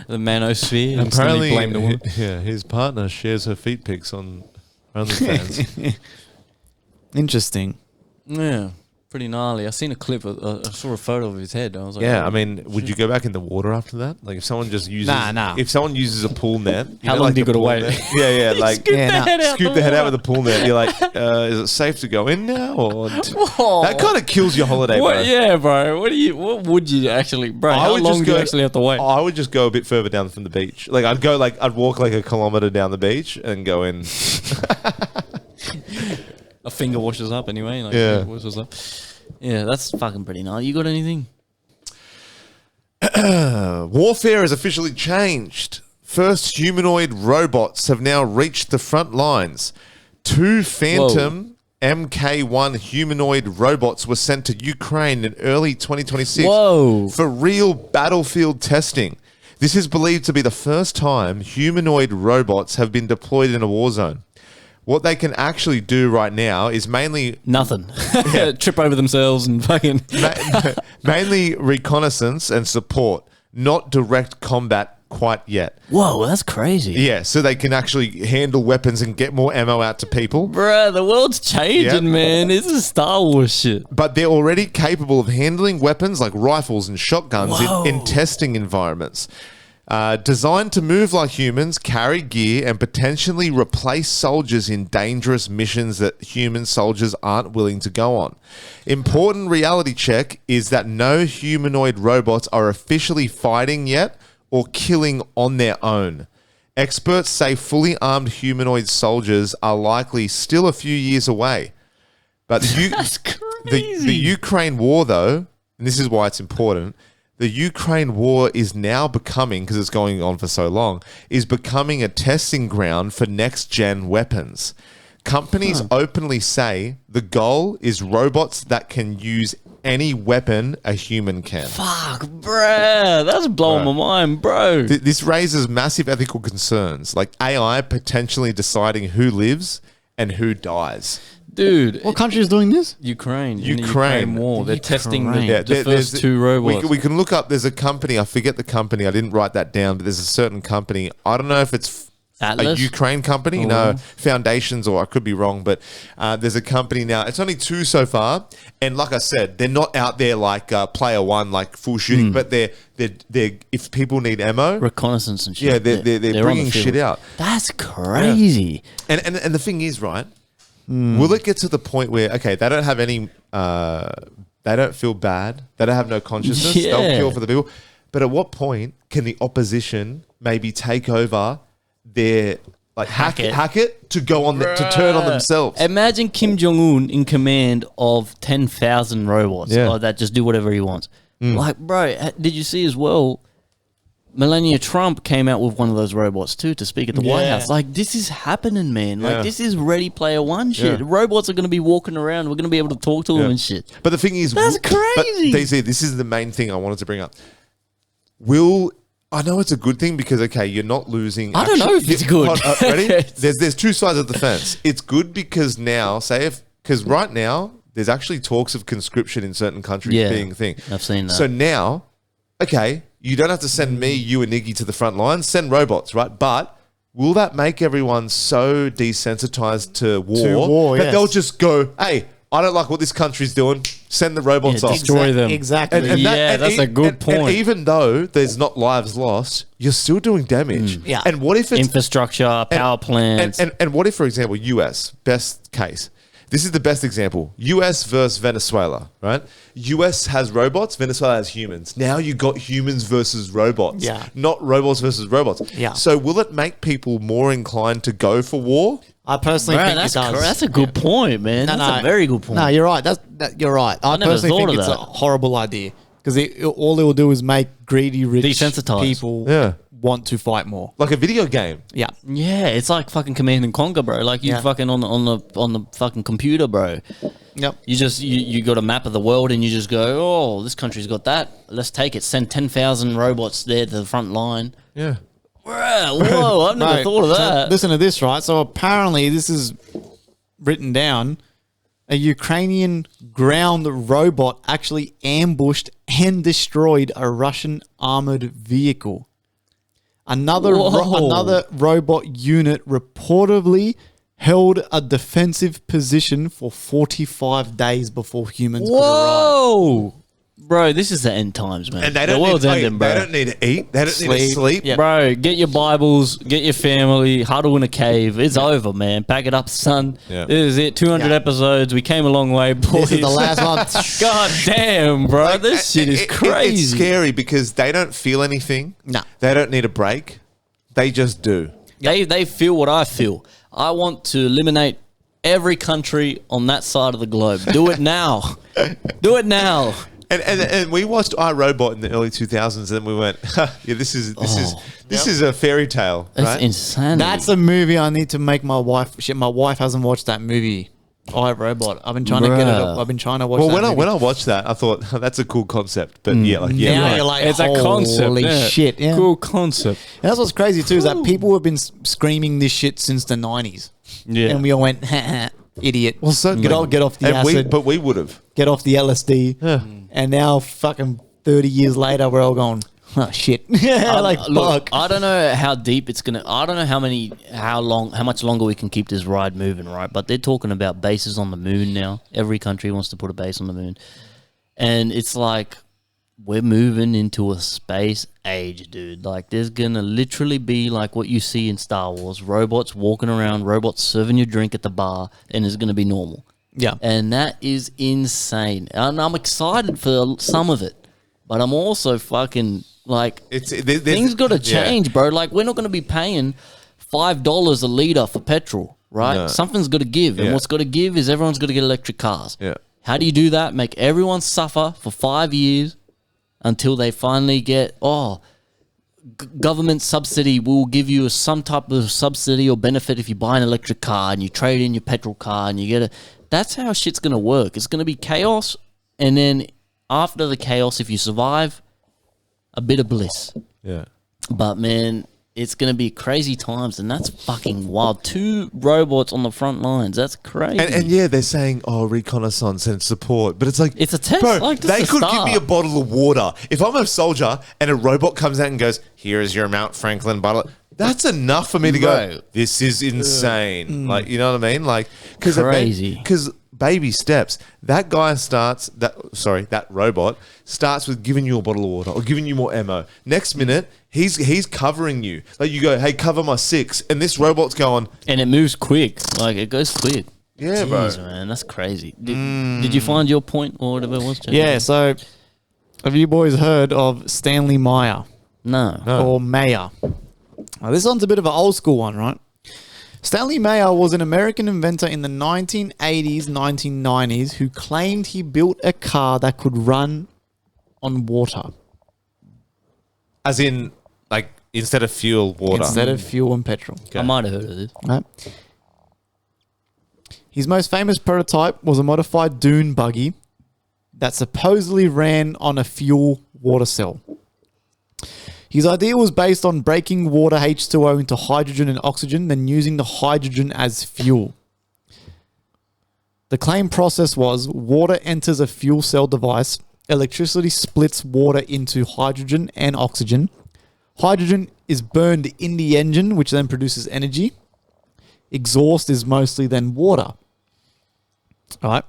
The manosphere. Apparently, blame the woman. Yeah, his partner shares her feet pics on OnlyFans. Interesting. Yeah. Pretty gnarly. I seen a clip. I saw a photo of his head. I was like, yeah, oh, I mean, would you go back in the water after that? Like, if someone just uses, if someone uses a pool net, how long do you got to wait? Yeah, like scoop the head out with a pool net. You're like, is it safe to go in now? Or that kind of kills your holiday, bro. Yeah, bro. What would you actually, bro? How long do you actually have to wait? I would just go a bit further down from the beach. Like, I'd walk like a kilometer down the beach and go in. A finger washes up anyway. Like, yeah, washes up. Yeah, that's fucking pretty nice. You got anything? Warfare has officially changed. First humanoid robots have now reached the front lines. 2 Phantom MK1 humanoid robots were sent to Ukraine in early 2026 for real battlefield testing. This is believed to be the first time humanoid robots have been deployed in a war zone. What they can actually do right now is mainly... nothing. Trip over themselves and fucking... mainly reconnaissance and support, not direct combat quite yet. Whoa, that's crazy. Yeah, so they can actually handle weapons and get more ammo out to people. Bruh, the world's changing, man. This is Star Wars shit. But they're already capable of handling weapons like rifles and shotguns in testing environments. Designed to move like humans, carry gear, and potentially replace soldiers in dangerous missions that human soldiers aren't willing to go on. Important reality check is that no humanoid robots are officially fighting yet or killing on their own. Experts say fully armed humanoid soldiers are likely still a few years away. But That's crazy. The Ukraine war, though, and this is why it's important, the Ukraine war is now becoming, because it's going on for so long, is becoming a testing ground for next-gen weapons. Companies openly say the goal is robots that can use any weapon a human can. Fuck, bruh. That's blowing my mind, bro. This raises massive ethical concerns, like AI potentially deciding who lives and who dies. Dude. What country is doing this? Ukraine. Ukraine. In the Ukraine war. They're testing the first 2 robots. We can look up, there's a company, I forget the company, I didn't write that down, but there's a certain company, I don't know if it's Atlas? a Ukraine company, no, Foundations, or I could be wrong, but there's a company now, it's only 2 so far, and like I said, they're not out there like Player One, like full shooting, but they're if people need ammo, reconnaissance and shit. Yeah, they're bringing shit out. That's crazy. Yeah. And the thing is, right, will it get to the point where, okay, they don't have any, they don't feel bad, they don't have no consciousness, they'll kill for the people, but at what point can the opposition maybe take over their, like, hack it to go on, to turn on themselves? Imagine Kim Jong-un in command of 10,000 robots that just do whatever he wants. Like, bro, did you see as well, Melania Trump came out with one of those robots too to speak at the White Yeah. House. Like, this is happening, man. Like, Yeah. this is Ready Player One shit. Yeah. Robots are going to be walking around. We're going to be able to talk to them and shit. But the thing is, That's but crazy. DZ, this is the main thing I wanted to bring up. I know it's a good thing because you're not losing. I don't know if it's good. Ready? There's two sides of the fence. It's good because now, because right now there's actually talks of conscription in certain countries being a thing. I've seen that. So now, you don't have to send me, you, and Iggy to the front lines. Send robots, right? But will that make everyone so desensitized to war, that they'll just go, hey, I don't like what this country's doing. Send the robots off. Destroy them. Exactly. That's a good point. And even though there's not lives lost, you're still doing damage. Yeah. And what if it's infrastructure, power plants? And what if, for example, US, best case, this is the best example. US versus Venezuela, right? US has robots, Venezuela has humans. Now you got humans versus robots. Yeah. Not robots versus robots. Yeah. So will it make people more inclined to go for war? I personally think that's it does. That's a good point, man. That's a very good point. No, you're right. You're right. I never personally thought think of it's a that. horrible idea because all it will do is make greedy, rich Desensitized. people want to fight more. Like a video game. Yeah. Yeah, it's like fucking Command and Conquer, bro. Like you fucking on the fucking computer, bro. Yep. You just you got a map of the world and you just go, oh, this country's got that. Let's take it. Send 10,000 robots there to the front line. Yeah. Whoa, I've never Right, thought of so that. listen to this, right? So apparently this is written down. A Ukrainian ground robot actually ambushed and destroyed a Russian armored vehicle. Another robot unit reportedly held a defensive position for 45 days before humans could arrive. Whoa! Bro, this is the end times, man. And they the don't world's need, ending, bro. They don't need to eat. They don't need to sleep. Yeah. Bro, get your Bibles, get your family, huddle in a cave. It's over, man. Pack it up, son. Yeah. This is it. 200 episodes. We came a long way, boys. This is the last one. God damn, bro. This shit is crazy. It's scary because they don't feel anything. No. They don't need a break. They just do. They feel what I feel. I want to eliminate every country on that side of the globe. Do it now. Do it now. And we watched iRobot in the early 2000s, and we went, this is a fairy tale. That's right? insanity. That's a movie I need to make my wife. Shit, my wife hasn't watched that movie. iRobot. I've been trying to get it. I've been trying to watch. Well, that when I movie. watched that, I thought that's a cool concept. But Now right. you're like, It's a concept. holy Yeah. shit! Yeah. Cool concept. And that's what's crazy too is that people have been screaming this shit since the 90s. Yeah. And we all went, ha, ha, idiot. Well, so get off the acid. but we would have. Get off the LSD. And now, fucking 30 years later, we're all going, oh shit. Like, Look, fuck. I don't know how deep it's gonna. I don't know how much longer we can keep this ride moving, right? But they're talking about bases on the moon now. Every country wants to put a base on the moon, and it's like we're moving into a space age, dude. Like, there's gonna literally be like what you see in Star Wars: robots walking around, robots serving you drink at the bar, and it's gonna be normal. Yeah. And that is insane. And I'm excited for some of it, but I'm also fucking like, things got to change, bro. Like, we're not going to be paying $5 a litre for petrol, right? No. Something's got to give. And what's got to give is everyone's got to get electric cars. Yeah. How do you do that? Make everyone suffer for 5 years until they finally get, government subsidy will give you some type of subsidy or benefit if you buy an electric car and you trade in your petrol car and you get a... That's how shit's going to work. It's going to be chaos, and then after the chaos, if you survive, a bit of bliss. Yeah. But, man, it's going to be crazy times, and that's fucking wild. 2 robots on the front lines. That's crazy. And they're saying, reconnaissance and support. But it's like... It's a test. Bro, Like, this they is a could give start. me a bottle of water. If I'm a soldier and a robot comes out and goes, here is your Mount Franklin bottle... That's enough for me to go, this is insane. Like, you know what I mean? Like, Crazy. Because baby steps. That robot starts with giving you a bottle of water or giving you more ammo. Next minute, he's covering you. Like, you go, hey, cover my 6. And this robot's going... And it moves quick. Like, it goes quick. Yeah, bro. Jeez, man, that's crazy. Did you find your point or whatever it was? Jacob? Yeah, so have you boys heard of Stanley Meyer? No. Or Mayer? Now, this one's a bit of an old school one, right? Stanley Meyer was an American inventor in the 1980s, 1990s who claimed he built a car that could run on water. As in, Instead of fuel, water. Instead of fuel and petrol. I might have heard of this. Right. His most famous prototype was a modified dune buggy that supposedly ran on a fuel water cell. His idea was based on breaking water H2O into hydrogen and oxygen, then using the hydrogen as fuel. The claim process was water enters a fuel cell device, electricity splits water into hydrogen and oxygen. Hydrogen is burned in the engine, which then produces energy. Exhaust is mostly then water. All right.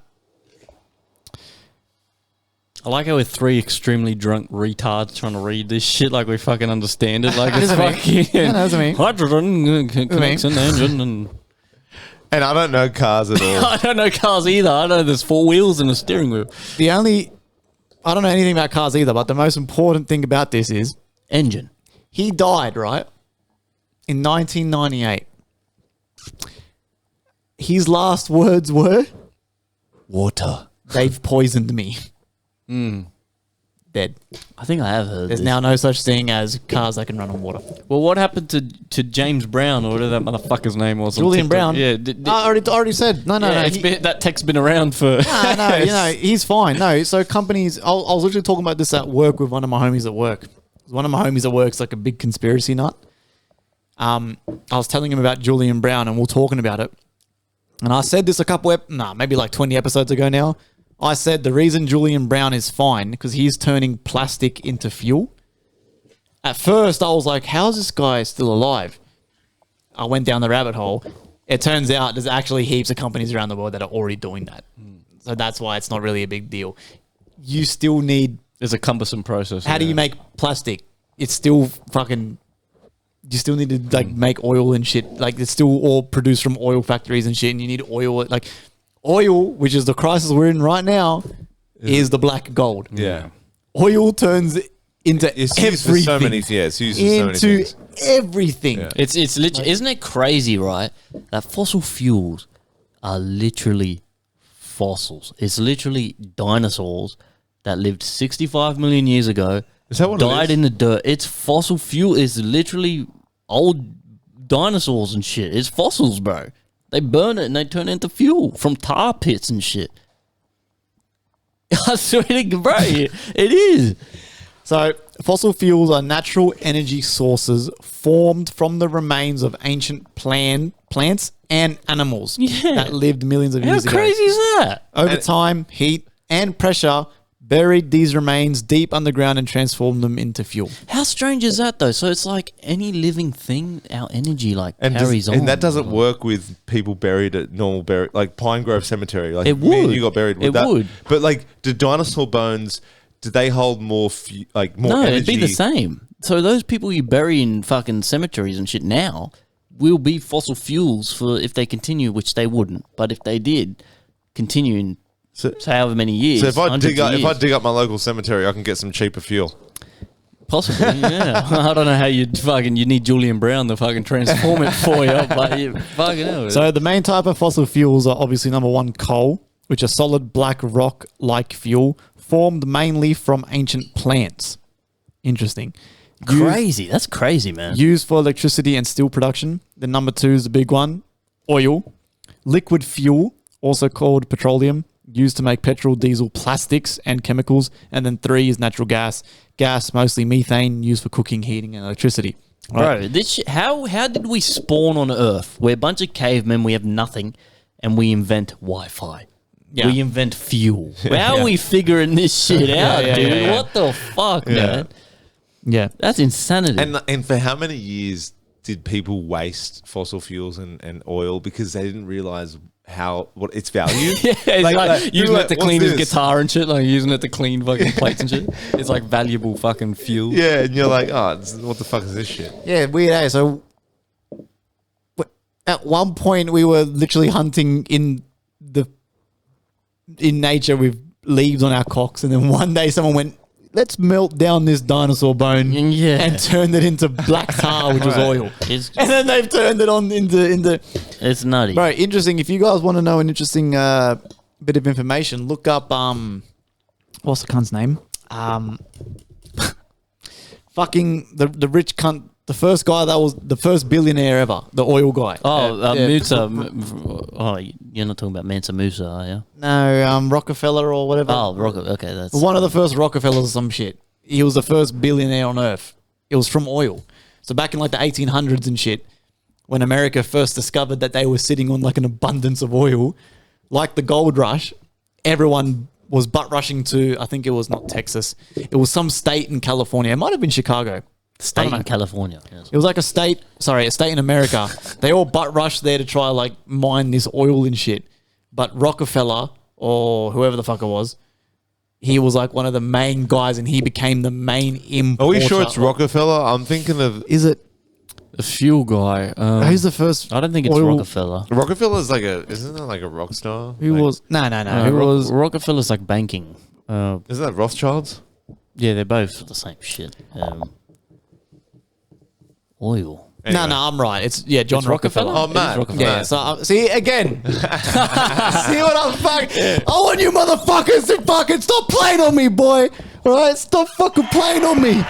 I like how we're three extremely drunk retards trying to read this shit like we fucking understand it. Like it's fucking hydrogen connects in the engine and I don't know cars at all. I don't know cars either. I know there's 4 wheels and a steering wheel. I don't know anything about cars either, but the most important thing about this is engine. He died, right? In 1998. His last words were water. They've poisoned me. Dead. I think I have heard There's this. now no such thing as cars that can run on water. Well, what happened to James Brown or whatever that motherfucker's name was? on Julian TikTok? Brown. Yeah. I already said. No. That tech's been around for... No, he's fine. No, so companies... I was literally talking about this at work with one of my homies at work. One of my homies at work's like a big conspiracy nut. I was telling him about Julian Brown and we were talking about it. And I said this maybe like 20 episodes ago now. I said the reason Julian Brown is fine because he's turning plastic into fuel. At first, I was like, how is this guy still alive? I went down the rabbit hole. It turns out there's actually heaps of companies around the world that are already doing that. So that's why it's not really a big deal. You still need... There's a cumbersome process. How do you make plastic? It's still fucking... You still need to like make oil and shit. Like it's still all produced from oil factories and shit. And you need oil. Like oil, which is the crisis we're in right now, is the black gold. Yeah. Oil turns into It's everything. used for so many. Yeah, it's used for so many things. Everything. Yeah. It's literally, isn't it crazy, right? That fossil fuels are literally fossils. It's literally dinosaurs that lived 65 million years ago. Is that what it died is? in the dirt? It's fossil fuel. It's literally old dinosaurs and shit. It's fossils, bro. They burn it and they turn it into fuel from tar pits and shit. I swear to God, bro, it is. So, fossil fuels are natural energy sources formed from the remains of ancient plants and animals that lived millions of years ago. How crazy is that? Over time, heat and pressure buried these remains deep underground and transformed them into fuel. How strange is that, though? So it's like any living thing, our energy carries on. And that doesn't work with people buried at normal like Pine Grove Cemetery. Like It me and would. you got buried with It that. would. But like, do dinosaur bones? Do they hold more more no, energy? it'd be the same. So those people you bury in fucking cemeteries and shit now will be fossil fuels for if they continue, which they wouldn't. But if they did continue in however many years. So if I dig up my local cemetery, I can get some cheaper fuel. Possibly, yeah. I don't know how you need Julian Brown to fucking transform it for you, but you fucking know. So the main type of fossil fuels are obviously number one, coal, which are solid black rock-like fuel formed mainly from ancient plants. Interesting. Crazy. That's crazy, man. Used for electricity and steel production. Then number two is the big one, oil. Liquid fuel, also called petroleum, used to make petrol, diesel, plastics, and chemicals. And then three is natural gas. Gas, mostly methane, used for cooking, heating, and electricity. Bro, this shit, how did we spawn on Earth? We're a bunch of cavemen, we have nothing, and we invent Wi-Fi. Yeah. We invent fuel. How are we figuring this shit out, dude? yeah. What the fuck, man? Yeah. That's insanity. And for how many years did people waste fossil fuels and oil because they didn't realize what its value? It's like using it to what's clean his this? guitar and shit, like using it to clean fucking plates and shit. It's like valuable fucking fuel. Yeah, and you're like, what the fuck is this shit? Yeah, weird. Eh? So at one point we were literally hunting in nature with leaves on our cocks, and then one day someone went, let's melt down this dinosaur bone and turned it into black tar, which was oil. And then they've turned it on into it's nutty. Bro, interesting. If you guys want to know an interesting bit of information, look up what's the cunt's name? Fucking the rich cunt The first guy that was the first billionaire ever, the oil guy. Musa. Oh, you're not talking about Mansa Musa, are you? No, Rockefeller or whatever. Oh, Rockefeller. Okay, that's one of the first Rockefellers or some shit. He was the first billionaire on earth. It was from oil. So back in like the 1800s and shit, when America first discovered that they were sitting on like an abundance of oil, like the gold rush, everyone was butt rushing to, I think it was not Texas. It was some state in California. It might have been Chicago. state in California. Yes. It was like a state in America. They all butt rushed there to try like mine this oil and shit. But Rockefeller or whoever the fuck it was, he was like one of the main guys and he became the main importer. Are we sure it's Rockefeller? I'm thinking of... Is it? The fuel guy. Who's the first? I don't think it's Rockefeller. Rockefeller's like a... Isn't that like a rock star? Who was... No. Who was... Rockefeller's like banking. Isn't that Rothschilds? Yeah, they're both the same shit. Oil. Anyway. No, I'm right. It's John Rockefeller. Oh, man. Yeah. So see again. See what I'm fucking. I want you motherfuckers to fucking stop playing on me, boy. All right, stop fucking playing on me.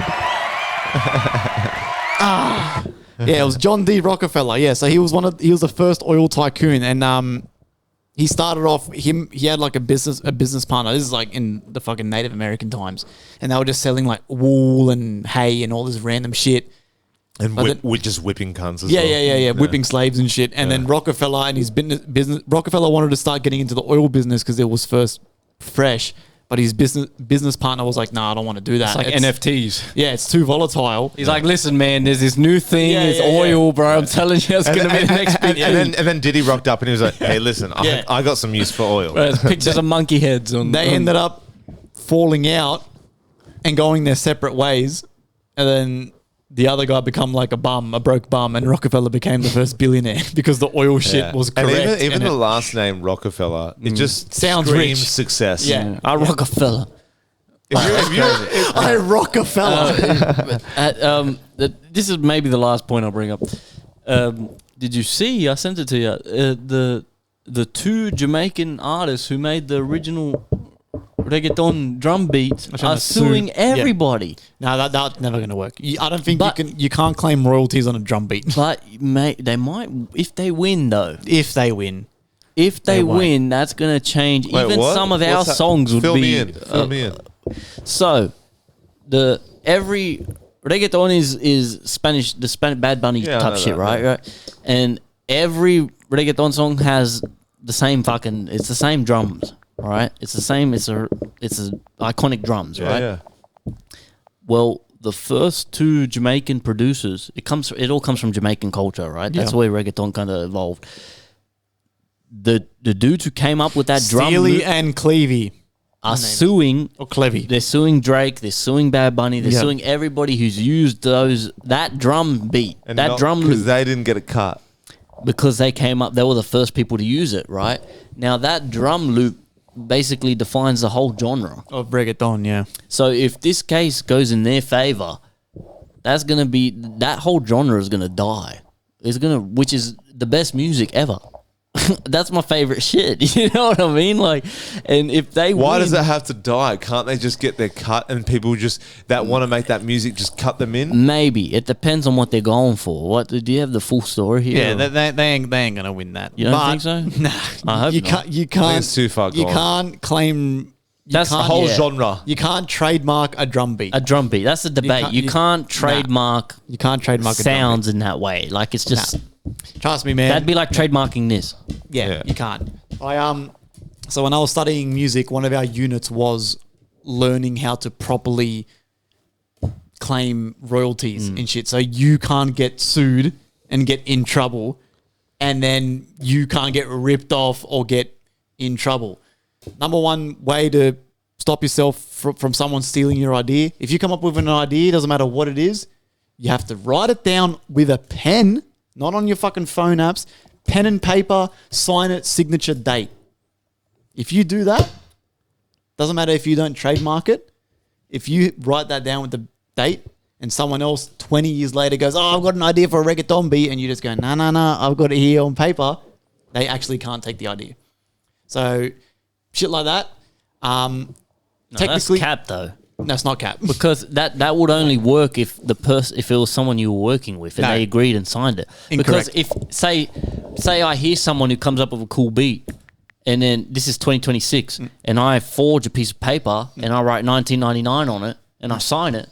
Yeah, it was John D. Rockefeller. Yeah, so he was the first oil tycoon, and he started off. He had like a business partner. This is like in the fucking Native American times, and they were just selling like wool and hay and all this random shit. And we're just whipping cunts as well. Yeah, whipping slaves and shit. And then Rockefeller and his business. Rockefeller wanted to start getting into the oil business because it was first fresh. But his business partner was like, "Nah, I don't want to do that. It's like NFTs. Yeah, it's too volatile." He's like, "Listen, man, there's this new thing. It's oil, bro. I'm telling you, it's going to be the next big thing." And then Diddy rocked up and he was like, "Hey, listen, I got some use for oil." Bro, there's pictures of monkey heads on. They ended up falling out and going their separate ways, and then the other guy become like a broke bum, and Rockefeller became the first billionaire because the oil shit was correct. And even the last name Rockefeller, it just sounds screams rich. Success. Yeah, Rockefeller. I Rockefeller. This is maybe the last point I'll bring up. Did you see? I sent it to you. The two Jamaican artists who made the original reggaeton drum beats are suing everybody. No, that's never going to work. I don't think you can't claim royalties on a drum beat. But they might if they win though. If they win, that's going to change. Even what? some of our songs would Fill be. Fill me in. So every reggaeton is Spanish, the Spanish Bad Bunny type shit, right? And every reggaeton song has the same it's the same drums. Right, it's the same. It's a iconic drums, right? Yeah. Well, the first two Jamaican producers, it all comes from Jamaican culture, right? That's where reggaeton kind of evolved. The dudes who came up with that drum Steely and Clevey are suing, or Clevey. They're suing Drake. They're suing Bad Bunny. They're suing everybody who's used that drum beat, And that drum loop, because they didn't get a cut. because they came up. They were the first people to use it, right? Now that drum loop basically defines the whole genre of reggaeton. Yeah. So if this case goes in their favor, that's gonna be that whole genre is gonna die. Which is the best music ever. That's my favorite shit. You know what I mean? Like, and if they why does it have to die? Can't they just get their cut and people that want to make that music just cut them in? Maybe it depends on what they're going for. What do you have the full story here? Yeah, they ain't gonna win that. You don't think so? Nah, I hope not. You can't. It's too far gone. You can't claim. That's the whole genre. You can't trademark a drum beat. A drum beat. That's the debate. You can't trademark. You can't trademark sounds in that way. Like it's just. Trust me, man. That'd be like trademarking this. Yeah, you can't. So when I was studying music, one of our units was learning how to properly claim royalties and shit. So you can't get sued and get in trouble, and then you can't get ripped off or get in trouble. Number one way to stop yourself from someone stealing your idea, if you come up with an idea, doesn't matter what it is, you have to write it down with a pen, not on your fucking phone apps, pen and paper, sign it, signature, date. If you do that, doesn't matter if you don't trademark it, if you write that down with the date and someone else 20 years later goes, "Oh, I've got an idea for a reggaeton beat," and you just go, no, I've got it here on paper, they actually can't take the idea. So shit like that. Technically, that's cap though. That's not cap. Because that would only work if if it was someone you were working with and No. they agreed and signed it. Incorrect. Because if say I hear someone who comes up with a cool beat, and then this is 2026, and I forge a piece of paper and I write 1999 on it and I sign it,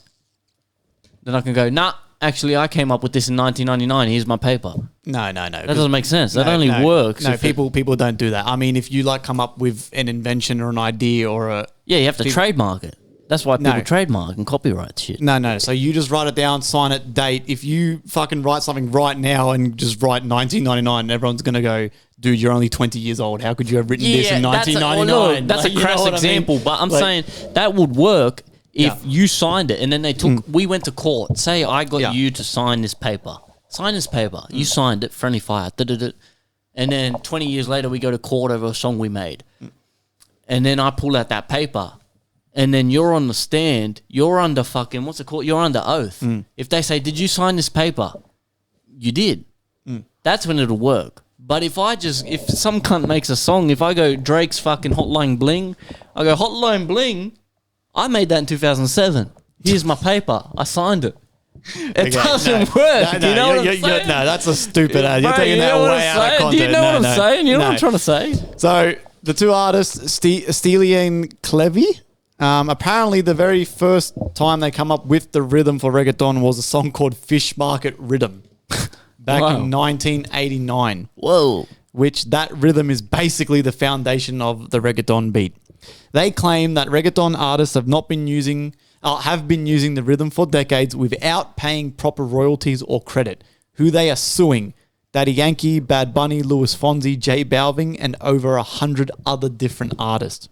then I can go, nah, actually I came up with this in 1999. Here's my paper. No. That doesn't make sense. That only works. No, if people don't do that. I mean, if you like come up with an invention or an idea or a you have to trademark it. That's why people No. trademark and copyright shit. No. So you just write it down, sign it, date. If you fucking write something right now and just write 1999, everyone's gonna go, dude, you're only 20 years old. How could you have written this in 1999? That's a crass example, but I'm saying that would work if you signed it and then they took. We went to court. Say I got you to sign this paper. Sign this paper. You signed it. FriendlyFire. And then 20 years later, we go to court over a song we made. And then I pull out that paper. And then you're on the stand, you're under fucking, what's it called? You're under oath. If they say, did you sign this paper? You did. That's when it'll work. But if some cunt makes a song, if I go Drake's fucking Hotline Bling, I go, Hotline Bling, I made that in 2007. Here's my paper. I signed it. It doesn't work. You know what I'm saying? No, that's a stupid ad. You're Bro, taking you that know what way I'm out of saying? context. Do you know what I'm saying? You know what I'm trying to say? So the two artists, Steely and Clevy, apparently the very first time they come up with the rhythm for reggaeton was a song called Fish Market Rhythm back in 1989. Whoa. Which that rhythm is basically the foundation of the reggaeton beat. They claim that reggaeton artists have been using the rhythm for decades without paying proper royalties or credit. Who they are suing: Daddy Yankee, Bad Bunny, Louis Fonsi, J Balvin, and over 100 other different artists.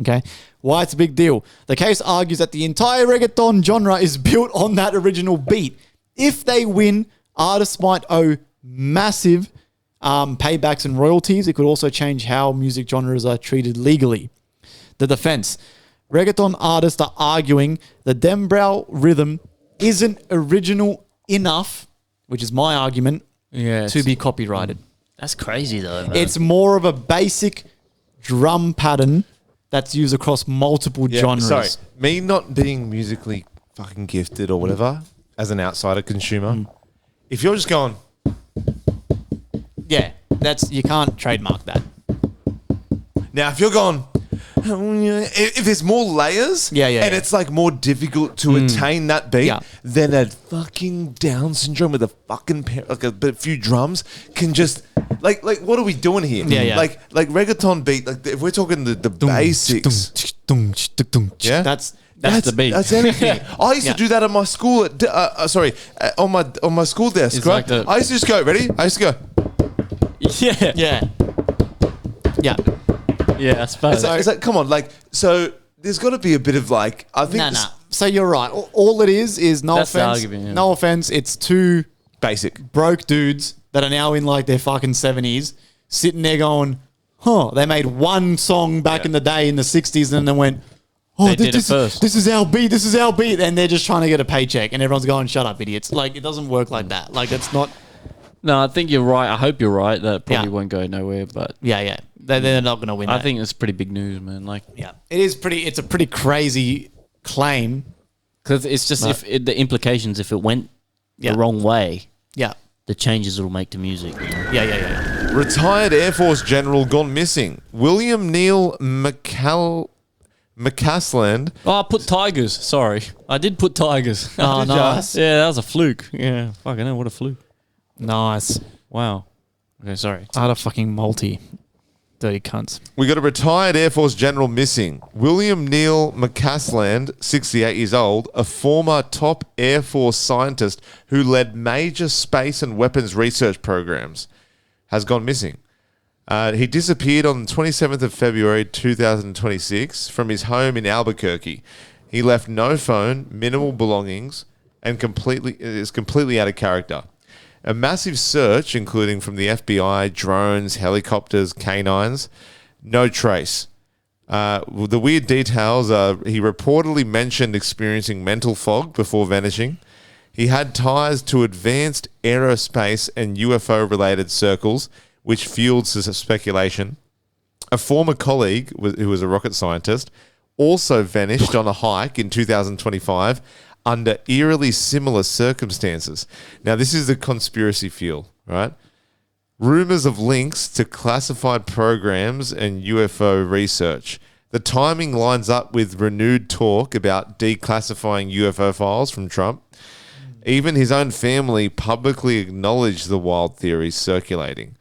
Okay, why it's a big deal? The case argues that the entire reggaeton genre is built on that original beat. If they win, artists might owe massive paybacks and royalties. It could also change how music genres are treated legally. The defense: reggaeton artists are arguing the Dembow rhythm isn't original enough, which is my argument, to be copyrighted. That's crazy though, man. It's more of a basic drum pattern that's used across multiple genres. Sorry, me not being musically fucking gifted or whatever, as an outsider consumer, if you're just going, you can't trademark that. Now, if you're going, if there's more layers, and it's like more difficult to attain that beat, then a fucking Down syndrome with a fucking a few drums can just like what are we doing here? Like reggaeton beat. Like if we're talking the basics, That's the beat. That's anything. I used to do that at my school. On my school desk. It's right? like I used to just go. Ready? I used to go. Yeah, I suppose. It's like, come on, so there's got to be a bit of I think. So you're right. All it is no That's the offense. argument, yeah. No offense. It's two basic broke dudes that are now in their fucking 70s sitting there going, they made one song back in the day in the 60s and then went, this is our beat. This is our beat. And they're just trying to get a paycheck and everyone's going, shut up, idiots. It doesn't work like that. It's not. No, I think you're right. I hope you're right. That probably won't go nowhere, but they're not going to win. I think it's pretty big news, man. It is pretty. It's a pretty crazy claim because it's just the implications if it went the wrong way. The changes it'll make to music. Retired Air Force general gone missing. William Neil McCasland. Oh, I put Tigers. Sorry, I did put Tigers. Oh, nice. Yeah, that was a fluke. Yeah, fucking hell, what a fluke. Nice. Wow. Okay, sorry. I had a fucking multi. Dirty cunts. We got a retired Air Force general missing. William Neil McCasland, 68 years old, a former top Air Force scientist who led major space and weapons research programs, has gone missing. He disappeared on the 27th of February 2026 from his home in Albuquerque. He left no phone, minimal belongings, and is completely out of character. A massive search, including from the FBI, drones, helicopters, canines, no trace. The weird details are he reportedly mentioned experiencing mental fog before vanishing. He had ties to advanced aerospace and UFO-related circles, which fueled speculation. A former colleague, who was a rocket scientist, also vanished on a hike in 2025 under eerily similar circumstances. Now, this is the conspiracy fuel, right? Rumors of links to classified programs and UFO research. The timing lines up with renewed talk about declassifying UFO files from Trump. Even his own family publicly acknowledged the wild theories circulating.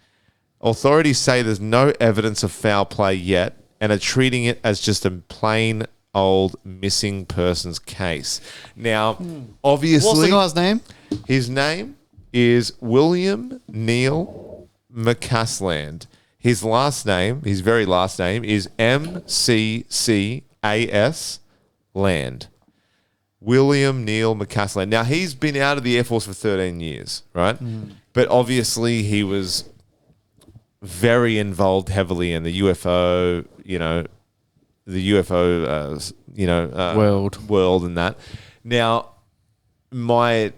Authorities say there's no evidence of foul play yet and are treating it as just a plain old missing persons case. Now, obviously... What's the guy's name? His name is William Neil McCasland. His last name, his very last name, is MCCAS Land. William Neil McCasland. Now, he's been out of the Air Force for 13 years, right? But obviously, he was very involved heavily in the UFO, world and that. Now, my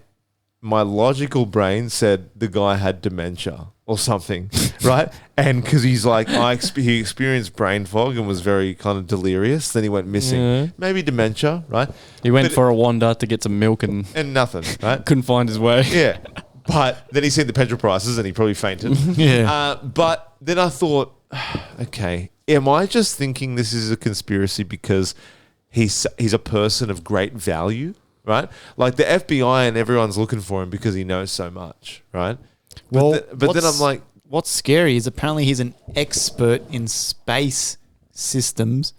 logical brain said the guy had dementia or something, right? And because he's like, he experienced brain fog and was very kind of delirious. Then he went missing. Yeah. Maybe dementia, right? He went for a wander to get some milk and nothing, right? Couldn't find his way. Yeah. But then he seen the petrol prices and he probably fainted. Yeah. But then I thought, okay, am I just thinking this is a conspiracy because he's a person of great value, right? Like the FBI and everyone's looking for him because he knows so much, right? But then I'm like, what's scary is apparently he's an expert in space systems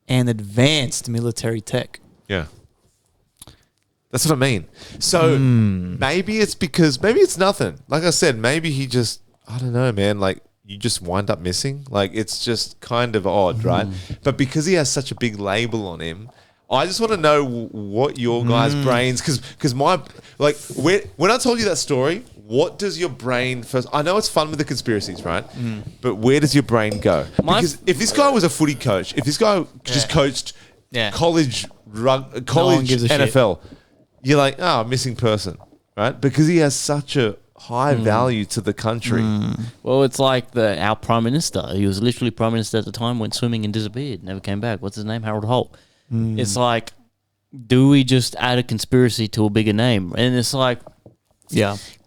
and advanced military tech. yeah. That's what I mean. So maybe it's nothing. Like I said, maybe he just, I don't know, man, like you just wind up missing. Like it's just kind of odd, right? But because he has such a big label on him, I just want to know what your guys' brains, because my, like, when I told you that story, what does your brain first, I know it's fun with the conspiracies, right? But where does your brain go? Because if this guy was a footy coach, if this guy just coached college NFL, you're like, oh, missing person, right? Because he has such a high value to the country. Well, it's like our Prime Minister. He was literally Prime Minister at the time, went swimming and disappeared, never came back. What's his name? Harold Holt. It's like, do we just add a conspiracy to a bigger name? And it's like,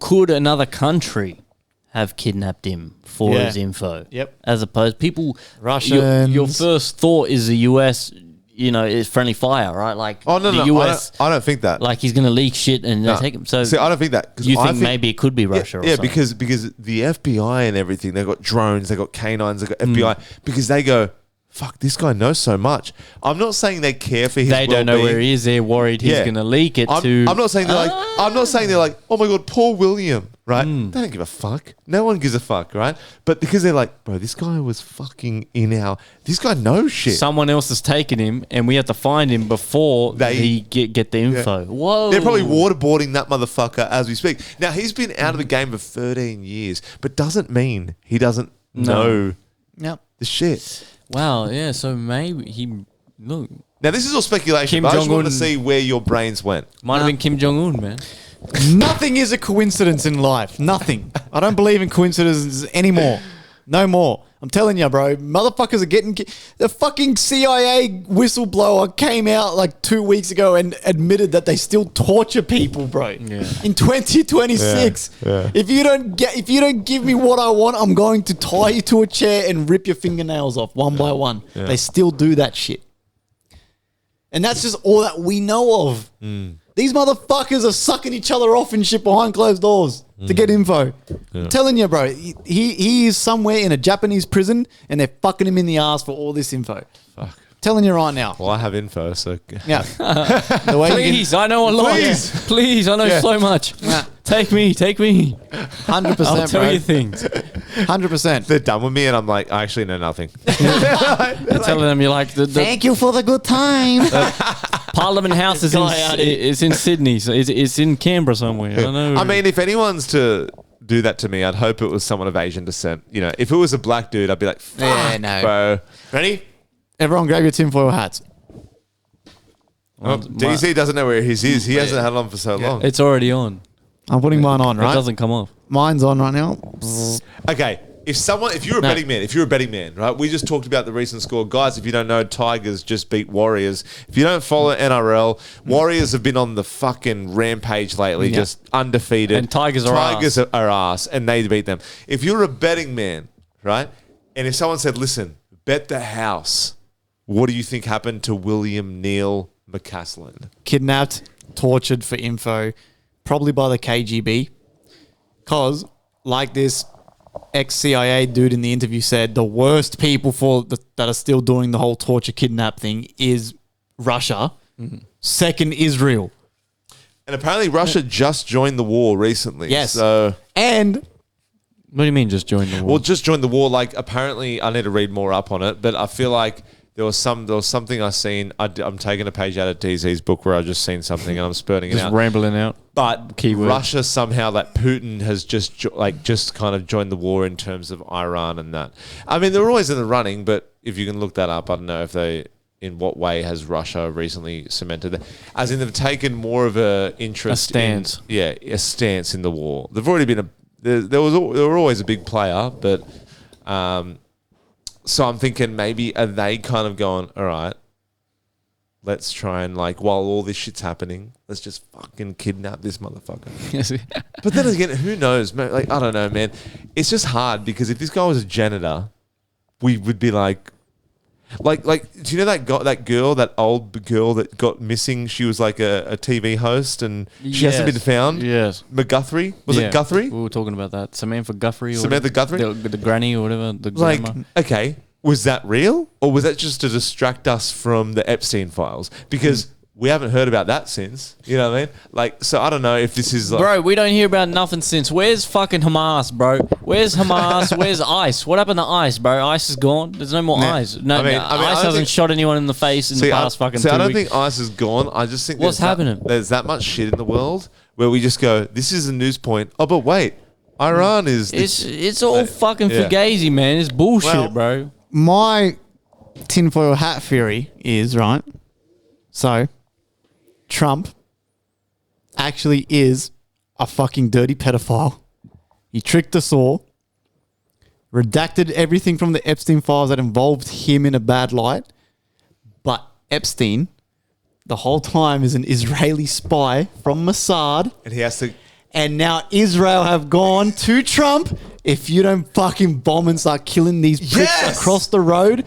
could another country have kidnapped him for his info? Yep. As opposed, people, Russians. your first thought is the US, is friendly fire, right? Like, the US. I don't think that. Like, he's going to leak shit and they take him. So, see, I don't think that. You think maybe it could be Russia or something? because the FBI and everything, they've got drones, they've got canines, they've got FBI, because they go, fuck, this guy knows so much. I'm not saying they care for his They don't know well-being. where he is. They're worried he's going to leak it to... I'm not saying they're like, oh my God, poor William, right? They don't give a fuck. No one gives a fuck, right? But because they're like, bro, this guy was fucking this guy knows shit. Someone else has taken him and we have to find him before he get the info. Whoa. They're probably waterboarding that motherfucker as we speak. Now, he's been out of the game for 13 years, but doesn't mean he doesn't know the shit. Wow, yeah, so maybe he... Look. Now, this is all speculation, Kim but I just want Jong-un- to see where your brains went. Might have been Kim Jong-un, man. Nothing is a coincidence in life. Nothing. I don't believe in coincidences anymore. No more. I'm telling you, bro. Motherfuckers are getting... The fucking CIA whistleblower came out like 2 weeks ago and admitted that they still torture people, bro. Yeah. In 2026. Yeah. If you don't give me what I want, I'm going to tie you to a chair and rip your fingernails off one by one. Yeah. They still do that shit. And that's just all that we know of. These motherfuckers are sucking each other off and shit behind closed doors to get info. I'm telling you, bro, he is somewhere in a Japanese prison and they're fucking him in the ass for all this info. Fuck. Telling you right now. Well, I have info, so... Yeah. The way Please, I know a lot. Please, I know so much. Yeah. Take me. 100%, I'll tell bro. you things. 100%. They're done with me and I'm like, I actually know nothing. Telling them you're like... Thank you for the good time. Parliament House is in Sydney, so it's in Canberra somewhere. I don't know. I mean, if anyone's to do that to me, I'd hope it was someone of Asian descent. If it was a black dude, I'd be like, fuck, Yeah, no. bro. Ready? Everyone grab your tinfoil hats. Well, DC doesn't know where his is. He hasn't had it on for so long. It's already on. I'm putting mine on, right? It doesn't come off. Mine's on right now. Okay, if you're a betting man, right? We just talked about the recent score. Guys, if you don't know, Tigers just beat Warriors. If you don't follow NRL, Warriors have been on the fucking rampage lately, just undefeated. And Tigers are ass, and they beat them. If you're a betting man, right? And if someone said, listen, bet the house, what do you think happened to William Neil McCaslin? Kidnapped, tortured for info, probably by the KGB. Because, like this ex-CIA dude in the interview said, the worst people that are still doing the whole torture kidnap thing is Russia. Second, Israel. And apparently Russia just joined the war recently. Yes. So, and what do you mean just joined the war? Well, just joined the war. Like, apparently, I need to read more up on it, but I feel like there was something I seen. I'm taking a page out of DZ's book where I just seen something and I'm spurting it just out. Rambling out. But Keyword. Russia somehow, that Putin has just kind of joined the war in terms of Iran and that. I mean, they're always in the running, but if you can look that up, I don't know if in what way has Russia recently cemented that? As in, they've taken more of a interest, a stance in the war. They've already been they were always a big player, but so I'm thinking maybe are they kind of going, all right, let's try and while all this shit's happening, let's just fucking kidnap this motherfucker. But then again, who knows? I don't know, man. It's just hard because if this guy was a janitor, we would be like, do you know that old girl that got missing? She was like a TV host and she hasn't been found. Yes. McGuthrie? Was it Guthrie? We were talking about that. Samantha Guthrie? Samantha Guthrie? The granny or whatever. The grandma. Okay, was that real? Or was that just to distract us from the Epstein files? Because we haven't heard about that since. You know what I mean? So I don't know if this is Bro, we don't hear about nothing since. Where's fucking Hamas, bro? Where's Hamas? Where's ICE? What happened to ICE, bro? ICE is gone. There's no more ICE. ICE hasn't shot anyone in the face in the past fucking 2 weeks. I don't think ICE is gone. I just think what's happening? There's that much shit in the world where we just go, this is a news point. Oh, but wait, Iran is... It's all fucking fugazi, man. It's bullshit, bro. My tinfoil hat theory is, right, so Trump actually is a fucking dirty pedophile. He tricked us all, redacted everything from the Epstein files that involved him in a bad light, but Epstein the whole time is an Israeli spy from Mossad. And he has to... And now Israel have gone to Trump. If you don't fucking bomb and start killing these pricks across the road,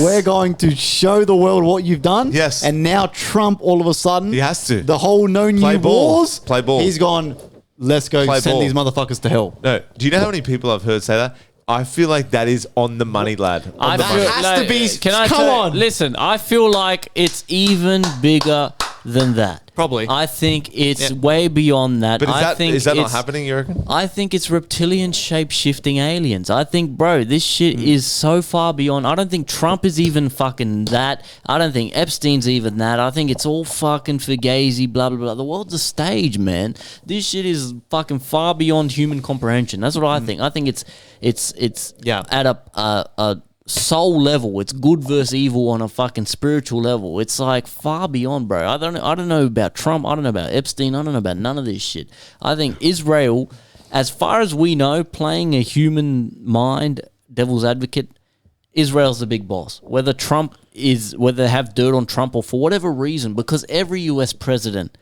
we're going to show the world what you've done. Yes. And now Trump, all of a sudden, he has to. The whole Play new ball. wars. Play ball. He's gone, let's go send these motherfuckers to hell. No. Do you know how many people I've heard say that? I feel like that is on the money, lad. That has to be. Come on. Listen, I feel like it's even bigger than that. Probably. I think it's way beyond that. But is that not it's- happening, you reckon? I think it's reptilian shape-shifting aliens. I think, bro, this shit is so far beyond. I don't think Trump is even fucking that. I don't think Epstein's even that. I think it's all fucking fugazi, blah, blah, blah. The world's a stage, man. This shit is fucking far beyond human comprehension. That's what I think. I think it's at a soul level. It's good versus evil on a fucking spiritual level. It's like far beyond, bro. I don't know about Trump. I don't know about Epstein. I don't know about none of this shit. I think Israel, as far as we know, playing a human mind, devil's advocate, Israel's the big boss. Whether they have dirt on Trump or for whatever reason, because every US president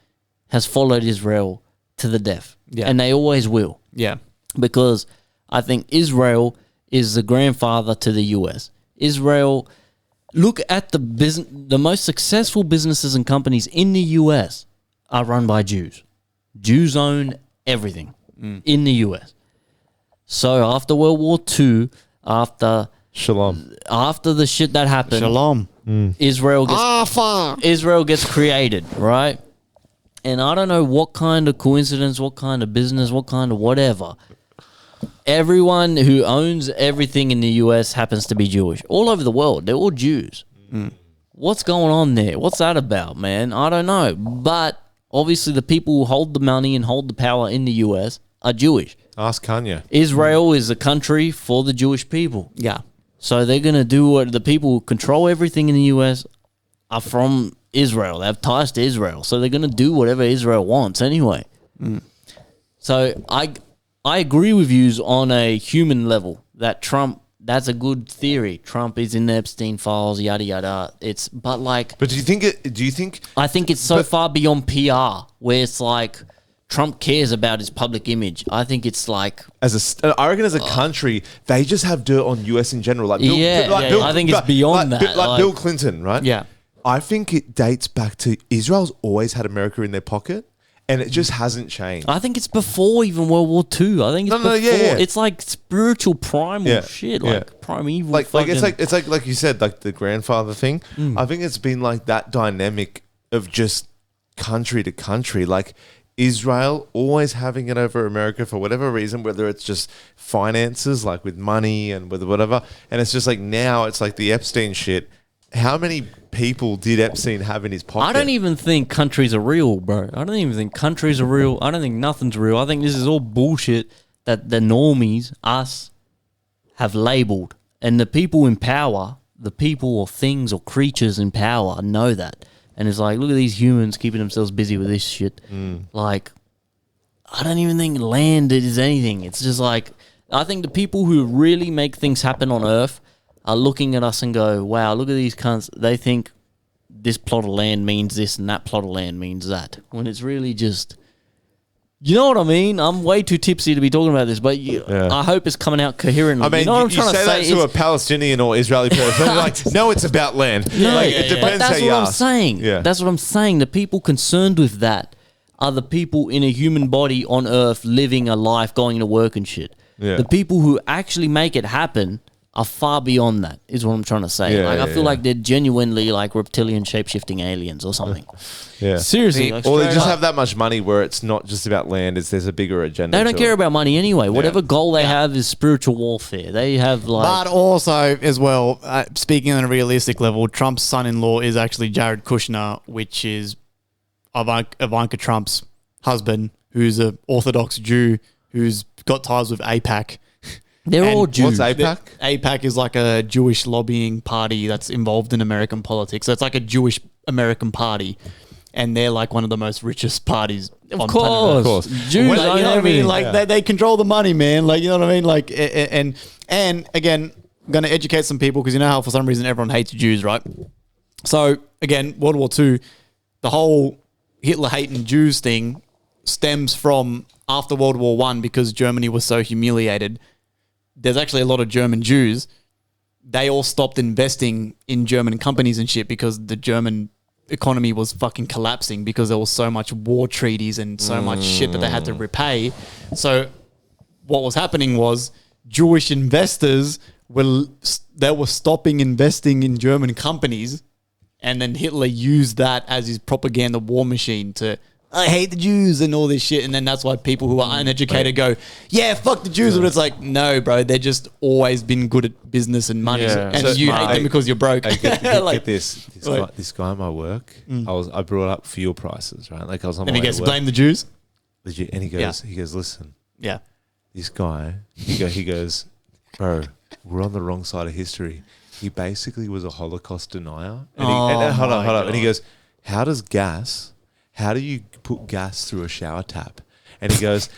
has followed Israel to the death. Yeah. And they always will. Yeah. Because I think Israel is the grandfather to the US. Israel, look at the most successful businesses and companies in the US are run by Jews. Jews own everything in the US. So after World War II, after the shit that happened, Shalom. Israel gets created, right? And I don't know what kind of coincidence, what kind of business, what kind of whatever. Everyone who owns everything in the US happens to be Jewish. All over the world, they're all Jews. What's going on there? What's that about, man? I don't know. But obviously the people who hold the money and hold the power in the US are Jewish. Ask Kanye. Israel is a country for the Jewish people. Yeah. So they're going to do what the people who control everything in the US are from Israel. They have ties to Israel. So they're going to do whatever Israel wants anyway. So I agree with you on a human level that Trump. That's a good theory. Trump is in the Epstein files, yada yada. But do you think? I think it's so far beyond PR, where it's like Trump cares about his public image. I think it's like I reckon as a country, they just have dirt on US in general. Like Bill, I think it's beyond that. Like Bill Clinton, right? Yeah. I think it dates back to Israel's always had America in their pocket. And it just hasn't changed. I think it's before even World War II. I think it's before. It's like spiritual primal shit, like primeval. Like it's like you said, like the grandfather thing. I think it's been like that dynamic of just country to country. Like Israel always having it over America for whatever reason, whether it's just finances, like with money and with whatever. And it's just like now it's like the Epstein shit. How many people did Epstein have in his pocket? I don't even think countries are real, bro. I don't even think countries are real. I don't think nothing's real. I think this is all bullshit that the normies, us, have labeled. And the people in power, the people or things or creatures in power know that. And it's like, look at these humans keeping themselves busy with this shit. Like, I don't even think land is anything. It's just like, I think the people who really make things happen on Earth are looking at us and go, wow, look at these cunts. They think this plot of land means this and that plot of land means that. When it's really just, you know what I mean? I'm way too tipsy to be talking about this, but I hope it's coming out coherently. I mean, you know what I'm trying to say? That to a Palestinian or Israeli person. They're like, no, it's about land. It depends but that's how you what I'm ask. saying. Yeah. That's what I'm saying. The people concerned with that are the people in a human body on Earth living a life, going to work and shit. Yeah. The people who actually make it happen are far beyond that, is what I'm trying to say. I feel like they're genuinely like reptilian shape-shifting aliens or something. Seriously. Or they just have that much money where it's not just about land, there's a bigger agenda. They don't care about money anyway. Whatever goal they have is spiritual warfare. They have like... But also, as well, speaking on a realistic level, Trump's son-in-law is actually Jared Kushner, which is Ivanka Trump's husband, who's an Orthodox Jew who's got ties with AIPAC. They're all Jews. What's AIPAC? AIPAC is like a Jewish lobbying party that's involved in American politics. So it's like a Jewish American party. And they're like one of the most richest parties on planet Earth. Of course. Jews, you know what I mean? Like they control the money, man. Like, you know what I mean? Like, and again, I'm going to educate some people because you know how for some reason everyone hates Jews, right? So again, World War II, the whole Hitler hating Jews thing stems from after World War I because Germany was so humiliated. There's actually a lot of German Jews. They all stopped investing in German companies and shit because the German economy was fucking collapsing because there was so much war treaties and so much shit that they had to repay. So what was happening was Jewish investors were stopping investing in German companies, and then Hitler used that as his propaganda war machine to I hate the Jews and all this shit. And then that's why people who are uneducated go, yeah, fuck the Jews. But it's like, no, bro, they've just always been good at business and money. And so you hate them because you're broke. Get this. This guy at my work, I brought up fuel prices, right? Like I was on my way to work. And he gets to blame the Jews? And he goes, listen. Yeah. This guy, he goes, bro, we're on the wrong side of history. He basically was a Holocaust denier. And hold on. And he goes, how do you put gas through a shower tap? And he goes,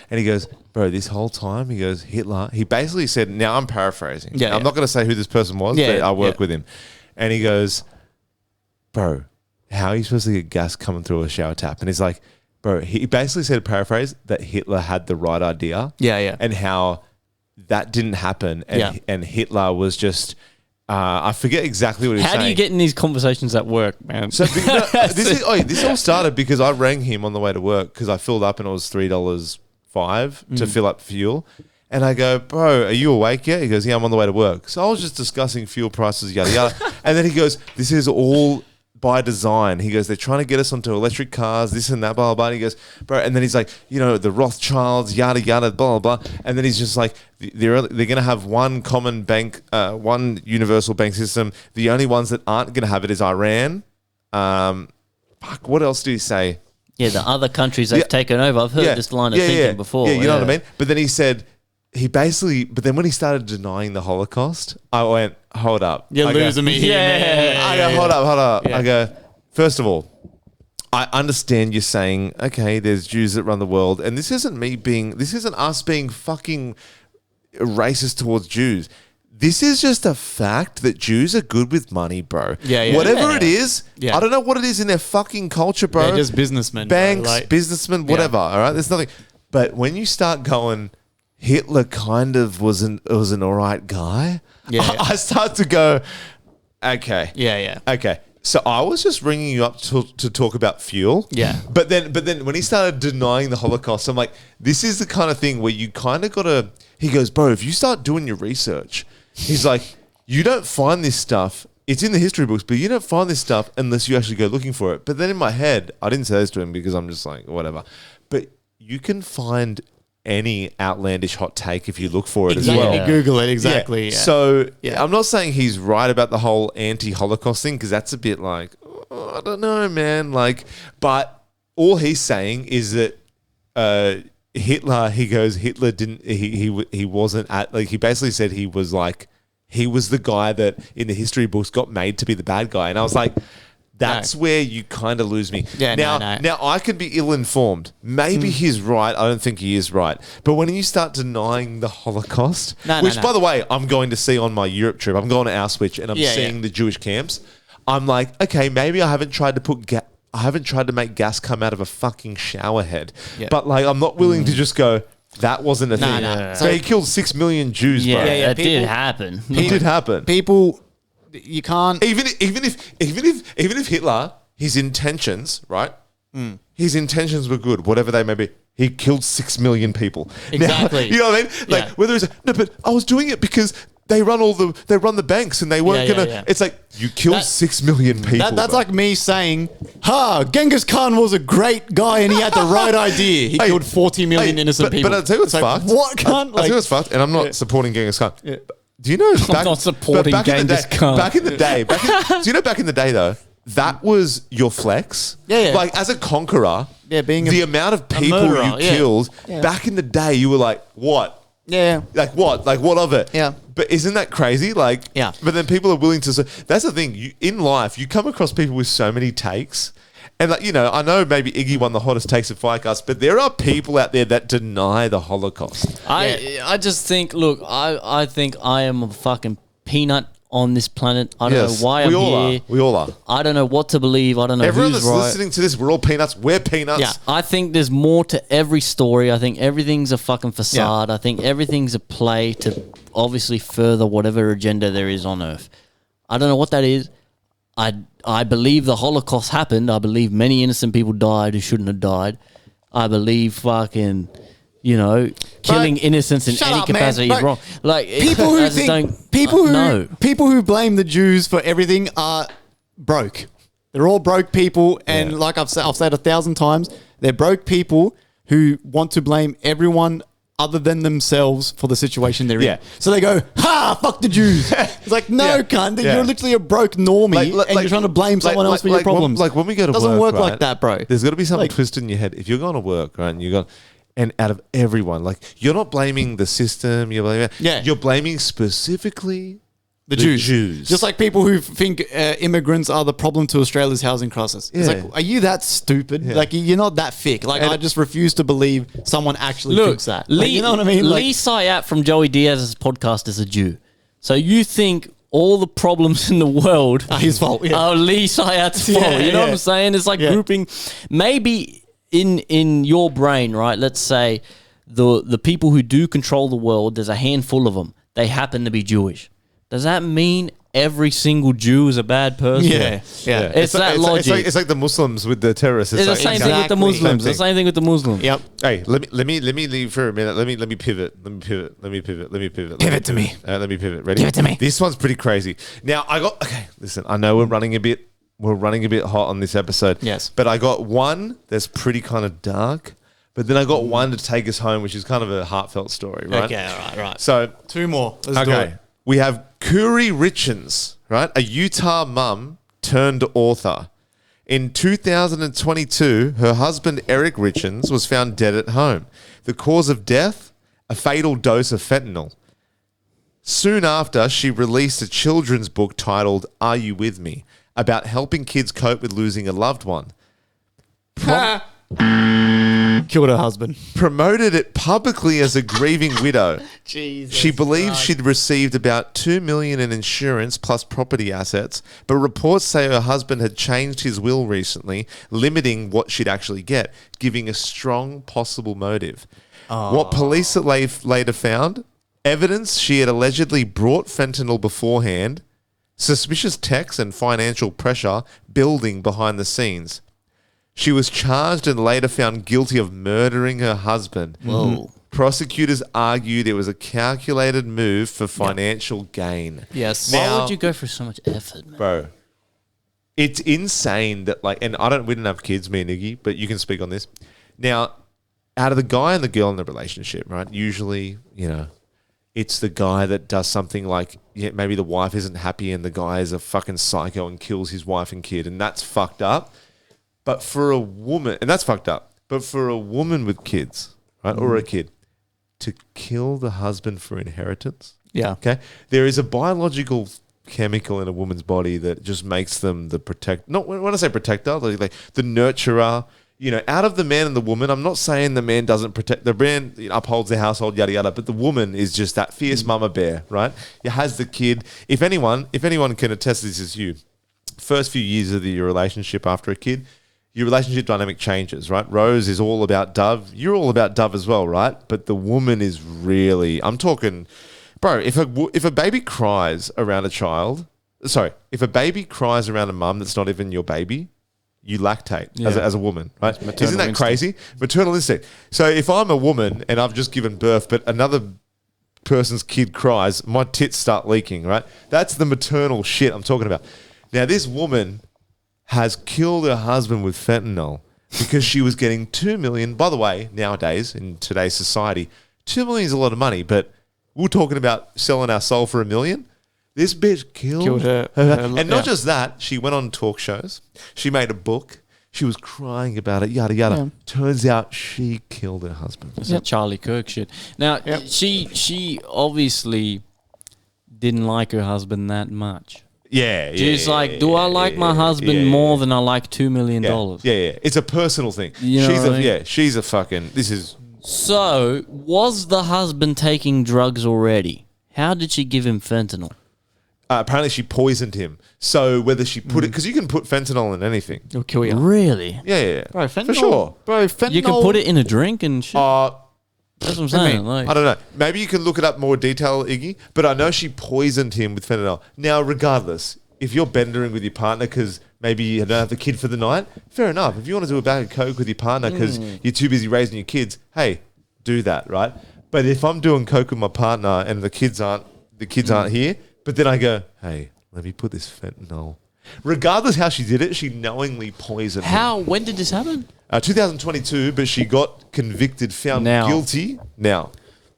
bro, this whole time, he goes, Hitler, he basically said, now I'm paraphrasing. I'm not going to say who this person was, but I work with him. And he goes, bro, how are you supposed to get gas coming through a shower tap? And he's like, bro, he basically said, paraphrase, that Hitler had the right idea. And how that didn't happen. And Hitler was just... I forget exactly what he was saying. How do you get in these conversations at work, man? So this all started because I rang him on the way to work because I filled up and it was $3.05 to fill up fuel. And I go, bro, are you awake yet? He goes, yeah, I'm on the way to work. So I was just discussing fuel prices, yada, yada. And then he goes, this is all by design. He goes, they're trying to get us onto electric cars, this and that, blah, blah, blah. And he goes, bro, and then he's like, you know, the Rothschilds, yada, yada, blah, blah, blah. And then he's just like, they're going to have one common bank, one universal bank system. The only ones that aren't going to have it is Iran. What else do you say? Yeah, the other countries they've taken over. I've heard this line of thinking before. Yeah, you know what I mean? But then he said, but then when he started denying the Holocaust, I went, hold up. You're losing me here, man. I go, hold up. I go, first of all, I understand you're saying, okay, there's Jews that run the world, and this isn't us being fucking racist towards Jews. This is just a fact that Jews are good with money, bro. Yeah. Whatever it is, Yeah. I don't know what it is in their fucking culture, bro. They're just businessmen, bro. Banks, Like- businessmen, whatever. All right, there's nothing. But when you start going, Hitler kind of was an all right guy. Yeah. I start to go, okay. Yeah. Okay. So I was just ringing you up to talk about fuel. Yeah. But then when he started denying the Holocaust, I'm like, this is the kind of thing where you kind of got to, he goes, bro, if you start doing your research, he's like, you don't find this stuff. It's in the history books, but you don't find this stuff unless you actually go looking for it. But then in my head, I didn't say this to him because I'm just like, whatever. But you can find any outlandish hot take if you look for it as well. You Google it, exactly. Yeah. So Yeah. I'm not saying he's right about the whole anti-Holocaust thing because that's a bit like, I don't know, man. Like, but all he's saying is that Hitler. He goes, Hitler didn't. He wasn't at like. He basically said he was the guy that in the history books got made to be the bad guy, and I was like. That's where you kind of lose me. Yeah, now, no. now I could be ill-informed. Maybe he's right. I don't think he is right. But when you start denying the Holocaust, which, by the way, I'm going to see on my Europe trip. I'm going to Auschwitz and I'm seeing the Jewish camps. I'm like, okay, maybe I haven't tried to make gas come out of a fucking shower head. Yeah. But like, I'm not willing to just go. That wasn't a thing. no. So he killed 6 million Jews, bro. That did happen. It did happen. People, you can't. Even if Hitler, his intentions, right? His intentions were good, whatever they may be. He killed 6 million people. Exactly. Now, you know what I mean? Like whether it's no, but I was doing it because they run the banks and they weren't gonna. Yeah. It's like you killed 6 million people. That's bro. like me saying, Genghis Khan was a great guy and he had the right idea. He killed 40 million innocent people. But I'll tell you what's It's like, fucked. what, cunt? I'll tell you what's fucked, and I'm not supporting Genghis Khan. Yeah. Do you know? I'm not supporting Genghis Khan. Back in the day, do you know? Back in the day, though, that was your flex. Yeah. Like as a conqueror, being the amount of people murderer, you killed Yeah. back in the day, you were like, what? Yeah. Like what? Like what of it? Yeah. But isn't that crazy? Like, Yeah. But then people are willing to. That's the thing. In life, you come across people with so many takes. And like, you know, I know maybe Iggy won the hottest takes of FireCast, but there are people out there that deny the Holocaust. I just think, look, I think I am a fucking peanut on this planet. I don't know why I'm here. We all are. I don't know what to believe. I don't know Everyone who's that's right. listening to this, we're all peanuts. We're peanuts. Yeah, I think there's more to every story. I think everything's a fucking facade. I think everything's a play to obviously further whatever agenda there is on Earth. I don't know what that is. I believe the Holocaust happened. I believe many innocent people died who shouldn't have died. I believe fucking, you know, killing innocents in shut any up, man. capacity is Bro, wrong. Like People who I just think don't- people no. who blame the Jews for everything are broke. They're all broke people, and like I've said 1,000 times, they're broke people who want to blame everyone other than themselves for the situation they're in. So they go, fuck the Jews. It's like, no, cunt, you're literally a broke normie and you're trying to blame someone else for your problems. Like when we go to doesn't work, work like right, that, bro. There's got to be something twisted in your head. If you're going to work, right, and you're going, and out of everyone, like you're not blaming the system, you're blaming specifically The Jews. Just like people who think immigrants are the problem to Australia's housing crisis. It's Yeah. like, are you that stupid? Like, you're not that thick. Like, I just refuse to believe someone actually Look, thinks that. Like, you know what I mean? Lee Sayat from Joey Diaz's podcast is a Jew. So you think all the problems in the world are his fault? Yeah. Are Lee Sayat's fault? You know what I'm saying? It's like grouping. Maybe in your brain, right? Let's say the people who do control the world, there's a handful of them. They happen to be Jewish. Does that mean every single Jew is a bad person? Yeah. It's that logic. It's like the Muslims with the terrorists. It's the same thing with the Muslims. The same thing with the Muslims. Yep. Hey, let me leave for a minute. Let me pivot. Pivot to me. Let me pivot. Ready? Give it to me. This one's pretty crazy. Now listen, I know we're running a bit hot on this episode. Yes. But I got one that's pretty kind of dark. But then I got one to take us home, which is kind of a heartfelt story, right? Okay, all right. So 2 more. Let's do it. We have Kuri Richens, right? A Utah mum turned author. In 2022, her husband, Eric Richens, was found dead at home. The cause of death? A fatal dose of fentanyl. Soon after, she released a children's book titled Are You With Me? About helping kids cope with losing a loved one. Killed her husband. Promoted it publicly as a grieving widow. Jesus She believes Christ. she'd received about $2 million in insurance plus property assets, but reports say her husband had changed his will recently, limiting what she'd actually get, giving a strong possible motive. What police later found? Evidence she had allegedly brought fentanyl beforehand, suspicious texts and financial pressure building behind the scenes. She was charged and later found guilty of murdering her husband. Whoa. Prosecutors argued it was a calculated move for financial gain. Yes. Why would you go for so much effort, man? Bro, it's insane that, like, and we didn't have kids, me and Iggy, but you can speak on this. Now, out of the guy and the girl in the relationship, right, usually, you know, it's the guy that does something like, maybe the wife isn't happy and the guy is a fucking psycho and kills his wife and kid, and that's fucked up. But for a woman, and that's fucked up, but for a woman with kids, right, or a kid, to kill the husband for inheritance, okay, there is a biological chemical in a woman's body that just makes them the not when I say protector, like the nurturer, you know, out of the man and the woman. I'm not saying the man doesn't protect, the man upholds the household, yada yada, but the woman is just that fierce mama bear, right? It has the kid. If anyone can attest to this, is you. First few years of your relationship after a kid, your relationship dynamic changes, right? Rose is all about Dove. You're all about Dove as well, right? But the woman is really, I'm talking, bro, if a baby cries around if a baby cries around a mum that's not even your baby, you lactate as a woman, right? Isn't that crazy? Maternal instinct. So if I'm a woman and I've just given birth, but another person's kid cries, my tits start leaking, right? That's the maternal shit I'm talking about. Now, this woman has killed her husband with fentanyl because she was getting $2 million. By the way, nowadays, in today's society, $2 million is a lot of money, but we're talking about selling our soul for $1 million. This bitch killed her. And not just that, she went on talk shows. She made a book. She was crying about it, yada, yada. Yeah. Turns out she killed her husband. It's that Charlie Kirk shit. Now, she obviously didn't like her husband that much. Yeah, She's like, do I like my husband more than I like $2 million? Yeah. It's a personal thing. She's a fucking, this is... So, was the husband taking drugs already? How did she give him fentanyl? Apparently she poisoned him. So whether she put it... Because you can put fentanyl in anything. It'll kill you. Really? Yeah. Bro, fentanyl, for sure. Bro, fentanyl... You can put it in a drink and shit? That's what I'm saying. I don't know. Maybe you can look it up more detail, Iggy. But I know she poisoned him with fentanyl. Now, regardless, if you're bendering with your partner because maybe you don't have the kid for the night, fair enough. If you want to do a bag of coke with your partner because you're too busy raising your kids, hey, do that, right? But if I'm doing coke with my partner and the kids aren't here, but then I go, hey, let me put this fentanyl. Regardless how she did it, she knowingly poisoned him. When did this happen? 2022, but she got convicted, found guilty now.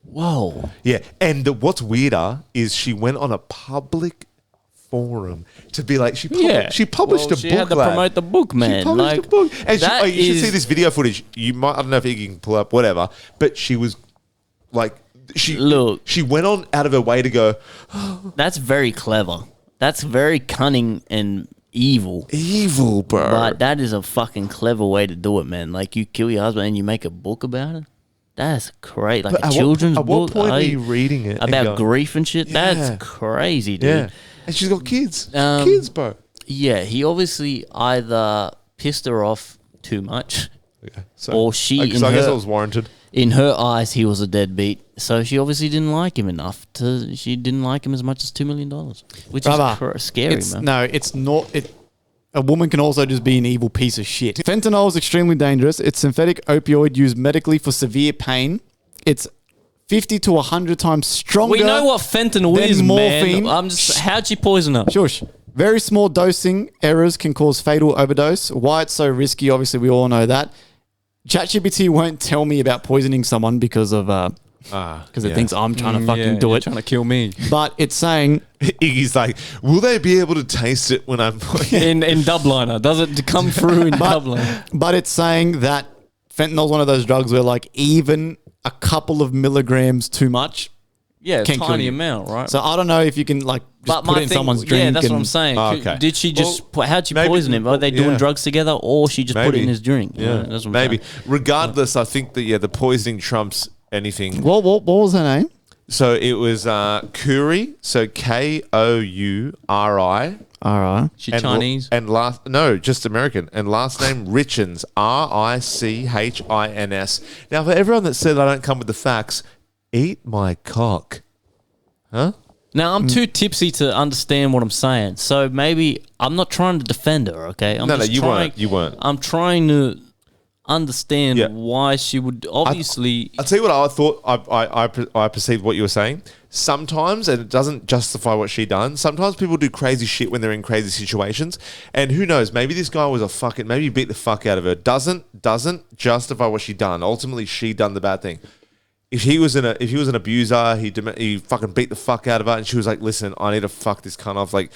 Whoa. Yeah, and what's weirder is she went on a public forum to be like, she published a book. She had to promote the book, man. She published a book. And you should see this video footage. I don't know if you can pull up, whatever, but she was like, she went on out of her way to go. That's very clever. That's very cunning and evil. Evil, bro. But that is a fucking clever way to do it, man. Like, you kill your husband and you make a book about it. That's crazy. Like a children's book. At what point are you reading it? About grief and shit? Yeah. That's crazy, dude. Yeah. And she's got kids. Kids, bro. Yeah, he obviously either pissed her off too much or she... I guess it was warranted. In her eyes, he was a deadbeat. So she obviously didn't like him enough she didn't like him as much as $2 million, which is scary, man. No, it's not. A woman can also just be an evil piece of shit. Fentanyl is extremely dangerous. It's synthetic opioid used medically for severe pain. It's 50 to 100 times stronger. We know what fentanyl is, morphine. Man. How'd she poison her? Shush. Very small dosing errors can cause fatal overdose. Why it's so risky, obviously we all know that. ChatGPT won't tell me about poisoning someone because of it thinks I'm trying to fucking do it. Trying to kill me. But it's saying... Iggy's like, will they be able to taste it when I'm... in Dubliner. Does it come through in Dubliner? But it's saying that fentanyl's one of those drugs where like even a couple of milligrams too much can kill tiny you. amount, right? So I don't know if you can like just put it in someone's drink. Yeah, that's what I'm and- saying. Okay. Did she just? How'd she maybe- poison him? Are they doing yeah. drugs together, or she just put it in his drink? Yeah, that's what I'm maybe. saying. Regardless, I think that the poisoning trumps anything. What was her name? So it was Kouri, so Kouri. All right. She Chinese? No, just American. And last name Richins, Richins. Now, for everyone that said I don't come with the facts, eat my cock. Huh? Now I'm too tipsy to understand what I'm saying, so maybe I'm not trying to defend her. Okay, I'm No, just you trying, weren't. You weren't. I'm trying to understand Yeah. why she would obviously. I'll tell you what I thought. I perceived what you were saying. Sometimes, and it doesn't justify what she done. Sometimes people do crazy shit when they're in crazy situations, and who knows? Maybe this guy was maybe he beat the fuck out of her. Doesn't justify what she done. Ultimately, she done the bad thing. If he was an abuser, he fucking beat the fuck out of her, and she was like, "Listen, I need to fuck this cunt off. Like,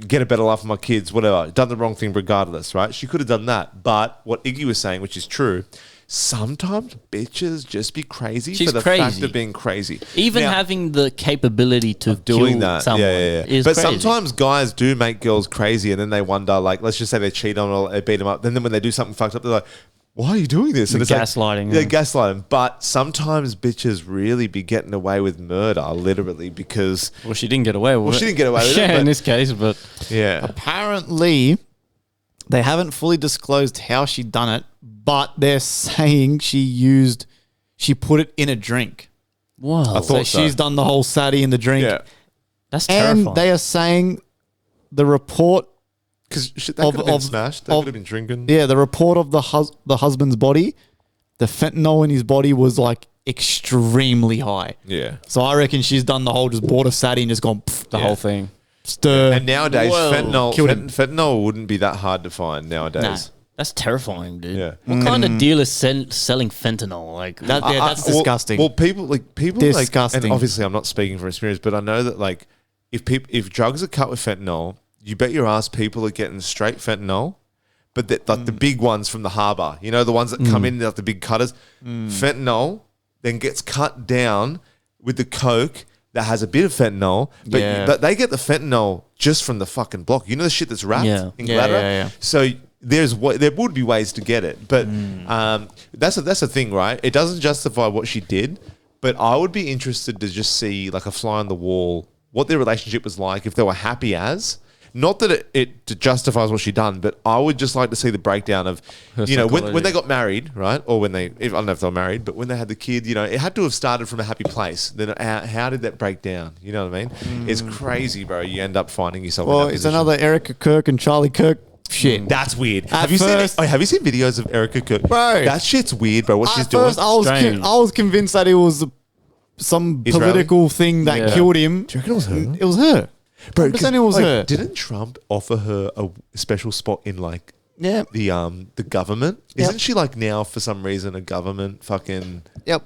get a better life for my kids. Whatever. Done the wrong thing regardless, right? She could have done that. But what Iggy was saying, which is true, sometimes bitches just be crazy She's for the crazy. fact of being crazy. Even Now, having the capability to doing kill that, someone is but crazy. sometimes guys do make girls crazy, and then they wonder, like, let's just say they cheat on her, or they beat them up. Then when they do something fucked up, they're like, why are you doing this? And The gaslighting, yeah. gaslighting. But sometimes bitches really be getting away with murder, literally, because Well, she didn't get away with it. she didn't get away with it. Yeah, but- in this case, but yeah. Apparently, they haven't fully disclosed how she done it, but they're saying she put it in a drink. Whoa. I thought so. She's done the whole satty in the drink. Yeah. That's terrifying. And they are saying the report Because that could have been smashed. They could have been drinking. Yeah, the report of the husband's body, the fentanyl in his body was like extremely high. Yeah. So I reckon she's done the whole, just bought a satty and just gone the whole thing. Stir. And nowadays, Killed him. fentanyl wouldn't be that hard to find nowadays. Nah. That's terrifying, dude. Yeah. What kind of deal is selling fentanyl? Like That's disgusting. Well, people like Disgusting. and obviously, I'm not speaking from experience, but I know that like if drugs are cut with fentanyl, you bet your ass people are getting straight fentanyl, but like the big ones from the harbour, the ones that come in like the big cutters, fentanyl then gets cut down with the coke that has a bit of fentanyl, but they get the fentanyl just from the fucking block. The shit that's wrapped in glitter. Yeah. So there would be ways to get it, but that's the thing, right? It doesn't justify what she did, but I would be interested to just see like a fly on the wall what their relationship was like, if they were happy as. Not that it justifies what she done, but I would just like to see the breakdown of, when they got married, right? Or I don't know if they were married, but when they had the kid, it had to have started from a happy place. Then how did that break down? You know what I mean? It's crazy, bro. You end up finding yourself in that it's position. another Erica Kirk and Charlie Kirk shit. That's weird. At Have you first- seen videos of Erica Cook? Bro. That shit's weird, bro. What she's At doing. first, I was convinced that it was some Israeli? political thing that killed him. Do you reckon it was her? It was her. Bro, 100% it was her. Didn't Trump offer her a special spot in like Yeah. the government? Yep. Isn't she like now for some reason a government fucking? Yep.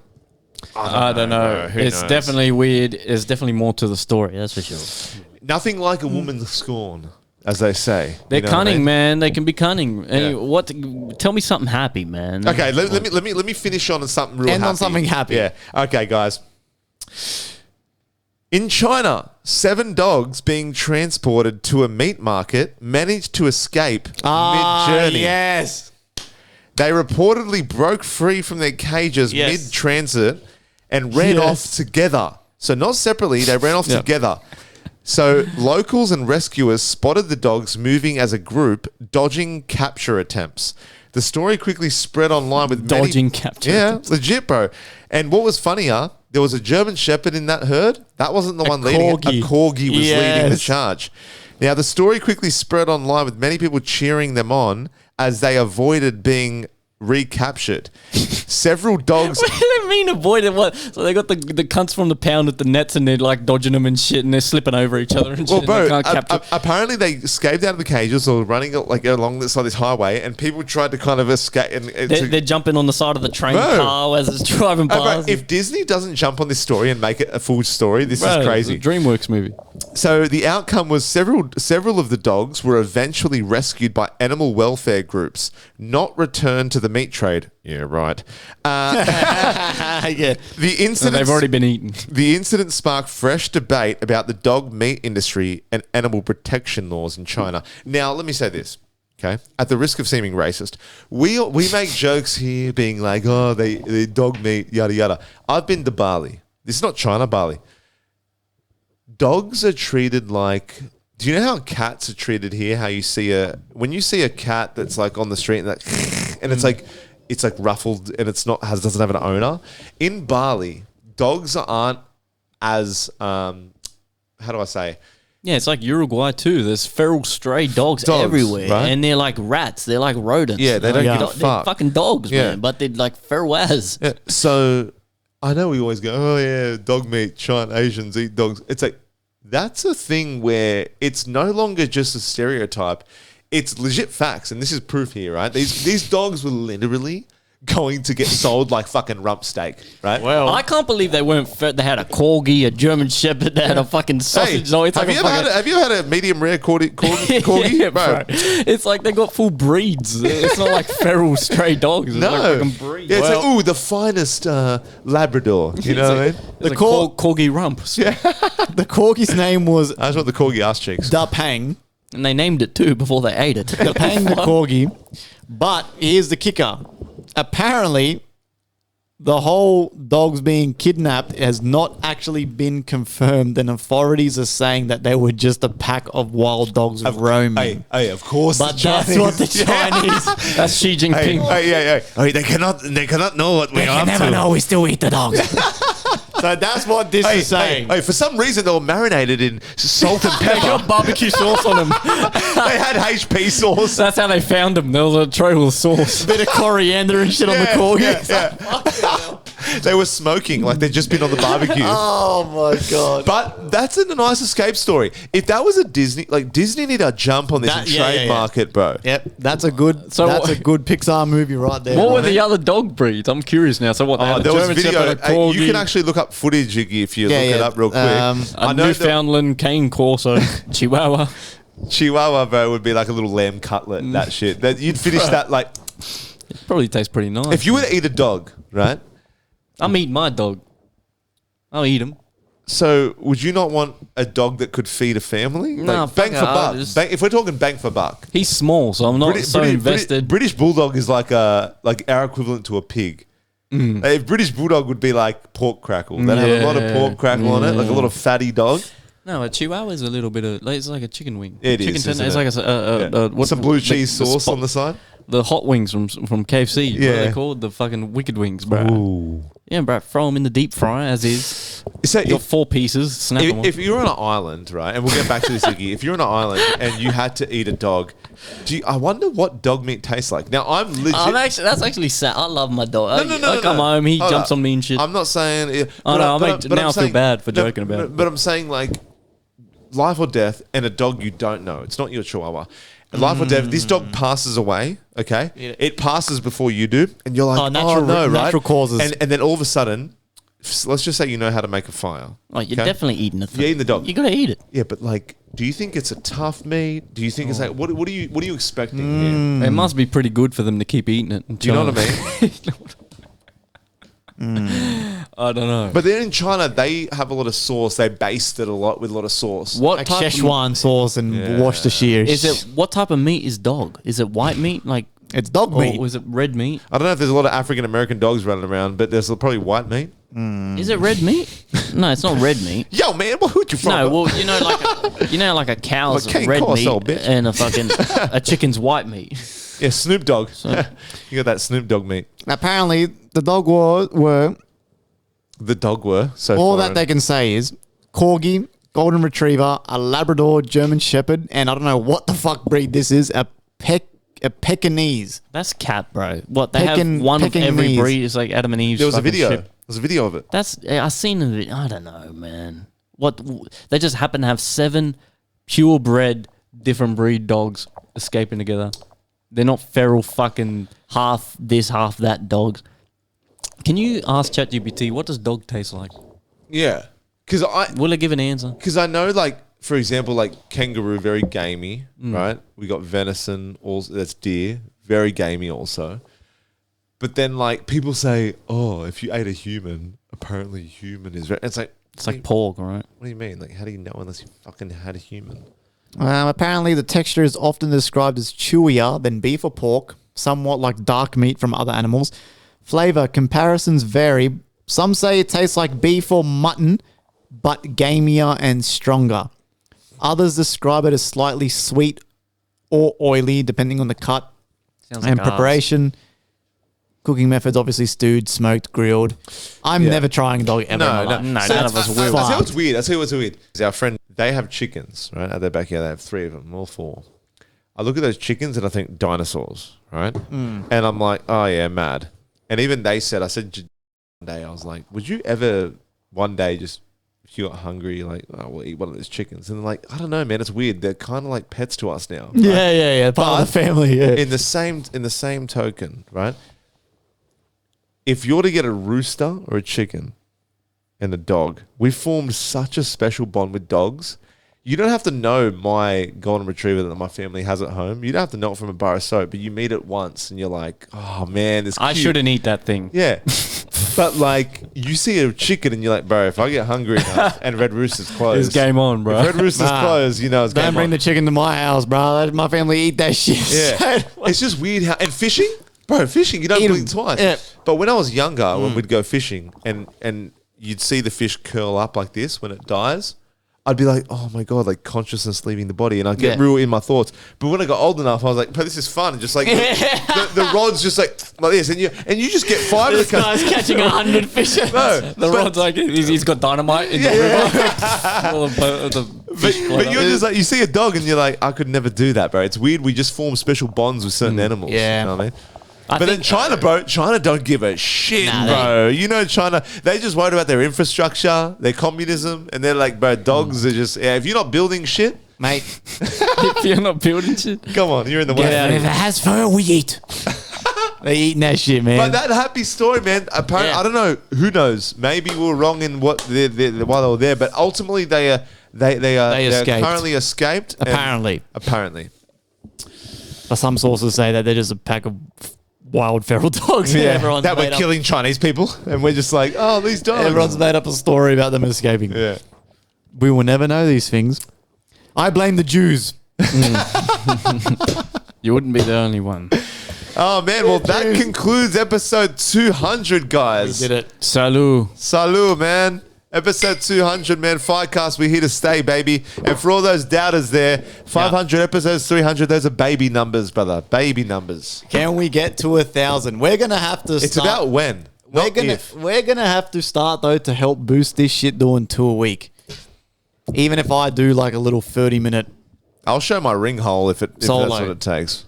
I don't know. bro. Who It's knows? definitely weird. There's definitely more to the story. That's for sure. Nothing like a woman's scorn, as they say. They're You know what I cunning, mean? man. They can be cunning. Yeah. What? Tell me something happy, man. Okay, let me finish on something real End happy. on something happy. Yeah. Okay, guys. In China, 7 dogs being transported to a meat market managed to escape mid-journey. Yes. They reportedly broke free from their cages Yes. mid-transit and ran off together. So not separately, they ran off together. So locals and rescuers spotted the dogs moving as a group, dodging capture attempts. The story quickly spread online with Dodging capture Yeah, attempts. legit, bro. And what was funnier, there was a German Shepherd in that herd. That wasn't the one leading it. A corgi was leading the charge. Now, the story quickly spread online with many people cheering them on as they avoided being recaptured. Several dogs... What do they mean avoided? What? So they got the cunts from the pound with the nets and they're like dodging them and shit and they're slipping over each other and Well, shit. bro, And they can't capture. apparently they escaped out of the cages or running like along this highway, and people tried to kind of escape. And They're jumping on the side of the train Bro. car as it's driving Bro, past. if Disney doesn't jump on this story and make it a full story, this Bro, is crazy. it's a DreamWorks movie. So the outcome was several of the dogs were eventually rescued by animal welfare groups, not returned to the meat trade. Yeah, right. Yeah. The incident. They've already been eaten. The incident sparked fresh debate about the dog meat industry and animal protection laws in China. Now, let me say this. Okay, at the risk of seeming racist, we make jokes here, being like, "Oh, they dog meat, yada yada." I've been to Bali. This is not China, Bali. Dogs are treated like. Do you know how cats are treated here? How you see when you see a cat that's like on the street and it's like ruffled and doesn't have an owner. In Bali, dogs aren't as how do I say? Yeah, it's like Uruguay too. There's feral stray dogs everywhere, right? and they're like rats. They're like rodents. Yeah, they don't give a They're fuck. fucking dogs, Yeah. man. But they're like feral as. Yeah. So I know we always go, oh yeah, dog meat, China, Asians eat dogs. It's like, that's a thing where it's no longer just a stereotype. It's legit facts. And this is proof here, right? These dogs were literally going to get sold like fucking rump steak, right? Well, I can't believe they weren't. They had a corgi, a German Shepherd. They had a fucking sausage. Hey, It's like have you had a medium rare corgi? yeah, bro. It's like they got full breeds. It's not like feral stray dogs. It's No. like fucking breeds. Yeah, it's like, ooh, the finest Labrador. You know what I mean? The corgi rumps. Yeah. The corgi's name was I just want the corgi ass cheeks. Da Pang. And they named it too before they ate it. Da Pang the corgi. But here's the kicker. Apparently, the whole dogs being kidnapped has not actually been confirmed, and authorities are saying that they were just a pack of wild dogs roaming. Hey, of course. But the that's Chinese. what the Chinese. That's Xi Jinping. Hey, they cannot know what we are up to. We still eat the dogs. So that's what this is saying. Hey, for some reason they were marinated in salt and They pepper. got barbecue sauce on them. They had HP sauce. That's how they found them. There was a tray with sauce. Bit of coriander and shit on the corgi. Yeah. They were smoking like they'd just been on the barbecue. Oh my god! But that's a nice escape story. If that was a Disney, like Disney need to jump on this and trademark it, bro. Yep, that's a good Pixar movie right there. What were right? the other dog breeds? I'm curious now. So what? They had a There was German video. Shepherd, a corgi, You can actually look up footage, Iggy, if you Yeah, look it yeah. up real quick. a Newfoundland cane corso, Chihuahua. Chihuahua, bro, would be like a little lamb cutlet. That shit. That you'd finish that like. It probably tastes pretty nice. If you were to eat a dog, right? I'm eating my dog. I'll eat him. So, would you not want a dog that could feed a family? No, Like, bang fuck for it, I'll buck. just- If we're talking bang for buck, He's small, so I'm not so invested. British Bulldog is like our equivalent to a pig. If British Bulldog would be like pork crackle, they'd have a lot of pork crackle on it, like a lot of fatty dog. No, a Chihuahua is a little bit of. It's like a chicken wing. It chicken is, tender. isn't It's it? like a Some blue cheese sauce on the side. The hot wings from KFC. What are Yeah. they called? The fucking wicked wings, bro. Ooh. Yeah, bro. Throw them in the deep fryer as is. So You got 4 pieces. Snap them. if you're on an island, right, and we'll get back to this, Iggy. If you're on an island and you had to eat a dog, I wonder what dog meat tastes like. Now, I'm legit. That's actually sad. I love my dog. No, I come home, he Hold jumps up. on me and shit. I'm not saying. Now I feel saying- bad for joking about it. But I'm saying like life or death, and a dog you don't know. It's not your Chihuahua. And life or death. This dog passes away. Okay, it passes before you do, and you're like, natural causes. And then all of a sudden, let's just say you know how to make a fire. Oh, you're okay? definitely eating it. You're eating the dog. You gotta eat it. Yeah, but like, do you think it's a tough meat? Do you think it's like what are you expecting here? It must be pretty good for them to keep eating it. Do you know what I mean? I don't know. But then in China, they have a lot of sauce. They baste it a lot with a lot of sauce. What Like type Szechuan sauce and Worcestershire. is it? What type of meat is dog? Is it white meat? Like It's dog meat. Or is it red meat? I don't know if there's a lot of African American dogs running around, but there's probably white meat. Is it red meat? No, it's not red meat. Yo, man, who'd you from? No, well, like a cow's Like King red Corso, meat bitch. and a chicken's white meat. Yeah, Snoop Dogg. You got that Snoop Dogg meat. Apparently, the dog were The dog were. So all foreign. that they can say is corgi, golden retriever, a Labrador, German Shepherd, and I don't know what the fuck breed this is, a Pekingese. That's cat, bro. What they Pekin- have one of every Pekingese. breed. It's like Adam and Eve. There was a video. There's a video of it. I seen it. I don't know, man. What they just happen to have 7 purebred different breed dogs escaping together. They're not feral fucking half this, half that dogs. Can you ask ChatGPT what does dog taste like? Yeah. Will it give an answer? Because I know, like, for example, like kangaroo, very gamey, right? We got venison, also that's deer, very gamey also. But then like people say, oh, if you ate a human, apparently human is very. It's like pork, right? What do you mean? Like, how do you know unless you fucking had a human? Apparently, the texture is often described as chewier than beef or pork, somewhat like dark meat from other animals. Flavor comparisons vary. Some say it tastes like beef or mutton, but gamier and stronger. Others describe it as slightly sweet or oily, depending on the cut and preparation. Cooking methods, obviously stewed, smoked, grilled. I'm never trying dog ever. No, in my life. none of us will. I'll tell you what's weird. I'll tell you what's weird. Our friend, they have chickens, right? At their backyard, they have 3 of them, all 4. I look at those chickens and I think dinosaurs, right? And I'm like, oh yeah, mad. And even they said, I said one day, I was like, would you ever one day just, if you got hungry, like, oh, we'll eat one of those chickens? And they're like, I don't know, man, it's weird. They're kind of like pets to us now. Right? Yeah. Part of the family, yeah. In the same token, right? If you're to get a rooster or a chicken and a dog, we formed such a special bond with dogs. You don't have to know my golden retriever that my family has at home. You don't have to know it from a bar of soap, but you meet it once and you're like, oh man, it's cute. I shouldn't eat that thing. Yeah. But like, you see a chicken and you're like, bro, if I get hungry enough and Red Rooster's closed. It's game on, bro. If Red Rooster's closed, you know it's game on. Don't bring the chicken to my house, bro. My family eat that shit. Yeah. It's just weird how, and fishing? Bro, fishing, you don't blink twice. Yeah. But when I was younger, when we'd go fishing and you'd see the fish curl up like this when it dies, I'd be like, oh my God, like consciousness leaving the body. And I'd get real in my thoughts. But when I got old enough, I was like, but this is fun. And just like, the rod's just like this. And you just get 5 This guy's catching 100 fish. No, the rod's like, he's got dynamite in the river. But you're just like, you see a dog and you're like, I could never do that, bro. It's weird. We just form special bonds with certain animals. Yeah. You know what I mean? But then China, bro, China don't give a shit, bro. You know China, they just worried about their infrastructure, their communism, and they're like, bro, dogs are just, if you're not building shit, mate. If you're not building shit, come on, you're in the way. If it has fur, we eat. They eating that shit, man. But that happy story, man, apparently, I don't know, who knows? Maybe we were wrong in what while they were there, but ultimately they are currently escaped. Apparently. But some sources say that they're just a pack of wild feral dogs. Yeah, that were killing Chinese people, and we're just like, oh, these dogs. Everyone's made up a story about them escaping. Yeah, we will never know these things. I blame the Jews. You wouldn't be the only one. Oh man, well that concludes episode 200, guys. We did it. Salut, man. Episode 200, man. FireCast, we're here to stay, baby. And for all those doubters there, 500 episodes, 300, those are baby numbers, brother. Baby numbers. Can we get to 1,000? We're going to have to start. It's about when. We're gonna have to start, though, to help boost this shit doing 2 a week. Even if I do like a little 30-minute. I'll show my ring hole if that's what it takes.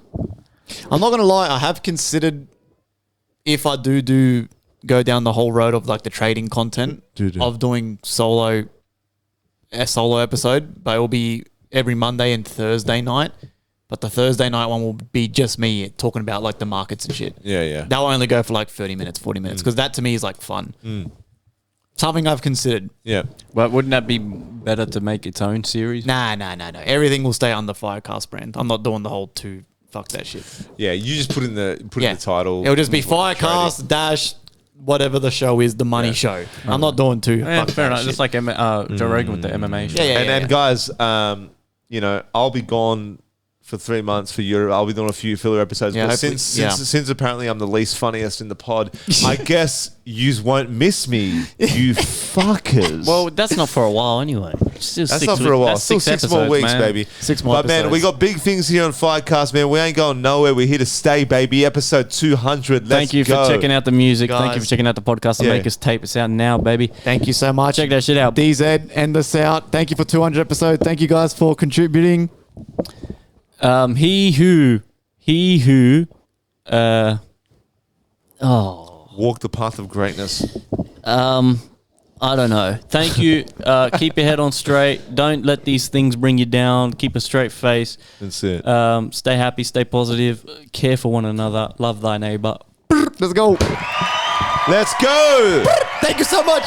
I'm not going to lie. I have considered if I do go down the whole road of like the trading content of doing a solo episode, but it will be every Monday and Thursday night. But the Thursday night one will be just me talking about like the markets and shit. Yeah. That'll only go for like 30 minutes, 40 minutes, because that to me is like fun. Something I've considered. Yeah. But wouldn't that be better to make its own series? Nah. Everything will stay on the FireCast brand. I'm not doing the whole fuck that shit. Yeah, you just put in the title. It'll just be FireCast dash whatever the show is, the money show. I'm not doing two. Fair enough. Just like Joe Rogan with the MMA show. And guys, I'll be gone for 3 months for Europe. I'll be doing a few filler episodes. Yeah, but since apparently I'm the least funniest in the pod, I guess yous won't miss me, you fuckers. Well, that's not for a while anyway. That's not for a while. Still 6 more weeks, man. Baby. 6 more episodes. Man, we got big things here on FireCast, man. We ain't going nowhere. We're here to stay, baby. Episode 200. Thank you for checking out the music. Guys. Thank you for checking out the podcast. The Makers tape. It's out now, baby. Thank you so much. Check that shit out. DZ, end us out. Thank you for 200 episodes. Thank you guys for contributing. He who walk the path of greatness. I don't know. Thank you. Keep your head on straight. Don't let these things bring you down. Keep a straight face. That's it. Stay happy, stay positive, care for one another, love thy neighbor. Let's go. Let's go. Thank you so much.